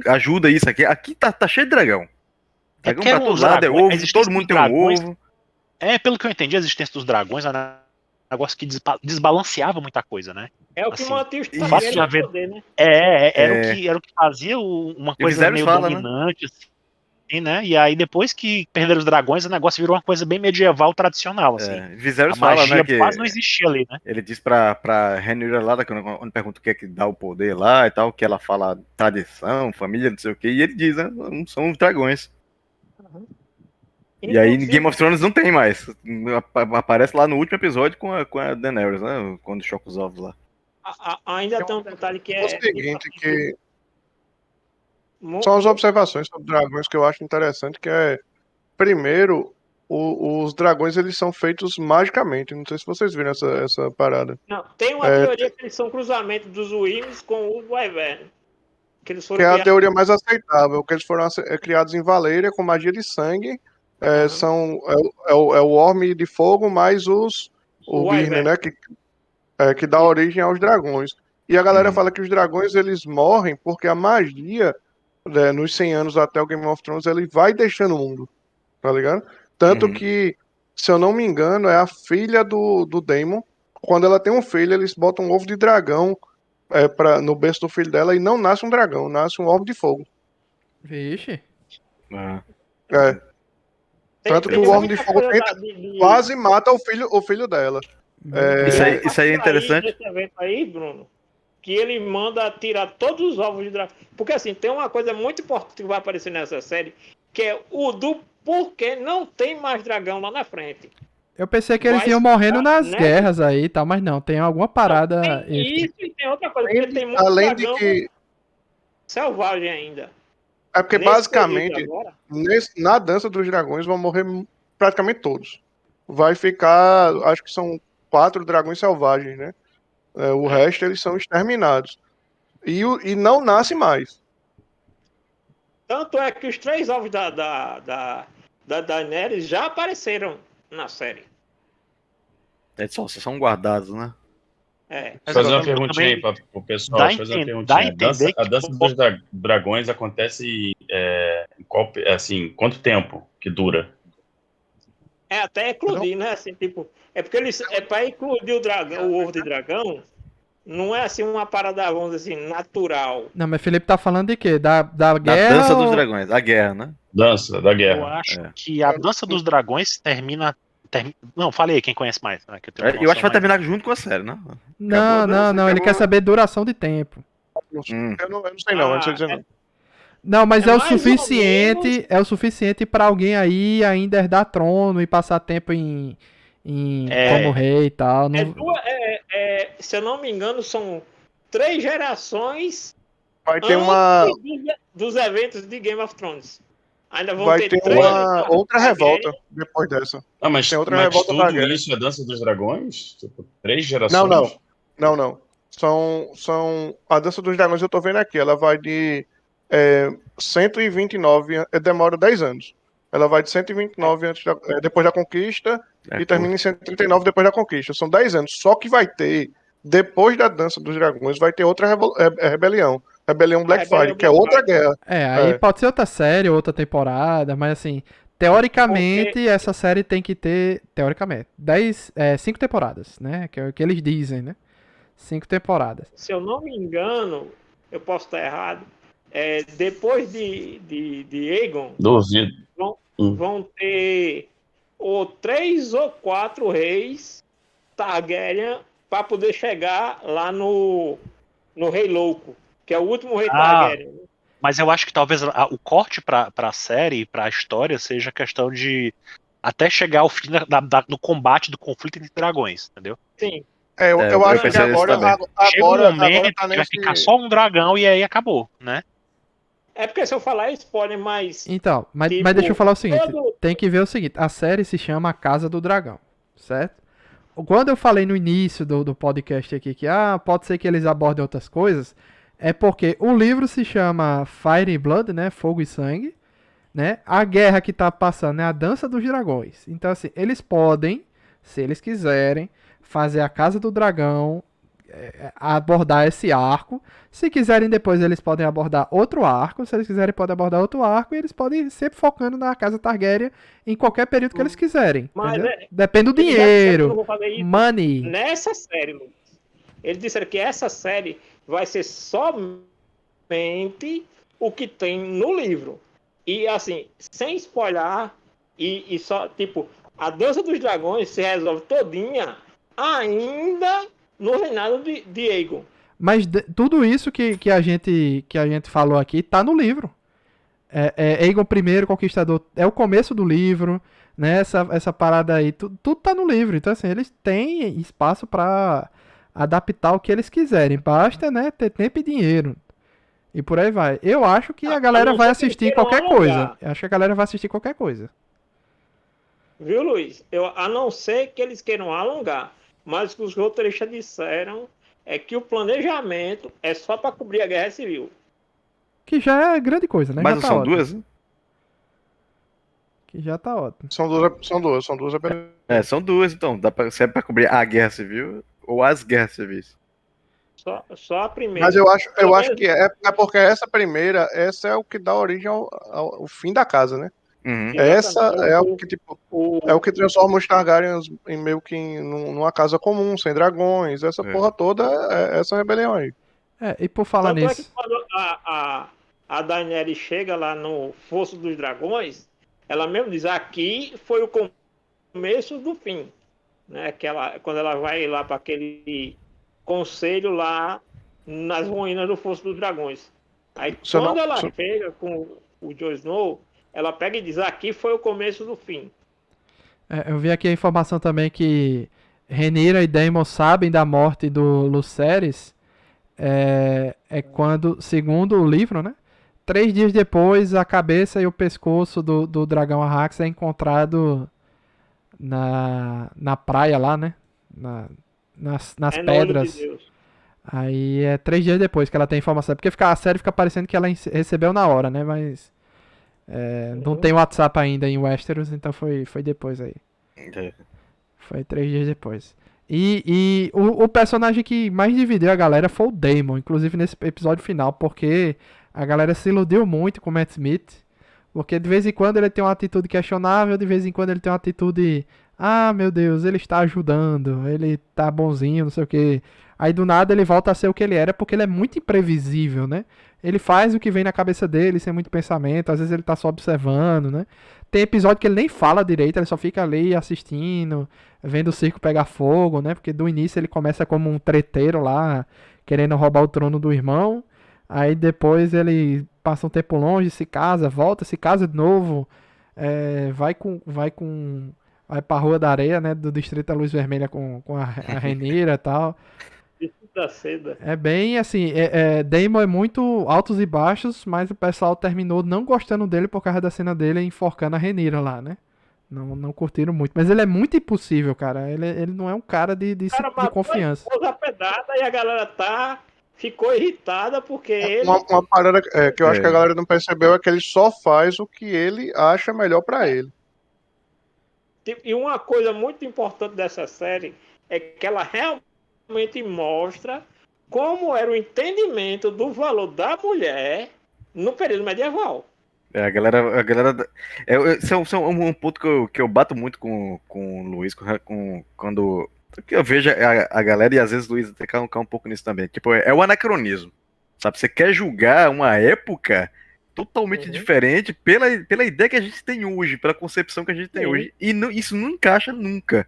ajuda isso aqui. Aqui tá cheio de dragão. Dragão pra todo lado, é ovo, todo mundo tem um ovo. Pelo que eu entendi, a existência dos dragões é um negócio que desbalanceava muita coisa, né? é o que Assim, mantém os o fato de Targaryen no haver- poder, né? era o que fazia uma E o coisa Viserys meio fala, né? dominante, assim, né? E aí depois que perderam os dragões, o negócio virou uma coisa bem medieval tradicional, assim. Viserys A fala, magia né, que quase não existia ali, né? ele diz pra Rhaenyra lá, quando pergunta o que é que dá o poder lá e tal, que ela fala tradição, família, não sei o que, e ele diz, né, não são os dragões. E aí em Game of Thrones não tem mais. Aparece lá no último episódio com a Daenerys, né, quando choca os ovos lá. Ainda tem um detalhe que O seguinte, que Mu- são as observações sobre dragões que eu acho interessante, que primeiro, os dragões eles são feitos magicamente. Não sei se vocês viram essa parada. Não, tem uma teoria que eles são cruzamento dos Wyrms com o Wyvern. Que eles Que foram é a criados. teoria mais aceitável, que eles foram criados em Valyria com magia de sangue É o Orme de Fogo mais o Virne, né? Que dá origem aos dragões. E a galera fala que os dragões eles morrem porque a magia, né, nos 100 anos até o Game of Thrones, ele vai deixando o mundo, tá ligado? Tanto que, se eu não me engano, é a filha do Daemon. Quando ela tem um filho, eles botam um ovo de dragão no berço do filho dela e não nasce um dragão, nasce um ovo de fogo. Vixe. É. Tanto que o Orme de Fogo quase mata o filho dela. Isso aí é interessante. Esse evento aí, Bruno, que ele manda tirar todos os ovos de dragão. Porque assim, tem uma coisa muito importante que vai aparecer nessa série, que é o do porquê não tem mais dragão lá na frente. Eu pensei que eles iam morrendo nas guerras aí e tal, mas não, tem alguma parada. Não, tem isso e tem outra coisa, porque tem muito além dragão de que selvagem ainda. é porque Nesse basicamente período agora, na Dança dos Dragões vão morrer praticamente todos. Vai ficar, acho que são 4 dragões selvagens, né? O resto eles são exterminados. E não nasce mais. tanto é que os 3 ovos da Daenerys já apareceram na série. Só são guardados, né? Vou fazer uma perguntinha aí para o pessoal. Fazer uma perguntinha. A dança dos dragões acontece em quanto tempo que dura? Até eclodir, né? Assim, tipo, porque para eclodir o ovo de dragão, não é assim uma parada, vamos dizer assim, natural. Não, mas Felipe tá falando de quê? Da Da guerra? Dança dos Dragões, a guerra, né? Dança da Eu guerra. acho que a Dança dos Dragões termina. Não, falei aí, quem conhece mais. Né, que Eu acho que vai terminar junto com a série, né? Não, ele quer saber duração de tempo. Eu não sei não sei dizer não. Não, mas é o mais ou suficiente, menos- é o suficiente para alguém aí ainda herdar trono e passar tempo como rei e tal. Não... Se eu não me engano, são 3 gerações Vai ter uma dos eventos de Game of Thrones. Ainda vão vai ter ter 3 uma outra revolta depois dessa. Mas Tem outra mas revolta tudo Targaryen. isso é Dança dos Dragões? Tipo, 3 gerações? Não. São a Dança dos Dragões eu tô vendo aqui, ela vai de 129, demora 10 anos. Ela vai de 129 depois da conquista e termina em 139 depois da conquista. São 10 anos. Só que vai ter, depois da Dança dos Dragões, vai ter outra rebelião. Rebelião Blackfire, que é outra guerra. Aí pode ser outra série, outra temporada, mas assim, teoricamente essa série tem que ter, teoricamente, 5 temporadas, né? Que é o que eles dizem, né? 5 temporadas. Se eu não me engano, eu posso estar errado, depois de Aegon, Duvido. vão ter 3 ou 4 reis Targaryen para poder chegar lá no Rei Louco, que é o último rei Targaryen. Mas eu acho que talvez o corte pra série, pra história, seja questão de até chegar ao fim do combate, do conflito entre dragões, entendeu? Sim. Eu acho que agora chega um momento tá que vai ficar só um dragão e aí acabou, né? É porque se eu falar spoiler, mas... Então, mas deixa eu falar o seguinte, tem que ver o seguinte, a série se chama A Casa do Dragão, certo? Quando eu falei no início do podcast aqui que pode ser que eles abordem outras coisas, é porque o livro se chama Fire and Blood, né? Fogo e Sangue, né? A guerra que tá passando é a Dança dos Dragões. Então, assim, eles podem, se eles quiserem, fazer a Casa do Dragão, abordar esse arco. Se quiserem depois, eles podem abordar outro arco. Se eles quiserem, podem abordar outro arco. E eles podem ir sempre focando na Casa Targaryen em qualquer período que eles quiserem. Mas depende do dinheiro. Money. Nessa série, Lucas, eles disseram que essa série vai ser somente o que tem no livro. E assim, sem spoiler, e só, tipo, a Dança dos Dragões se resolve todinha ainda no reinado de Aegon. Mas tudo isso que a gente falou aqui tá no livro. Aegon I, Conquistador, é o começo do livro, né? Essa parada aí, tudo tá no livro. Então, assim, eles têm espaço para adaptar o que eles quiserem. Basta, né, ter tempo e dinheiro. E por aí vai. Eu acho que a galera vai assistir qualquer coisa. Eu acho que a galera vai assistir qualquer coisa. Viu, Luiz? A não ser que eles queiram alongar. Mas o que os roteiristas disseram é que o planejamento é só para cobrir a guerra civil. Que já é grande coisa, né? Mas já não são duas, né? Que já tá ótimo. São duas rebeliões. São duas, então. Serve pra cobrir a Guerra Civil ou as Guerras Civis. Só a primeira. Mas eu acho menos- que é porque essa primeira, essa é o que dá origem ao fim da casa, né? Uhum. Essa Exatamente. é o que, tipo, é o que transforma os Targaryens em meio que numa casa comum, sem dragões, essa porra toda, essa rebelião aí. E por falar Tanto é que nisso, quando a Daenerys chega lá no Fosso dos Dragões, ela mesmo diz, aqui foi o começo do fim. Né? Quando ela vai lá para aquele conselho lá nas ruínas do Fosso dos Dragões. Aí quando ela chega com o Jon Snow, ela pega e diz, aqui foi o começo do fim. eu vi aqui a informação também que Rhaenyra e Daemon sabem da morte do Lucerys. Quando, segundo o livro, né? 3 dias depois, a cabeça e o pescoço do dragão Arrax é encontrado na praia lá, né? Nas pedras. De Deus. Aí 3 dias depois que ela tem informação. Porque a série fica parecendo que ela recebeu na hora, né? Mas não tem WhatsApp ainda em Westeros, então foi depois aí. Foi 3 dias depois. E o personagem que mais dividiu a galera foi o Daemon, inclusive nesse episódio final, porque a galera se iludiu muito com o Matt Smith, porque de vez em quando ele tem uma atitude questionável, de vez em quando ele tem uma atitude, meu Deus, ele está ajudando, ele tá bonzinho, não sei o que. Aí do nada ele volta a ser o que ele era, porque ele é muito imprevisível, né? Ele faz o que vem na cabeça dele, sem muito pensamento, às vezes ele tá só observando, né? Tem episódio que ele nem fala direito, ele só fica ali assistindo, vendo o circo pegar fogo, né? Porque do início ele começa como um treteiro lá, querendo roubar o trono do irmão. Aí depois ele passa um tempo longe, se casa, volta, se casa de novo, vai pra Rua da Areia, né? Do Distrito da Luz Vermelha com a Rhaenyra e tal. Da seda. É bem assim, Daemon é muito altos e baixos, mas o pessoal terminou não gostando dele por causa da cena dele enforcando a Rhaenyra lá, né? Não curtiram muito. Mas ele é muito impossível, cara. Ele não é um cara de confiança. A pedrada e a galera ficou irritada porque ele... Uma parada que eu acho que a galera não percebeu é que ele só faz o que ele acha melhor pra ele. E uma coisa muito importante dessa série é que ela realmente mostra como era o entendimento do valor da mulher no período medieval. A galera esse é um ponto que eu bato muito com o Luiz quando eu vejo a galera, e às vezes o Luiz até cai um pouco nisso também. Tipo, é o anacronismo, sabe? Você quer julgar uma época totalmente diferente pela ideia que a gente tem hoje, pela concepção que a gente tem hoje, e isso não encaixa nunca.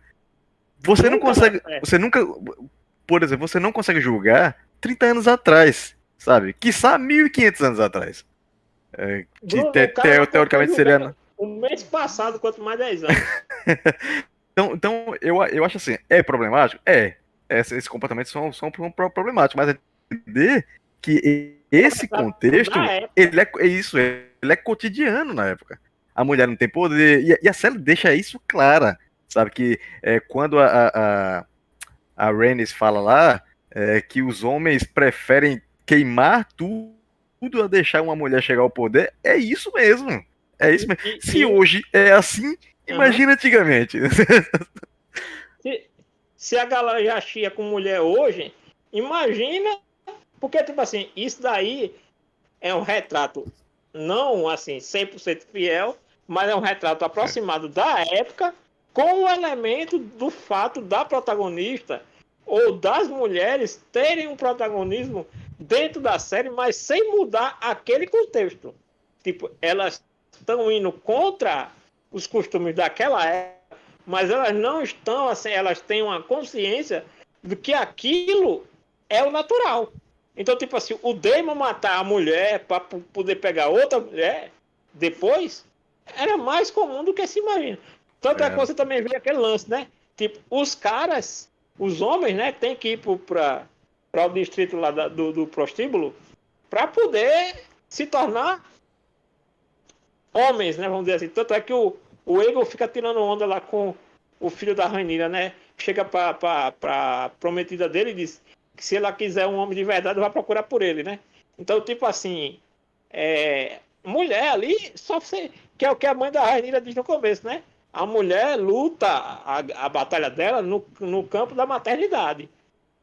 Você não consegue, por exemplo, você não consegue julgar 30 anos atrás, sabe? Quiçá 1500 anos atrás. Teoricamente seria... O mês passado, quanto mais 10 anos. Então eu acho assim, é problemático? Esses comportamentos são problemáticos, mas é entender que esse contexto, ele é cotidiano na época. A mulher não tem poder, e a série deixa isso clara, sabe? Que quando a Rhaenys fala lá, que os homens preferem queimar tudo a deixar uma mulher chegar ao poder, é isso mesmo. Se hoje é assim, imagina antigamente. Se a galera já chia com mulher hoje, imagina, porque tipo assim, isso daí é um retrato não assim 100% fiel, mas é um retrato aproximado da época, com o elemento do fato da protagonista ou das mulheres terem um protagonismo dentro da série, mas sem mudar aquele contexto. Tipo, elas estão indo contra os costumes daquela época, mas elas não estão assim, elas têm uma consciência de que aquilo é o natural. Então, tipo assim, o Daemon matar a mulher para poder pegar outra mulher depois era mais comum do que se imagina. Tanto é que você também vê aquele lance, né? Tipo, os caras, os homens, né, tem que ir para o distrito lá do prostíbulo para poder se tornar homens, né? Vamos dizer assim. Tanto é que o Aegon fica tirando onda lá com o filho da Rhaenyra, né? Chega para prometida dele e diz que se ela quiser um homem de verdade, vai procurar por ele, né? Então, tipo assim, mulher ali, só você, que é o que a mãe da Rhaenyra diz no começo, né? A mulher luta a batalha dela no campo da maternidade.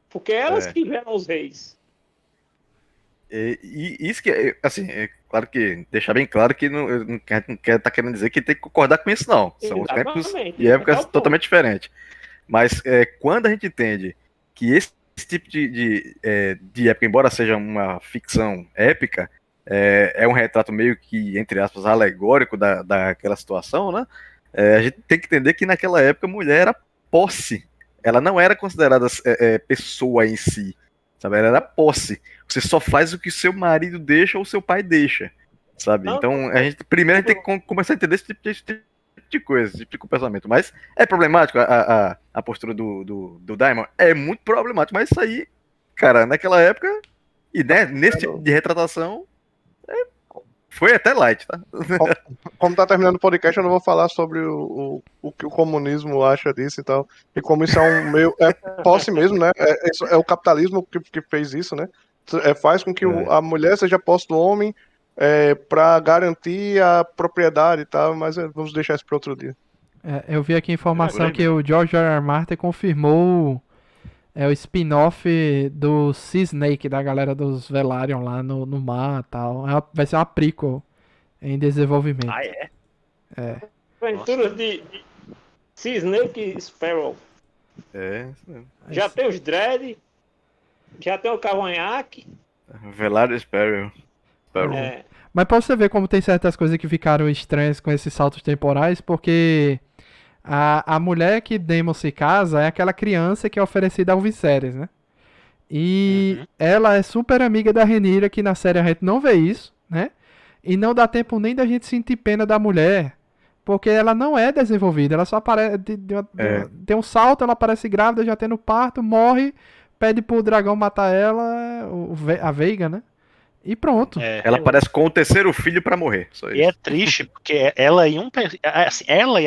Porque elas É. que geram os reis. E isso que, assim, é claro que, deixar bem claro que eu não quero tá querendo dizer que tem que concordar com isso, não. São tempos Exatamente. e épocas Esse é o ponto. totalmente diferentes. Mas quando a gente entende que esse tipo de época, embora seja uma ficção épica, é um retrato meio que, entre aspas, alegórico daquela situação, né? A gente tem que entender que naquela época a mulher era posse. Ela não era considerada pessoa em si, sabe? Ela era posse. Você só faz o que seu marido deixa ou seu pai deixa, sabe? Então, primeiro a gente tem que começar a entender esse tipo de coisa, esse tipo de pensamento. Mas é problemático a postura do Daimon? É muito problemático, mas isso aí, cara, naquela época, e né, nesse tipo de retratação, foi até light, tá? Como tá terminando o podcast, eu não vou falar sobre o que o comunismo acha disso e tal. E como isso é um meio. É posse mesmo, né? É o capitalismo que fez isso, né? Faz com que a mulher seja posse do homem para garantir a propriedade e tal, mas vamos deixar isso para outro dia. Eu vi aqui a informação que o George R. R. Martin confirmou o spin-off do Sea Snake, da galera dos Velaryon lá no mar e tal. Vai ser uma prequel em desenvolvimento. Ah, é? Aventuras de Sea Snake e Sparrow. Isso mesmo. Já tem os Dread, já tem o Cavanhaque. Velaryon Sparrow. Mas pra você ver como tem certas coisas que ficaram estranhas com esses saltos temporais, porque a mulher que Daemon se casa é aquela criança que é oferecida ao Viserys, né? E ela é super amiga da Rhaenyra, que na série a gente não vê isso, né? E não dá tempo nem da gente sentir pena da mulher, porque ela não é desenvolvida, ela só aparece, tem um salto, ela aparece grávida, já tendo parto, morre, pede pro dragão matar ela, a Veiga, né? E pronto. Ela aparece com o terceiro filho pra morrer. Só isso. E é triste, porque ela e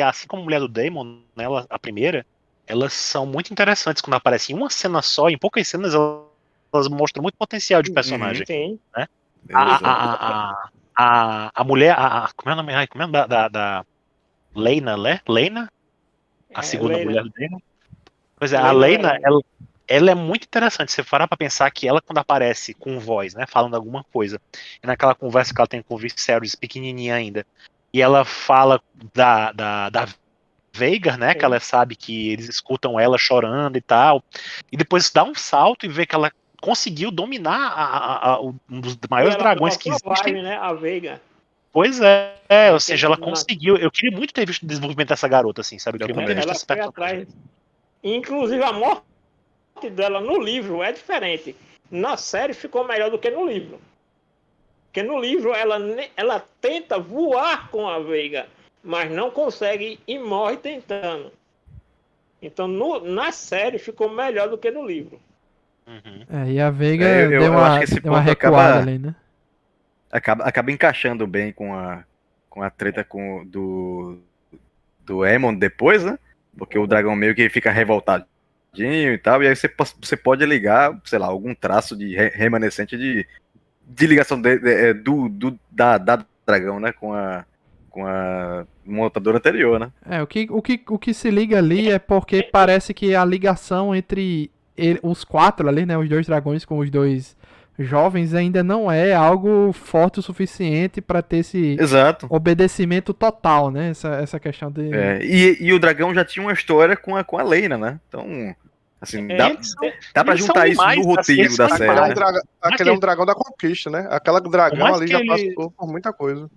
assim como a mulher do Daemon, né, a primeira, elas são muito interessantes quando aparecem em uma cena só, em poucas cenas elas mostram muito potencial de personagem. Sim. Né? A mulher, como é o nome? Como é o nome da Lena? A segunda Lena. mulher do Daemon? Pois é, a Lena, ela é muito interessante. Você parar pra pensar que ela, quando aparece com voz, né, falando alguma coisa, e naquela conversa que ela tem com o Viserys, pequenininha ainda, e ela fala da Veigar, né, que ela sabe que eles escutam ela chorando e tal, e depois dá um salto e vê que ela conseguiu dominar um dos maiores dragões que existem. Né, a Veiga. Pois ou seja, ela conseguiu. Eu queria muito ter visto o desenvolvimento dessa garota, assim, sabe? Eu queria muito ter visto esse personagem. Inclusive, a morte dela no livro é diferente. Na série ficou melhor do que no livro. Porque no livro ela tenta voar com a Veiga, mas não consegue e morre tentando. Então na série ficou melhor do que no livro. E a Veiga deu uma recuada ali, né? Acaba encaixando bem com a treta do Aemon depois, né? Porque o dragão meio que fica revoltadinho e tal, e aí você pode ligar, sei lá, algum traço de remanescente de ligação da dragão, né? Com a montadora anterior, né? O que se liga ali é porque parece que a ligação entre os quatro ali, né? Os dois dragões com os dois jovens ainda não é algo forte o suficiente para ter esse obedecimento total, né? Essa questão de... E o dragão já tinha uma história com a Lena, né? Então, assim, dá pra juntar isso no roteiro da série. Aquele é um dragão da conquista, né? Aquela dragão ali já passou por muita coisa.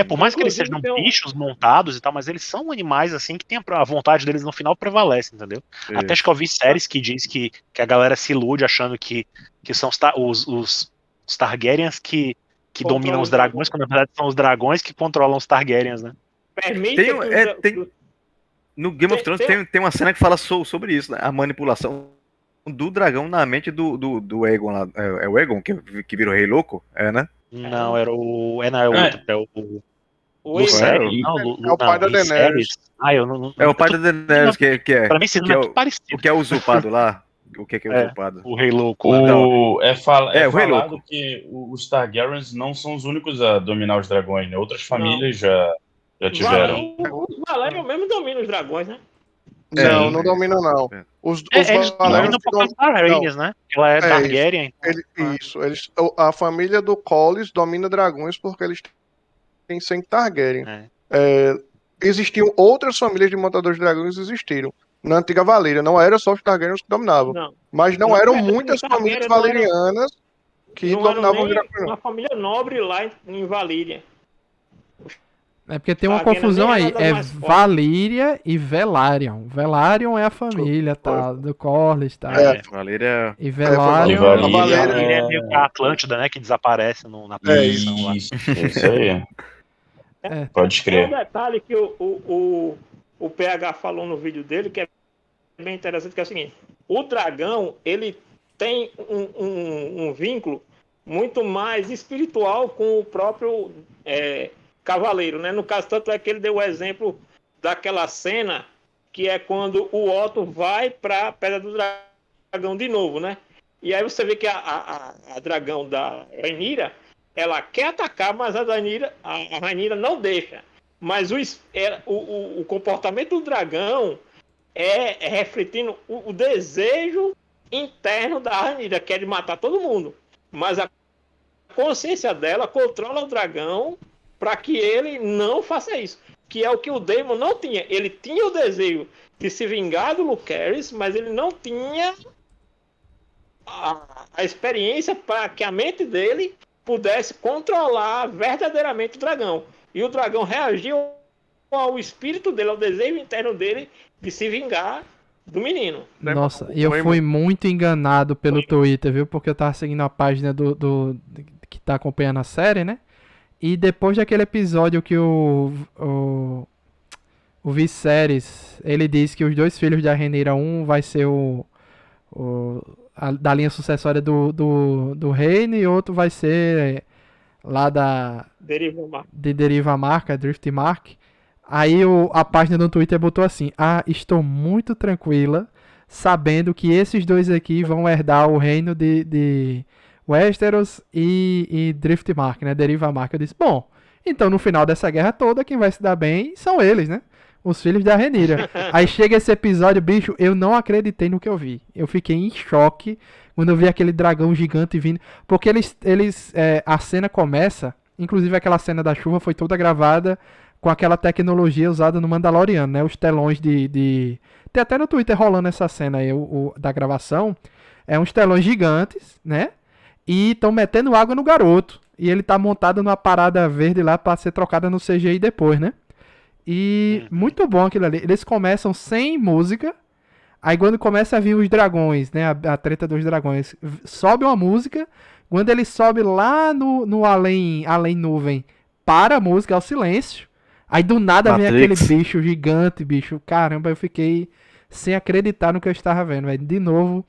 Por mais que eles sejam bichos montados e tal, mas eles são animais, assim, que tem a vontade deles no final prevalece, entendeu? Até acho que eu vi séries que diz que a galera se ilude achando que são os Targaryens que dominam os dragões, quando na verdade são os dragões que controlam os Targaryens, né? No Game of Thrones tem uma cena que fala sobre isso, né? A manipulação do dragão na mente do Aegon lá. É o Aegon que vira o Rei Louco? Né? Não, era o. É o Lucero? É o pai da Daenerys. É o pai da Daenerys que é. Pra mim, muito parecido. O que é usurpado lá. o que é É. usurpado. O Rei Louco lá. O Rei Louco. falado que os Targaryens não são os únicos a dominar os dragões, né? Outras famílias já tiveram. Os Valerian mesmo dominam os dragões, né? Não, Sim. não dominam, não. Os Eles Valerians dominam que por causa da Rhaenys, né? Ela é Targaryen. a família do Collis domina dragões porque eles têm sangue Targaryen. Existiam outras famílias de montadores de dragões, existiram. Na antiga Valyria, não era só os Targaryens que dominavam. Não. Mas não Na eram verdade, muitas os Targaryen famílias não eram- valerianas que Não era dominavam os nem dragões. uma família nobre lá em Valíria. É porque tem uma Targaryen confusão nem aí. era das É mais fortes. Valíria e Velaryon. Velaryon é a família, tá? Do Corlys, tá? Valyria. E Velaryon... Valyria- A Valyria Ele é meio que a Atlântida, né? Que desaparece na posição lá. Isso aí. Pode Tem um crer. detalhe que o PH falou no vídeo dele que é bem interessante, que é o seguinte: o dragão, ele tem um vínculo muito mais espiritual com o próprio cavaleiro, né? No caso, tanto é que ele deu o exemplo daquela cena que é quando o Otto vai para a Pedra do Dragão de novo, né? E aí você vê que a dragão da Rhaenyra, ela quer atacar, mas a Rhaenyra não deixa. Mas o comportamento do dragão é refletindo o desejo interno da Rhaenyra, que é de matar todo mundo. Mas a consciência dela controla o dragão para que ele não faça isso. Que é o que o Daemon não tinha. Ele tinha o desejo de se vingar do Lucerys, mas ele não tinha a experiência para que a mente dele pudesse controlar verdadeiramente o dragão. E o dragão reagiu ao espírito dele, ao desejo interno dele de se vingar do menino. Nossa, e eu fui muito enganado pelo Twitter, viu? Porque eu tava seguindo a página que tá acompanhando a série, né? E depois daquele episódio que o Viserys, ele diz que os dois filhos da Rhaenyra, um vai ser da linha sucessória do reino e outro vai ser lá de Deriva Marca, Drift Mark. Aí a página do Twitter botou assim: estou muito tranquila, sabendo que esses dois aqui vão herdar o reino de Westeros e Driftmark, né? Deriva Mark. Eu disse, bom, então no final dessa guerra toda, quem vai se dar bem são eles, né? Os filhos da Rhaenyra. Aí chega esse episódio, bicho, eu não acreditei no que eu vi. Eu fiquei em choque quando eu vi aquele dragão gigante vindo. Porque a cena começa, inclusive aquela cena da chuva foi toda gravada com aquela tecnologia usada no Mandaloriano, né? Os telões Tem até no Twitter rolando essa cena aí, da gravação. É uns telões gigantes, né? E estão metendo água no garoto. E ele tá montado numa parada verde lá pra ser trocada no CGI depois, né? E muito bom aquilo ali. Eles começam sem música. Aí quando começa a vir os dragões, né? A treta dos dragões. Sobe uma música. Quando ele sobe lá no além nuvem, para a música, é o silêncio. Aí do nada vem aquele bicho gigante, bicho. Caramba, eu fiquei sem acreditar no que eu estava vendo, velho. De novo,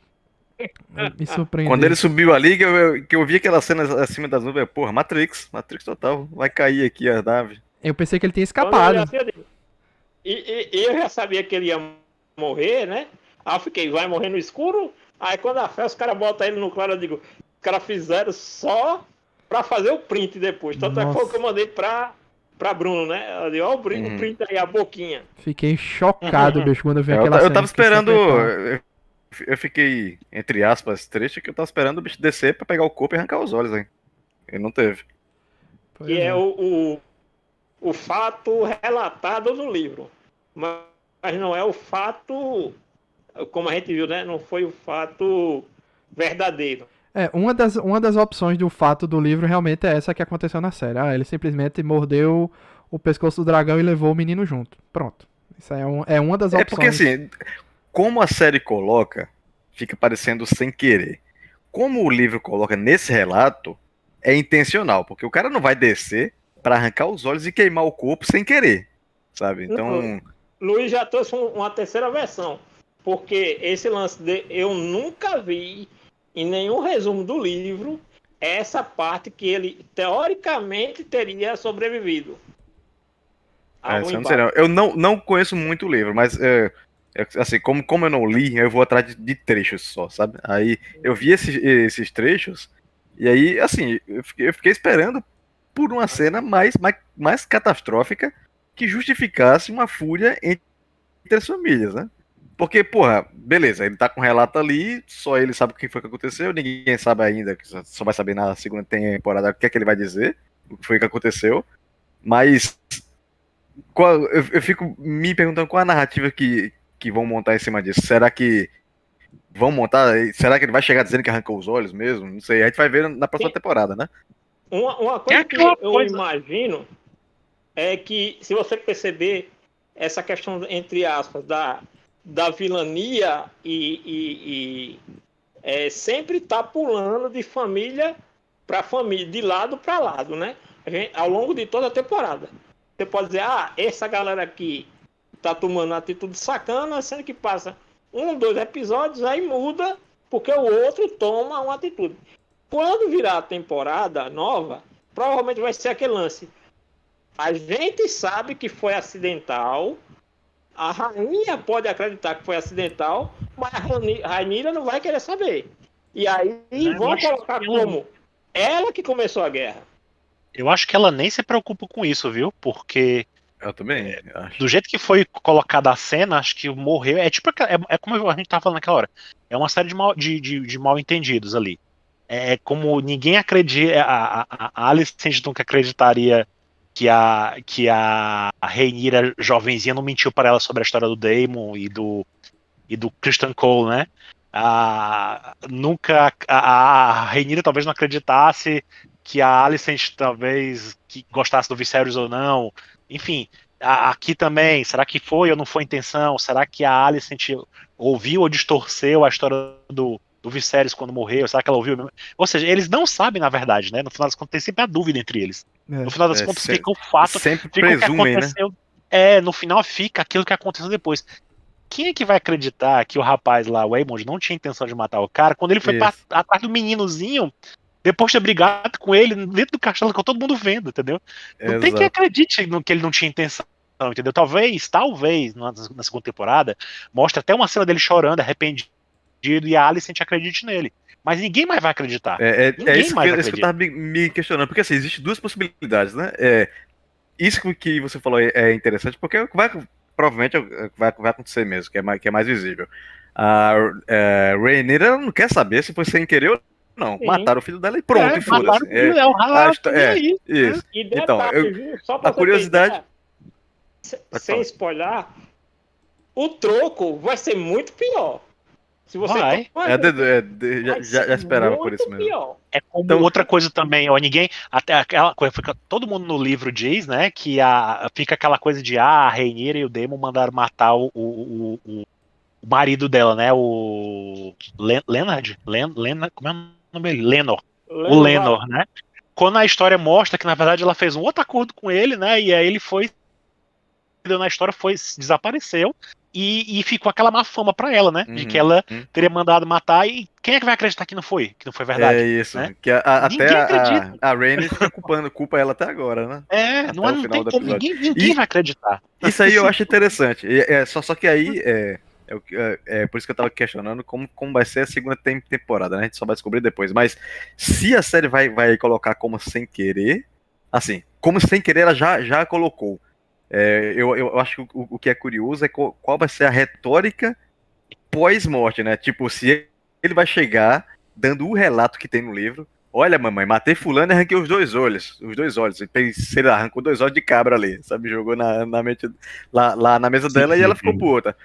me surpreendeu. Quando ele subiu ali, que eu vi aquela cena acima das nuvens, porra, Matrix total. Vai cair aqui a nave. Eu pensei que ele tinha escapado. E eu já sabia que ele ia morrer, né? Aí eu fiquei, vai morrer no escuro? Aí quando a fé, os caras botam ele no claro, eu digo, os caras fizeram só pra fazer o print depois. Tanto é que foi o que eu mandei pra Bruno, né? Eu digo, ó, o print aí, a boquinha. Fiquei chocado, bicho, quando eu vi aquela cena. Eu tava esperando... Eu fiquei, entre aspas, triste, que eu tava esperando o bicho descer pra pegar o corpo e arrancar os olhos, hein? Ele não teve. Que é o fato relatado no livro. Mas não é o fato, como a gente viu, né? Não foi o fato verdadeiro. Uma das opções do fato do livro realmente é essa que aconteceu na série. Ele simplesmente mordeu o pescoço do dragão e levou o menino junto. Pronto. Isso é uma das opções. É porque assim, como a série coloca, fica parecendo sem querer. Como o livro coloca nesse relato, é intencional, porque o cara não vai descer pra arrancar os olhos e queimar o corpo sem querer, sabe? Então... Luiz já trouxe uma terceira versão, porque esse lance eu nunca vi em nenhum resumo do livro essa parte que ele teoricamente teria sobrevivido. Eu não conheço muito o livro, mas Assim, como eu não li, eu vou atrás de trechos só, sabe? Aí eu vi esses trechos, e aí, assim, eu fiquei esperando por uma cena mais catastrófica que justificasse uma fúria entre as famílias, né? Porque, porra, beleza, ele tá com o relato ali, só ele sabe o que foi que aconteceu, ninguém sabe ainda, que só vai saber na segunda temporada o que é que ele vai dizer, o que foi que aconteceu, mas eu fico me perguntando qual a narrativa que vão montar em cima disso. Será que vão montar? Será que ele vai chegar dizendo que arrancou os olhos mesmo? Não sei, a gente vai ver na próxima temporada, né? Uma É coisa que aquela eu coisa. imagino é que, se você perceber essa questão, entre aspas, da vilania sempre tá pulando de família para família, de lado para lado, né? Ao longo de toda a temporada. Você pode dizer, essa galera aqui tá tomando uma atitude sacana, sendo que passa 2 episódios, aí muda, porque o outro toma uma atitude. Quando virar a temporada nova, provavelmente vai ser aquele lance. A gente sabe que foi acidental, a rainha pode acreditar que foi acidental, mas a Rhaenyra não vai querer saber. E aí vão colocar como ela que começou a guerra. Eu acho que ela nem se preocupa com isso, viu? Porque Eu também acho. do jeito que foi colocada a cena, acho que morreu. É tipo, é como a gente tava falando naquela hora. É uma série de mal entendidos ali. É como ninguém acredita. A Alicent nunca acreditaria que a Rhaenyra jovenzinha não mentiu para ela sobre a história do Daemon e do Christian Cole, né? Nunca a Rhaenyra talvez não acreditasse que a Alicent talvez que gostasse do Viserys ou não. Enfim, aqui também, será que foi ou não foi intenção? Será que a Alicent ouviu ou distorceu a história do Viserys quando morreu? Será que ela ouviu? Ou seja, eles não sabem na verdade, né? No final das contas tem sempre a dúvida entre eles. No final das contas fica o fato, sempre fica o que presumem, né? aconteceu. No final fica aquilo que aconteceu depois. Quem é que vai acreditar que o rapaz lá, o Aemond, não tinha intenção de matar o cara quando ele foi atrás do meninozinho, depois de ter brigado com ele dentro do castelo, com todo mundo vendo, entendeu? Não tem quem acredite que ele não tinha intenção, entendeu? Talvez, na segunda temporada, mostre até uma cena dele chorando, arrependido, e a Alicent acredite nele. Mas ninguém mais vai acreditar. É isso que eu tava me questionando, porque assim, existem duas possibilidades, né? Isso que você falou é interessante, porque provavelmente vai acontecer mesmo, que é mais visível. A Rhaenyra não quer saber se foi sem querer ou não. Sim. Mataram o filho dela e pronto, e foda-se. Isso. E Então, detalhe, só pra a curiosidade... sem spoiler, o troco vai ser muito pior. Se você já esperava por isso mesmo. Pior. É como outra coisa também, ninguém, até aquela coisa, todo mundo no livro diz, né, que fica aquela coisa de a Rhaenyra e o Daemon mandaram matar o marido dela, né, o Leonard, como é o nome dele? Lenor, o Lenor, né? Quando a história mostra que na verdade ela fez um outro acordo com ele, né, e aí ele na história desapareceu. E ficou aquela má fama pra ela, né? De que ela teria mandado matar. E quem é que vai acreditar que não foi? Que não foi verdade? É isso. Né? Que até a Rhaenys fica culpa ela até agora, né? Não tem como. Ninguém vai acreditar. Isso aí eu acho interessante. Só que aí por isso que eu tava questionando como vai ser a segunda temporada, né? A gente só vai descobrir depois. Mas se a série vai colocar como sem querer, assim, como sem querer ela já colocou. Eu acho que o que é curioso é qual vai ser a retórica pós-morte, né? Tipo, se ele vai chegar dando o relato que tem no livro. Olha, mamãe, matei fulano e arranquei os dois olhos. Se ele arrancou 2 olhos de cabra ali, sabe? Jogou na mente lá na mesa dela e ela ficou puta.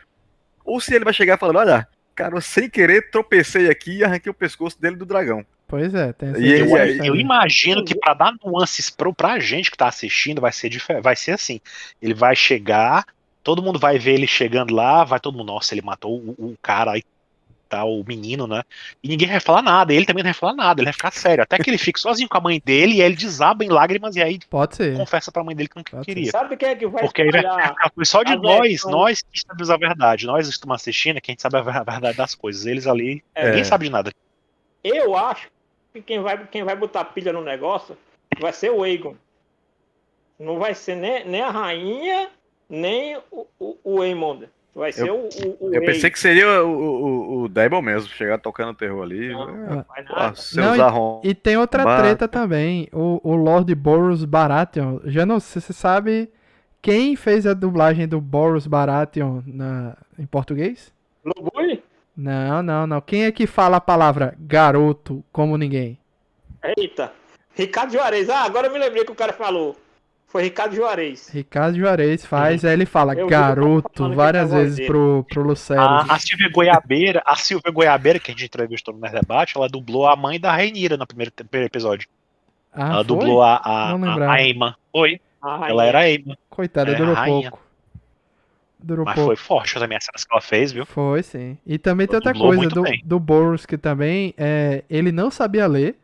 Ou se ele vai chegar falando, olha, cara, eu sem querer tropecei aqui e arranquei o pescoço dele do dragão. Pois é, tem essa eu imagino que pra dar nuances pra gente que tá assistindo vai ser assim. Ele vai chegar, todo mundo vai ver ele chegando lá, vai todo mundo, nossa, ele matou o cara aí, tá, o menino, né? E ninguém vai falar nada, ele também não vai falar nada, ele vai ficar sério. Até que ele fique sozinho com a mãe dele e aí ele desaba em lágrimas e aí confessa pra mãe dele que não queria. Sabe quem é que vai Porque aí vai ficar só de nós que sabemos a verdade. Nós que estamos assistindo, que a gente sabe a verdade das coisas. Eles ali, ninguém sabe de nada. Eu acho que quem vai botar pilha no negócio vai ser o Aegon. Não vai ser nem a rainha, nem o Aemond. Vai ser o Eu rei. pensei que seria o Daemon mesmo, chegar tocando terror ali. Não faz Pô, nada. seus E tem outra treta também. O Lord Boros Baratheon. Já não sei se você sabe quem fez a dublagem do Boros Baratheon em português? Lugui? Não. Quem é que fala a palavra garoto como ninguém? Eita. Ricardo Juarez. Ah, agora eu me lembrei que o cara falou. Foi Ricardo Juarez. Ricardo Juarez faz, aí ele fala Eu vi o cara garoto falando que várias é a voz vezes dele. pro Lucero. A Silvia Goiabeira, que a gente entrevistou no Nerd Debate, ela dublou a mãe da Rainira no primeiro episódio. Ah, Ela foi? dublou Não a lembrava. Aemma. Foi. Ah, Ela era a Aemma. Coitada, Ela é durou a rainha. pouco. Durou Mas pouco. foi forte também as cenas que ela fez, viu? Foi, sim. E também tem Ela outra dublou coisa muito bem. do Boros, que também ele não sabia ler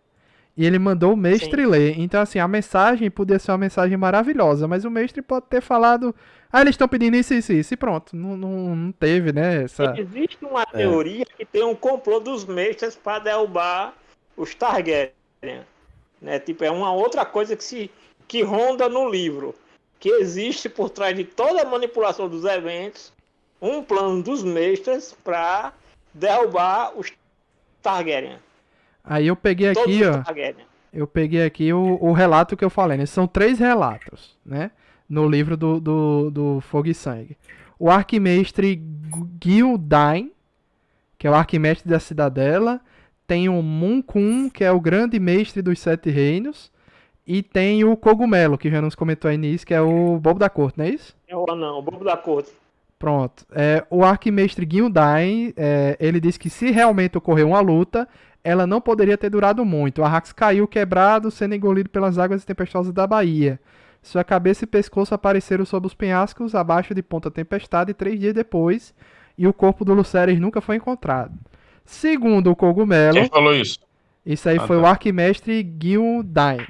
e ele mandou o mestre Sim. ler. Então, assim, a mensagem podia ser uma mensagem maravilhosa, mas o mestre pode ter falado, eles estão pedindo isso e pronto. Não teve, né, essa... Existe uma teoria que tem um complô dos mestres para derrubar os Targaryen. Né? Tipo, é uma outra coisa que ronda no livro. Que existe por trás de toda a manipulação dos eventos um plano dos mestres para derrubar os Targaryen. Aí eu peguei Todos aqui, os ó, Targaryen. eu peguei aqui o relato que eu falei, né? São 3 relatos, né? No livro do Fogo e Sangue. O arquimestre Gildain, que é o arquimestre da Cidadela. Tem o Munkun, que é o grande mestre dos 7 reinos. E tem o Cogumelo, que já nos comentou aí nisso, que é o Bobo da Corte, não é isso? É o anão, o bobo da corte. Pronto. O arquimestre Gildain, ele disse que se realmente ocorreu uma luta, ela não poderia ter durado muito. O Arrax caiu quebrado, sendo engolido pelas águas tempestosas da Baía. Sua cabeça e pescoço apareceram sob os penhascos, abaixo de Ponta Tempestade, 3 dias depois, e o corpo do Lucerys nunca foi encontrado. Segundo o Cogumelo, Quem falou isso? isso aí foi tá. o arquimestre Gildain.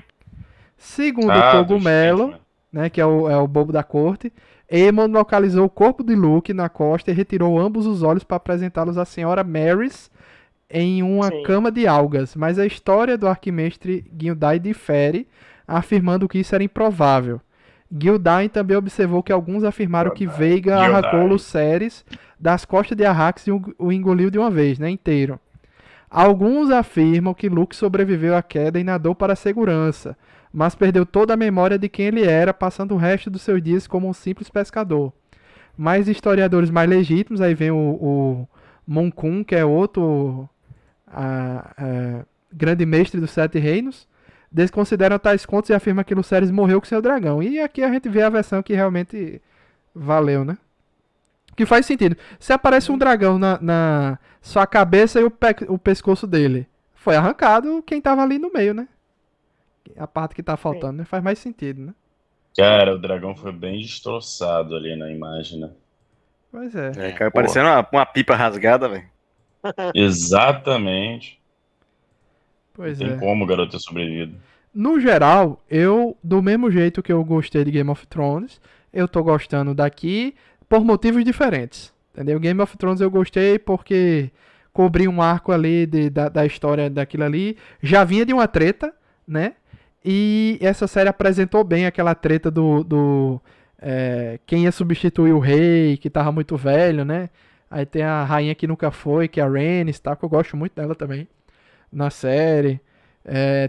Segundo o Ah, Cogumelo, dos né, que é o bobo da corte, Aemon localizou o corpo de Luke na costa e retirou ambos os olhos para apresentá-los à senhora Marys em uma Sim. cama de algas, mas a história do arquimestre Gildain difere, afirmando que isso era improvável. Gildain também observou que alguns afirmaram que Veiga Gildain. arrancou Lucerys das costas de Arrax e o engoliu de uma vez, né, inteiro. Alguns afirmam que Luke sobreviveu à queda e nadou para a segurança, mas perdeu toda a memória de quem ele era, passando o resto dos seus dias como um simples pescador. Mais historiadores mais legítimos, aí vem o Monkun, que é outro grande mestre dos 7 reinos, desconsideram tais contos e afirmam que Lucerys morreu com seu dragão. E aqui a gente vê a versão que realmente valeu, né? Que faz sentido. Se aparece um dragão na sua cabeça e o pescoço dele, foi arrancado quem tava ali no meio, né? A parte que tá faltando, né? Faz mais sentido, né? Cara, o dragão foi bem destroçado ali na imagem, né? Pois é. Caiu parecendo uma pipa rasgada, velho. Exatamente. Pois Não tem é. como o garoto ter sobrevivido. No geral, do mesmo jeito que eu gostei de Game of Thrones, eu tô gostando daqui por motivos diferentes. Entendeu? Game of Thrones eu gostei porque cobri um arco ali da história daquilo ali. Já vinha de uma treta, né? E essa série apresentou bem aquela treta quem ia substituir o rei, que tava muito velho, né? Aí tem a rainha que nunca foi, que é a Rhaenys, tá? Que eu gosto muito dela também na série.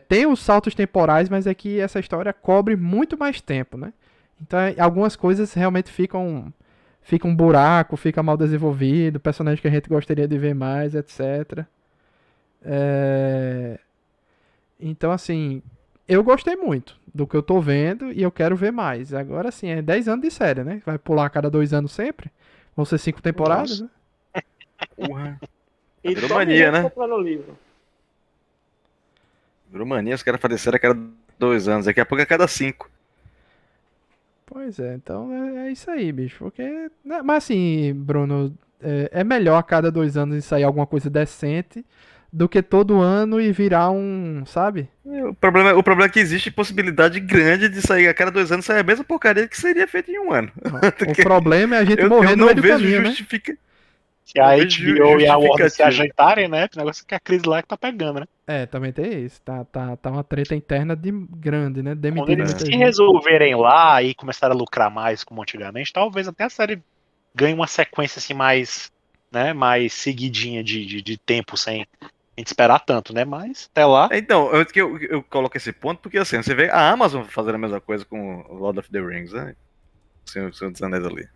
Tem os saltos temporais, mas é que essa história cobre muito mais tempo, né? Então algumas coisas realmente fica um buraco, fica mal desenvolvido, personagem que a gente gostaria de ver mais, etc. Então, assim, eu gostei muito do que eu tô vendo e eu quero ver mais. Agora, sim, é 10 anos de série, né? Vai pular a cada 2 anos sempre. Vão ser 5 temporadas, né? Porra. E Virou todo mania, mundo né? comprando o livro. Virou mania, os caras fazem série a cada 2 anos. Daqui a pouco é a cada 5. Pois é, então é isso aí, bicho. Porque, mas assim, Bruno, é melhor a cada 2 anos sair alguma coisa decente do que todo ano e virar sabe? O problema é que existe possibilidade grande de sair a cada 2 anos sair a mesma porcaria que seria feita em um ano. O problema é a gente eu morrer no não meio do vejo caminho, né? Se a Eu vejo HBO e a Warner se justificativa. ajeitarem, né? O negócio é que a crise lá que tá pegando, né? Também tem isso. Tá uma treta interna grande, né? Quando Demitindo eles muita se gente. resolverem lá e começarem a lucrar mais como antigamente, talvez até a série ganhe uma sequência assim mais, né, mais seguidinha de tempo sem a gente esperar tanto, né? Mas até lá. Então, eu coloco esse ponto porque assim, você vê a Amazon fazendo a mesma coisa com o Lord of the Rings, né? Senhor dos Anéis ali.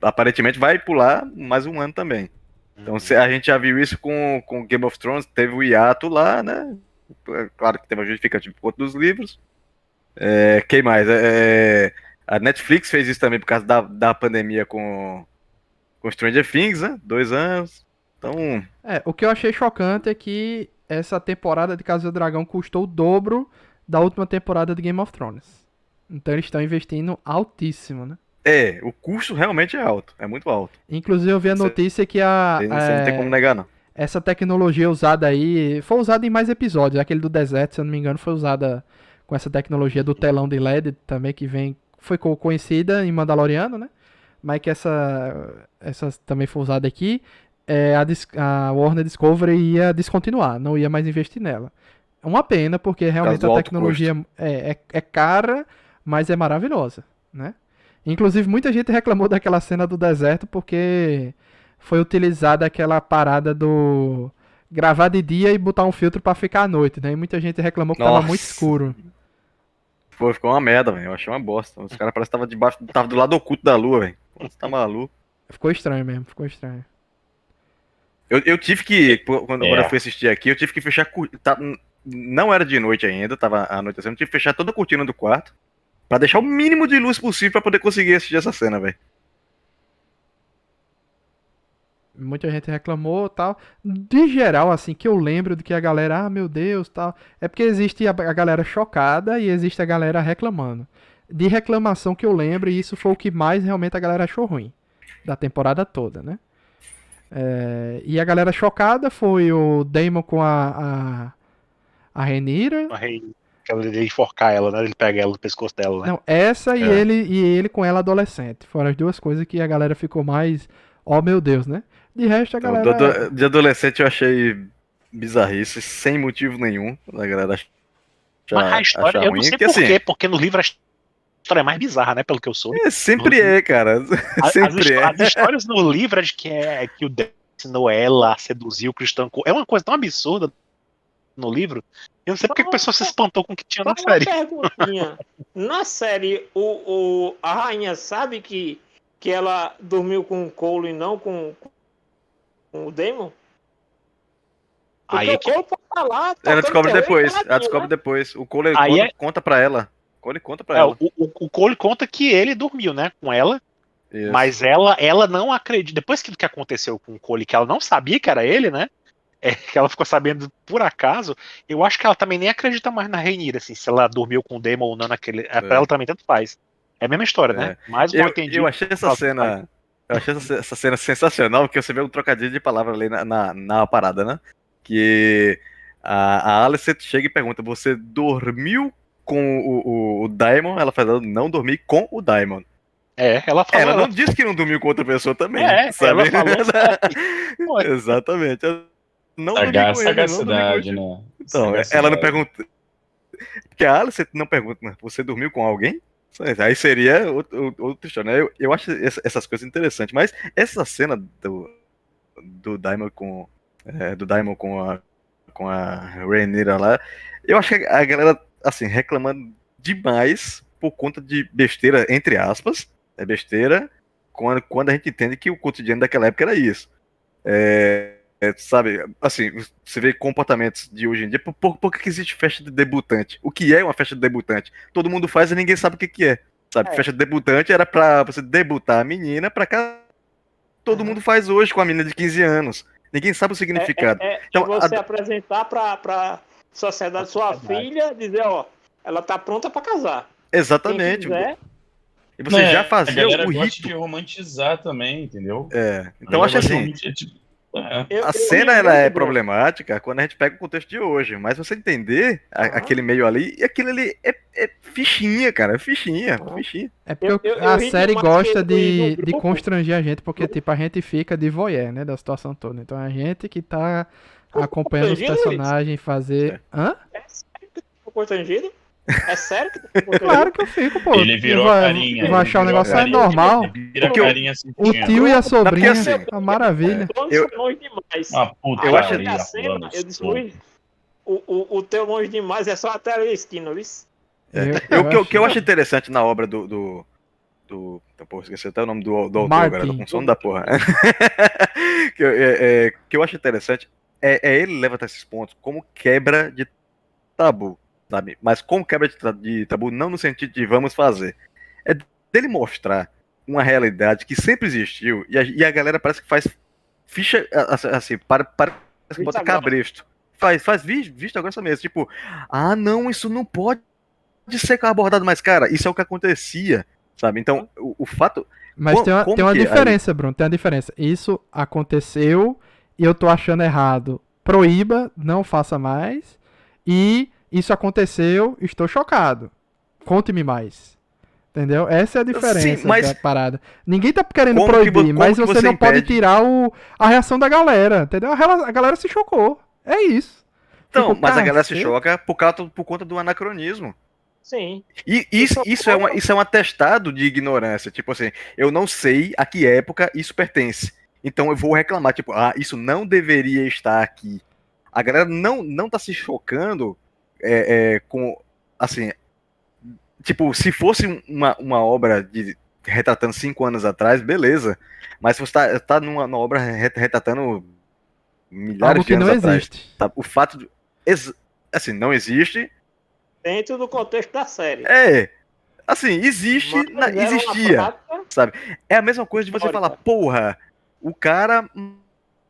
Aparentemente vai pular mais um ano também. Então a gente já viu isso com Game of Thrones, teve o hiato lá, né? Claro que teve uma justificativa por conta dos livros. Quem mais? A Netflix fez isso também por causa da pandemia com Stranger Things, né? 2 anos. Então, O que eu achei chocante é que essa temporada de Casa do Dragão custou o dobro da última temporada de Game of Thrones. Então eles estão investindo altíssimo, né? o custo realmente é alto, é muito alto. Inclusive eu vi a Você- notícia que Você não tem como negar, não. essa tecnologia usada aí foi usada em mais episódios. Aquele do deserto, se eu não me engano, foi usada com essa tecnologia do telão de LED também, que foi conhecida em Mandaloriano, né? Mas que essa também foi usada aqui. A Warner Discovery ia descontinuar, não ia mais investir nela. É uma pena, porque realmente do a alto tecnologia é cara, mas é maravilhosa, né? Inclusive, muita gente reclamou daquela cena do deserto porque foi utilizada aquela parada do gravar de dia e botar um filtro pra ficar à noite, né? E muita gente reclamou que tava Nossa. muito escuro. Pô, ficou uma merda, velho. Eu achei uma bosta. Os caras parecem que tava do lado oculto da lua, velho. Você tá maluco. Ficou estranho mesmo, ficou estranho. Eu tive que, quando eu fui assistir aqui, eu tive que fechar. Não era de noite ainda, tava anoitecendo. Eu tive que fechar toda a cortina do quarto pra deixar o mínimo de luz possível pra poder conseguir assistir essa cena, velho. Muita gente reclamou tal. De geral, assim, que eu lembro de que a galera, meu Deus, tal. É porque existe a galera chocada e existe a galera reclamando. De reclamação que eu lembro, e isso foi o que mais realmente a galera achou ruim. Da temporada toda, né? E a galera chocada foi o Daemon com a Rhaenyra. Aquela de enforcar ela, né? Ele pega ela no pescoço dela, né? Não, essa e ele com ela adolescente. Foram as duas coisas que a galera ficou mais. Oh meu Deus, né? De resto a Então, galera. de adolescente eu achei bizarrice, sem motivo nenhum. A galera Mas a história, eu não sei porque, porquê, porque no livro a história é mais bizarra, né? Pelo que eu soube. Sempre é, cara. Sempre As histórias no livro é de que o Deus ensinou ela a seduzir o cristão. É uma coisa tão absurda no livro. Eu não sei porque a pessoa se espantou com o que tinha na série. Perguntinha. Na série, a rainha sabe que ela dormiu com o Cole e não com o Daemon? Porque Aí o Cole pode falar. Ela descobre depois. Ela Ela descobre depois. O Cole Aí conta pra ela. O Cole conta pra ela. o Cole conta que ele dormiu, né? Com ela. Isso. Mas ela não acredita. Depois que aconteceu com o Cole, que ela não sabia que era ele, né? Que ela ficou sabendo por acaso. Eu acho que ela também nem acredita mais na Rhaenyra, assim, se ela dormiu com o Daemon ou não naquele. Pra ela também tanto faz. É a mesma história, né? Mas eu achei essa cena. Eu achei essa cena sensacional, porque você vê um trocadilho de palavra ali na parada, né? Que a Alicent chega e pergunta: você dormiu com o Daemon? Ela fala: não dormi com o Daemon. Ela falou. Ela não disse que não dormiu com outra pessoa também. Sabe? Ela falou. Exatamente. Eu não dormi com ele, Sagacidade, não dormi com né? Então, ela não pergunta. Porque a Alicent não pergunta: você dormiu com alguém? Aí seria outra história, né? Eu acho essas coisas interessantes, mas essa cena do Daemon com a Rhaenyra lá, eu acho que a galera, assim, reclamando demais por conta de besteira, entre aspas, besteira, quando a gente entende que o cotidiano daquela época era isso. Sabe, assim, você vê comportamentos de hoje em dia. Por que existe festa de debutante? O que é uma festa de debutante? Todo mundo faz e ninguém sabe o que é. Sabe, festa de debutante era pra você debutar a menina pra cá. Todo mundo faz hoje com a menina de 15 anos. Ninguém sabe o significado. Então, você apresentar pra sociedade sua filha, dizer, ó, ela tá pronta pra casar. Exatamente. E você já fazia o rito de romantizar também, entendeu? Então eu acho assim. A cena ela é problemática quando a gente pega o contexto de hoje, mas você entender aquele meio ali, e aquilo ali é fichinha, cara, fichinha. É porque a série gosta de constranger a gente, porque tipo, a gente fica de voyeur, né, da situação toda. Então a gente que tá acompanhando os personagens fazer... Hã? Ficou constrangido? É sério que tu ficou Claro que eu fico, pô. Ele virou vai, carinha. vai achar o ele virou negócio é carinha. normal. Ele vira Porque eu- carinha O sentindo. tio e a sobrinha, assim, a maravilha. Todos Eu- são longe demais. Uma Aí eu acho- vi a cena, eu disse, Luiz, o teu longe demais é só até a esquina, viu? O que eu acho interessante na obra Pô, esqueci até o nome do autor Martin. agora, tô com sono da porra. Que eu acho interessante ele levantar esses pontos como quebra de tabu, sabe? Mas como quebra de tabu, não no sentido de vamos fazer. É dele mostrar uma realidade que sempre existiu e a galera parece que faz ficha, assim, parece que bota agora. cabresto. Faz vista grossa mesmo. Tipo, não, isso não pode ser abordado mais, cara. Isso é o que acontecia, sabe? Então, o fato. Mas Como tem uma que diferença, Bruno. Tem uma diferença. Isso aconteceu e eu tô achando errado. Proíba, não faça mais. E isso aconteceu, estou chocado. Conte-me mais. Entendeu? Essa é a diferença Sim, mas da parada. Ninguém tá querendo como que proibir, vo- mas como que você você não pode impede? tirar a reação da galera. Entendeu? A galera se chocou. É isso. Então, Ficou, mas a galera se "Cacete". choca por conta do anacronismo. Sim. E isso é um atestado de ignorância. Tipo assim, eu não sei a que época isso pertence. Então eu vou reclamar, tipo, isso não deveria estar aqui. A galera não tá se chocando com, assim, tipo, se fosse uma obra retratando 5 anos atrás, beleza. Mas você tá numa obra retratando milhares Algo de que anos não atrás. existe. Tá? O fato de, assim, não existe. Dentro do contexto da série. Assim, existe, Mas era uma existia, prática sabe? É a mesma coisa de você histórica. falar, porra, o cara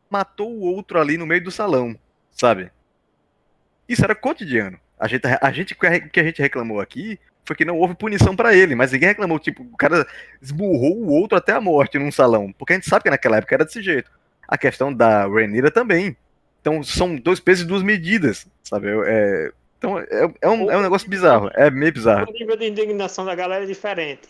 matou o outro ali no meio do salão, sabe? Isso era cotidiano. O que a gente reclamou aqui foi que não houve punição pra ele, mas ninguém reclamou, tipo, o cara esburrou o outro até a morte num salão, porque a gente sabe que naquela época era desse jeito. A questão da Rhaenyra também. Então são 2 pesos e 2 medidas, sabe? Então é um negócio bizarro, é meio bizarro. O nível de indignação da galera é diferente.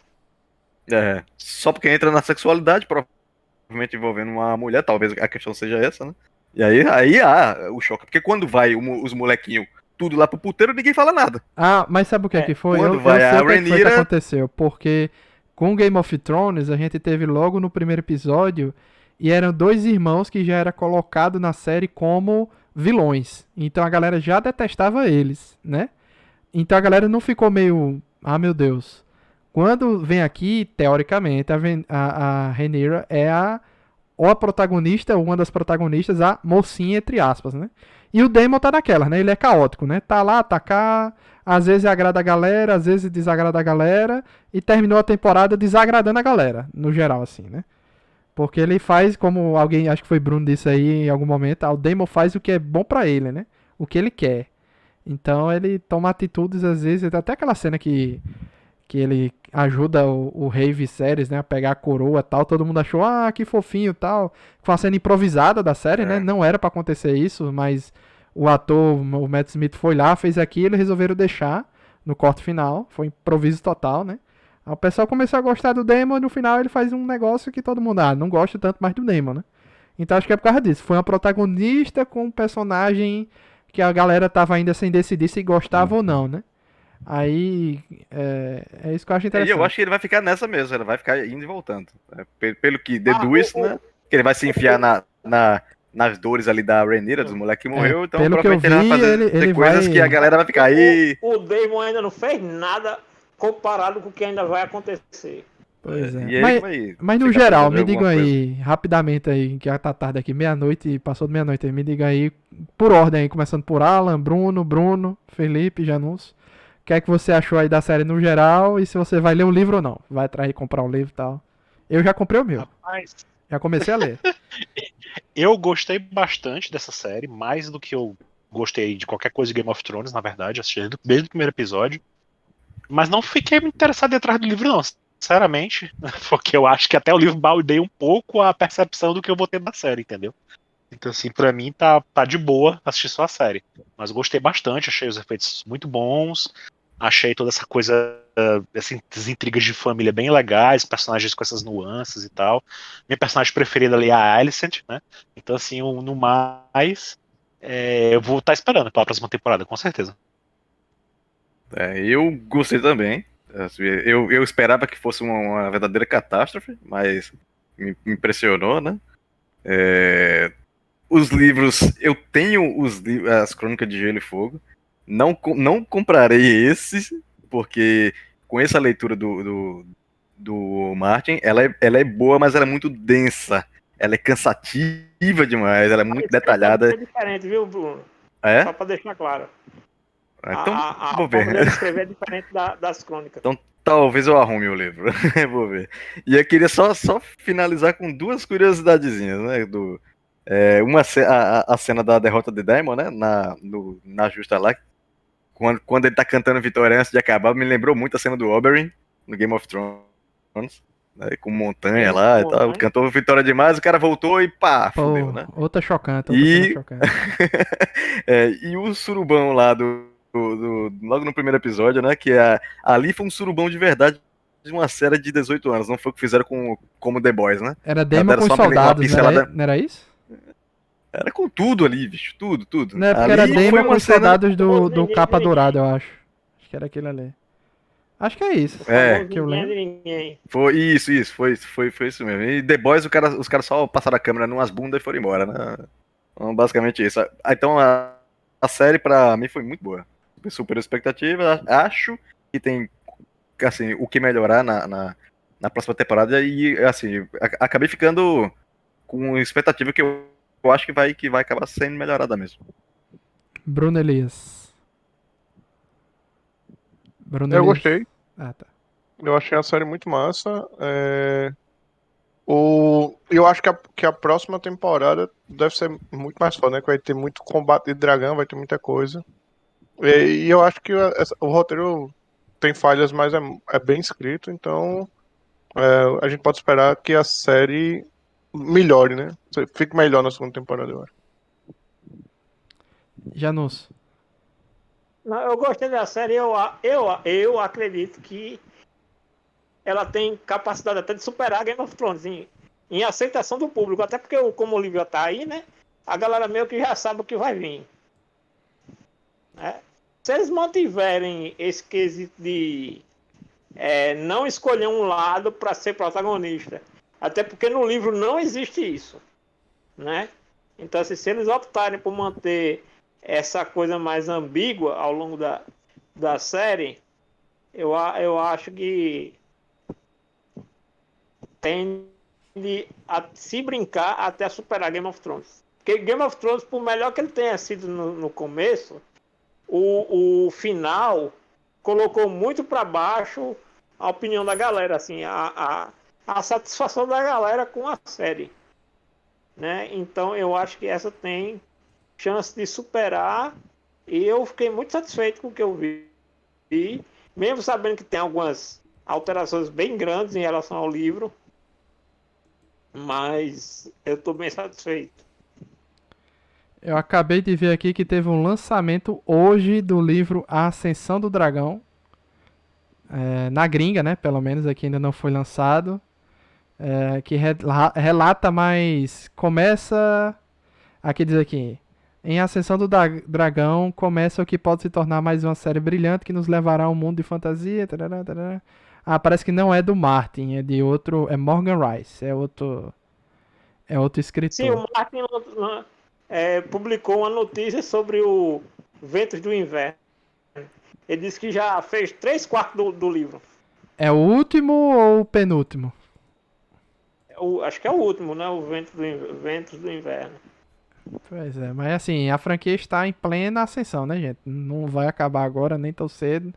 Só porque entra na sexualidade, provavelmente envolvendo uma mulher, talvez a questão seja essa, né? E aí há o choque, porque quando vai os molequinhos tudo lá pro puteiro, ninguém fala nada. Mas sabe o que é que foi? Quando Eu vai sei a o que, é que foi que Rhaenyra- aconteceu. Porque com Game of Thrones, a gente teve logo no primeiro episódio, e eram 2 irmãos que já era colocado na série como vilões. Então a galera já detestava eles, né? Então a galera não ficou meio, meu Deus. Quando vem aqui, teoricamente, a Rhaenyra é ou a protagonista, ou uma das protagonistas, a mocinha, entre aspas, né? E o Daemon tá naquela, né? Ele é caótico, né? Tá lá, tá cá, às vezes agrada a galera, às vezes desagrada a galera, e terminou a temporada desagradando a galera, no geral, assim, né? Porque ele faz, como alguém, acho que foi Bruno disse aí em algum momento, o Daemon faz o que é bom pra ele, né? O que ele quer. Então ele toma atitudes, às vezes, até aquela cena que ele ajuda o rei Viserys, né, a pegar a coroa e tal, todo mundo achou, que fofinho e tal. Foi uma cena improvisada da série, né, não era pra acontecer isso, mas o ator, o Matt Smith foi lá, fez aquilo, eles resolveram deixar no corte final, foi improviso total, né. Aí o pessoal começou a gostar do Daemon e no final ele faz um negócio que todo mundo, não gosta tanto mais do Daemon, né. Então acho que é por causa disso, foi uma protagonista com um personagem que a galera tava ainda sem decidir se gostava ou não, né. Aí é isso que eu acho E interessante. eu acho que ele vai ficar nessa mesmo, ele vai ficar indo e voltando. Pelo que deduz, né? Que ele vai se enfiar nas dores ali da Rhaenyra, dos moleques que morreu, então pelo que eu provavelmente ele vai vi, fazer ele coisas vai- que a galera vai ficar aí. O Daemon ainda não fez nada comparado com o que ainda vai acontecer. Pois é. E ele vai Mas no ficar geral, fazendo me digam alguma aí, rapidamente aí, que já tá tarde aqui, meia-noite, passou de meia-noite aí, me diga aí, por ordem aí, começando por Alan, Bruno, Felipe, Janus. O que é que você achou aí da série no geral e se você vai ler o livro ou não? Vai atrás de comprar um livro e tal. Eu já comprei o meu, Rapaz, já comecei a ler. eu gostei bastante dessa série, mais do que eu gostei de qualquer coisa de Game of Thrones, na verdade, assisti desde o primeiro episódio. Mas não fiquei muito interessado em ir atrás do livro, não, sinceramente. Porque eu acho que até o livro baldeia um pouco a percepção do que eu vou ter na série, entendeu? Então, assim, pra mim tá de boa assistir só a série. Mas eu gostei bastante, achei os efeitos muito bons. Achei toda essa coisa, essas intrigas de família bem legais, personagens com essas nuances e tal. Minha personagem preferida ali é a Alicent, né? Então, assim, no mais, eu vou estar esperando pela próxima temporada, com certeza. Eu gostei também. Assim, eu esperava que fosse uma verdadeira catástrofe, mas me impressionou, né? Os livros, eu tenho as Crônicas de Gelo e Fogo. Não comprarei esses, porque com essa leitura do Martin, ela é boa, mas ela é muito densa. Ela é cansativa demais, ela é muito detalhada. É diferente, viu, Bruno? É? Só pra deixar claro. Então, A vou forma ver. dele escrever é diferente das crônicas. Então, talvez eu arrume o livro. Vou ver. E eu queria só finalizar com duas curiosidadezinhas, né? A cena da derrota de Daemon, né? Na justa lá. Quando ele tá cantando Vitória antes de acabar, me lembrou muito a cena do Oberyn no Game of Thrones. Né, com montanha lá e tal. Cantou Vitória demais, o cara voltou e pá, fudeu, né? Outra chocante, outra cena chocante. E o surubão lá logo no primeiro episódio, né? Que ali foi um surubão de verdade de uma série de 18 anos, não foi o que fizeram como The Boys, né? Era Daemon com os soldados, não era isso? Era com tudo ali, bicho, tudo. Não, é porque era Daemon com os soldados do Capa Dourada, eu acho. Acho que era aquele ali. Acho que é isso. Que eu lembro. Foi isso, foi isso mesmo. E The Boys, os caras só passaram a câmera numas bundas e foram embora, né? Então, basicamente isso. Então a série pra mim foi muito boa. Super expectativa. Acho que tem assim, o que melhorar na próxima temporada. E assim, acabei ficando com expectativa que eu acho que vai acabar sendo melhorada mesmo. Bruno Elias. Eu gostei. Ah, tá. Eu achei a série muito massa. Eu acho que a próxima temporada deve ser muito mais foda, né? Que vai ter muito combate de dragão, vai ter muita coisa. E eu acho que o roteiro tem falhas, mas é bem escrito, então a gente pode esperar que a série melhore, né? Fique melhor na segunda temporada, eu acho. Janus. Não, eu gostei da série, eu acredito que ela tem capacidade até de superar Game of Thrones em aceitação do público, até porque como o livro já tá aí, né? A galera meio que já sabe o que vai vir. Né? Se eles mantiverem esse quesito de não escolher um lado para ser protagonista, até porque no livro não existe isso, né? Então, se eles optarem por manter essa coisa mais ambígua ao longo da série, eu acho que tende a se brincar até superar Game of Thrones. Porque Game of Thrones, por melhor que ele tenha sido no começo, o final colocou muito para baixo a opinião da galera, assim, a satisfação da galera com a série. Né? Então eu acho que essa tem chance de superar, e eu fiquei muito satisfeito com o que eu vi, mesmo sabendo que tem algumas alterações bem grandes em relação ao livro, mas eu estou bem satisfeito. Eu acabei de ver aqui que teve um lançamento hoje do livro A Ascensão do Dragão, na gringa, né? Pelo menos aqui ainda não foi lançado. Que relata mais... Começa... Aqui diz aqui... Em Ascensão do Dragão começa o que pode se tornar mais uma série brilhante que nos levará a um mundo de fantasia. Tarará, tarará. Parece que não é do Martin, é de outro... É Morgan Rice, é outro escritor. Sim, o Martin publicou uma notícia sobre o Ventos do Inverno. Ele disse que já fez 3/4 do livro. É o último ou o penúltimo? Acho que é o último, né? O Ventos do Inverno. Pois é, mas assim, a franquia está em plena ascensão, né, gente? Não vai acabar agora, nem tão cedo.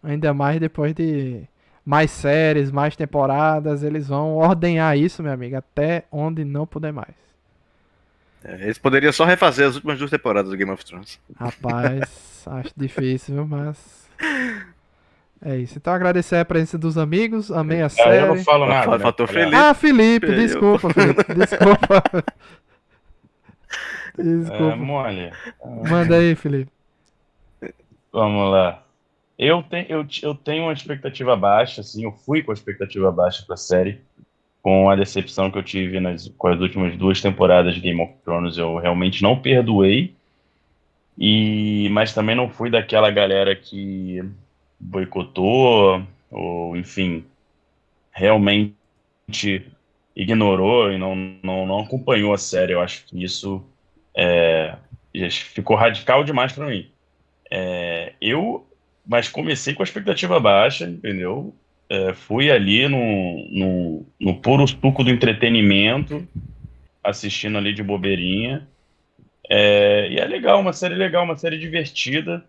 Ainda mais depois de mais séries, mais temporadas. Eles vão ordenhar isso, meu amigo, até onde não puder mais. Eles poderiam só refazer as últimas 2 temporadas do Game of Thrones. Rapaz, acho difícil, viu? Mas... É isso. Então agradecer a presença dos amigos. Amei a série. Eu não falo nada. Faltou Felipe. Felipe, desculpa, Felipe. Desculpa. Desculpa. Mole. Manda aí, Felipe. Vamos lá. Eu tenho uma expectativa baixa, assim, eu fui com a expectativa baixa pra série, com a decepção que eu tive com as últimas 2 temporadas de Game of Thrones. Eu realmente não perdoei, mas também não fui daquela galera que boicotou, ou enfim, realmente ignorou e não acompanhou a série. Eu acho que isso já ficou radical demais para mim. Mas comecei com a expectativa baixa, entendeu? Fui ali no puro suco do entretenimento, assistindo ali de bobeirinha. E é legal, uma série legal, uma série divertida.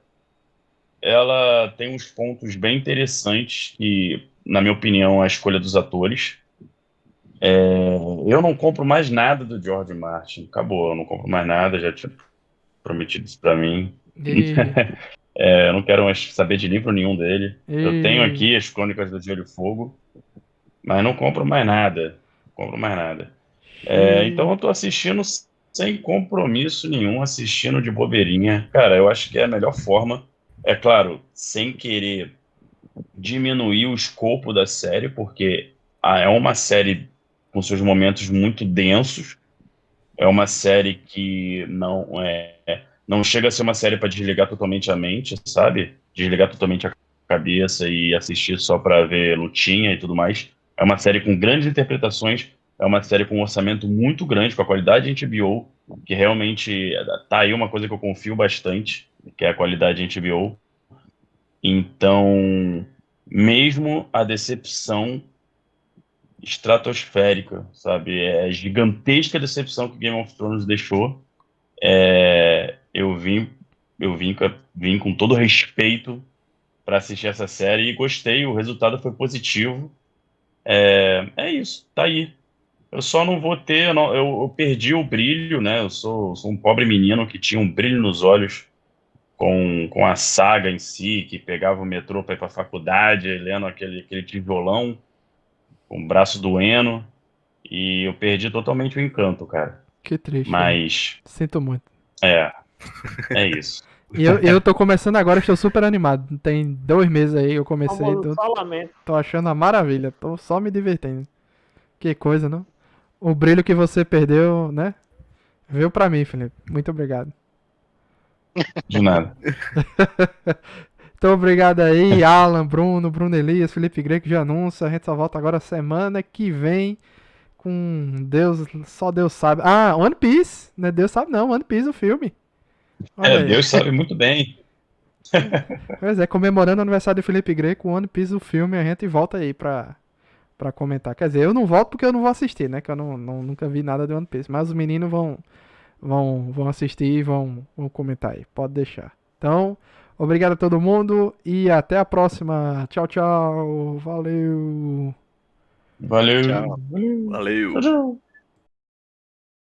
Ela tem uns pontos bem interessantes e, na minha opinião, a escolha dos atores. Eu não compro mais nada do George Martin. Acabou, eu não compro mais nada, já tinha prometido isso pra mim. E, Eu não quero mais saber de livro nenhum dele. Eu tenho e, aqui as Crônicas do Gelo e Fogo, mas não compro mais nada. Não compro mais nada. Então e, eu tô assistindo sem compromisso nenhum, assistindo de bobeirinha. Cara, eu acho que é a melhor forma. É claro, sem querer diminuir o escopo da série, porque é uma série com seus momentos muito densos. É uma série que não chega a ser uma série para desligar totalmente a mente, sabe? Desligar totalmente a cabeça e assistir só para ver lutinha e tudo mais. É uma série com grandes interpretações, é uma série com um orçamento muito grande, com a qualidade de HBO, que realmente tá aí uma coisa que eu confio bastante, que é a qualidade de HBO. Então, mesmo a decepção estratosférica, sabe? É a gigantesca decepção que Game of Thrones deixou. Eu vim com todo respeito para assistir essa série e gostei, o resultado foi positivo. É isso, tá aí. Eu só não vou ter, eu perdi o brilho, né? Eu sou um pobre menino que tinha um brilho nos olhos com a saga em si, que pegava o metrô para ir para a faculdade, lendo aquele tijolão, com o braço doendo, e eu perdi totalmente o encanto, cara. que triste, velho. Mas Sinto muito. é, é isso. E eu tô começando agora, estou super animado. Tem 2 meses aí que eu comecei, Famoso só lamento. tô achando uma maravilha. Tô só me divertindo. Que coisa, não? O brilho que você perdeu, né? Veio pra mim, Felipe. Muito obrigado. De nada. Então, obrigado aí, Alan, Bruno Elias, Felipe Greco de anúncio. A gente só volta agora semana que vem com Deus, só Deus sabe. Ah, One Piece, né? Deus sabe não, One Piece o filme. Olha aí. Deus sabe muito bem. Pois é, comemorando o aniversário do Felipe Greco, One Piece o filme, a gente volta aí pra comentar. Quer dizer, eu não volto porque eu não vou assistir, né? Que eu nunca vi nada de One Piece. Mas os meninos vão assistir e vão comentar aí. Pode deixar. Então, obrigado a todo mundo e até a próxima. Tchau, tchau. Valeu. Valeu. Tchau. Valeu. Valeu. Tchau, tchau.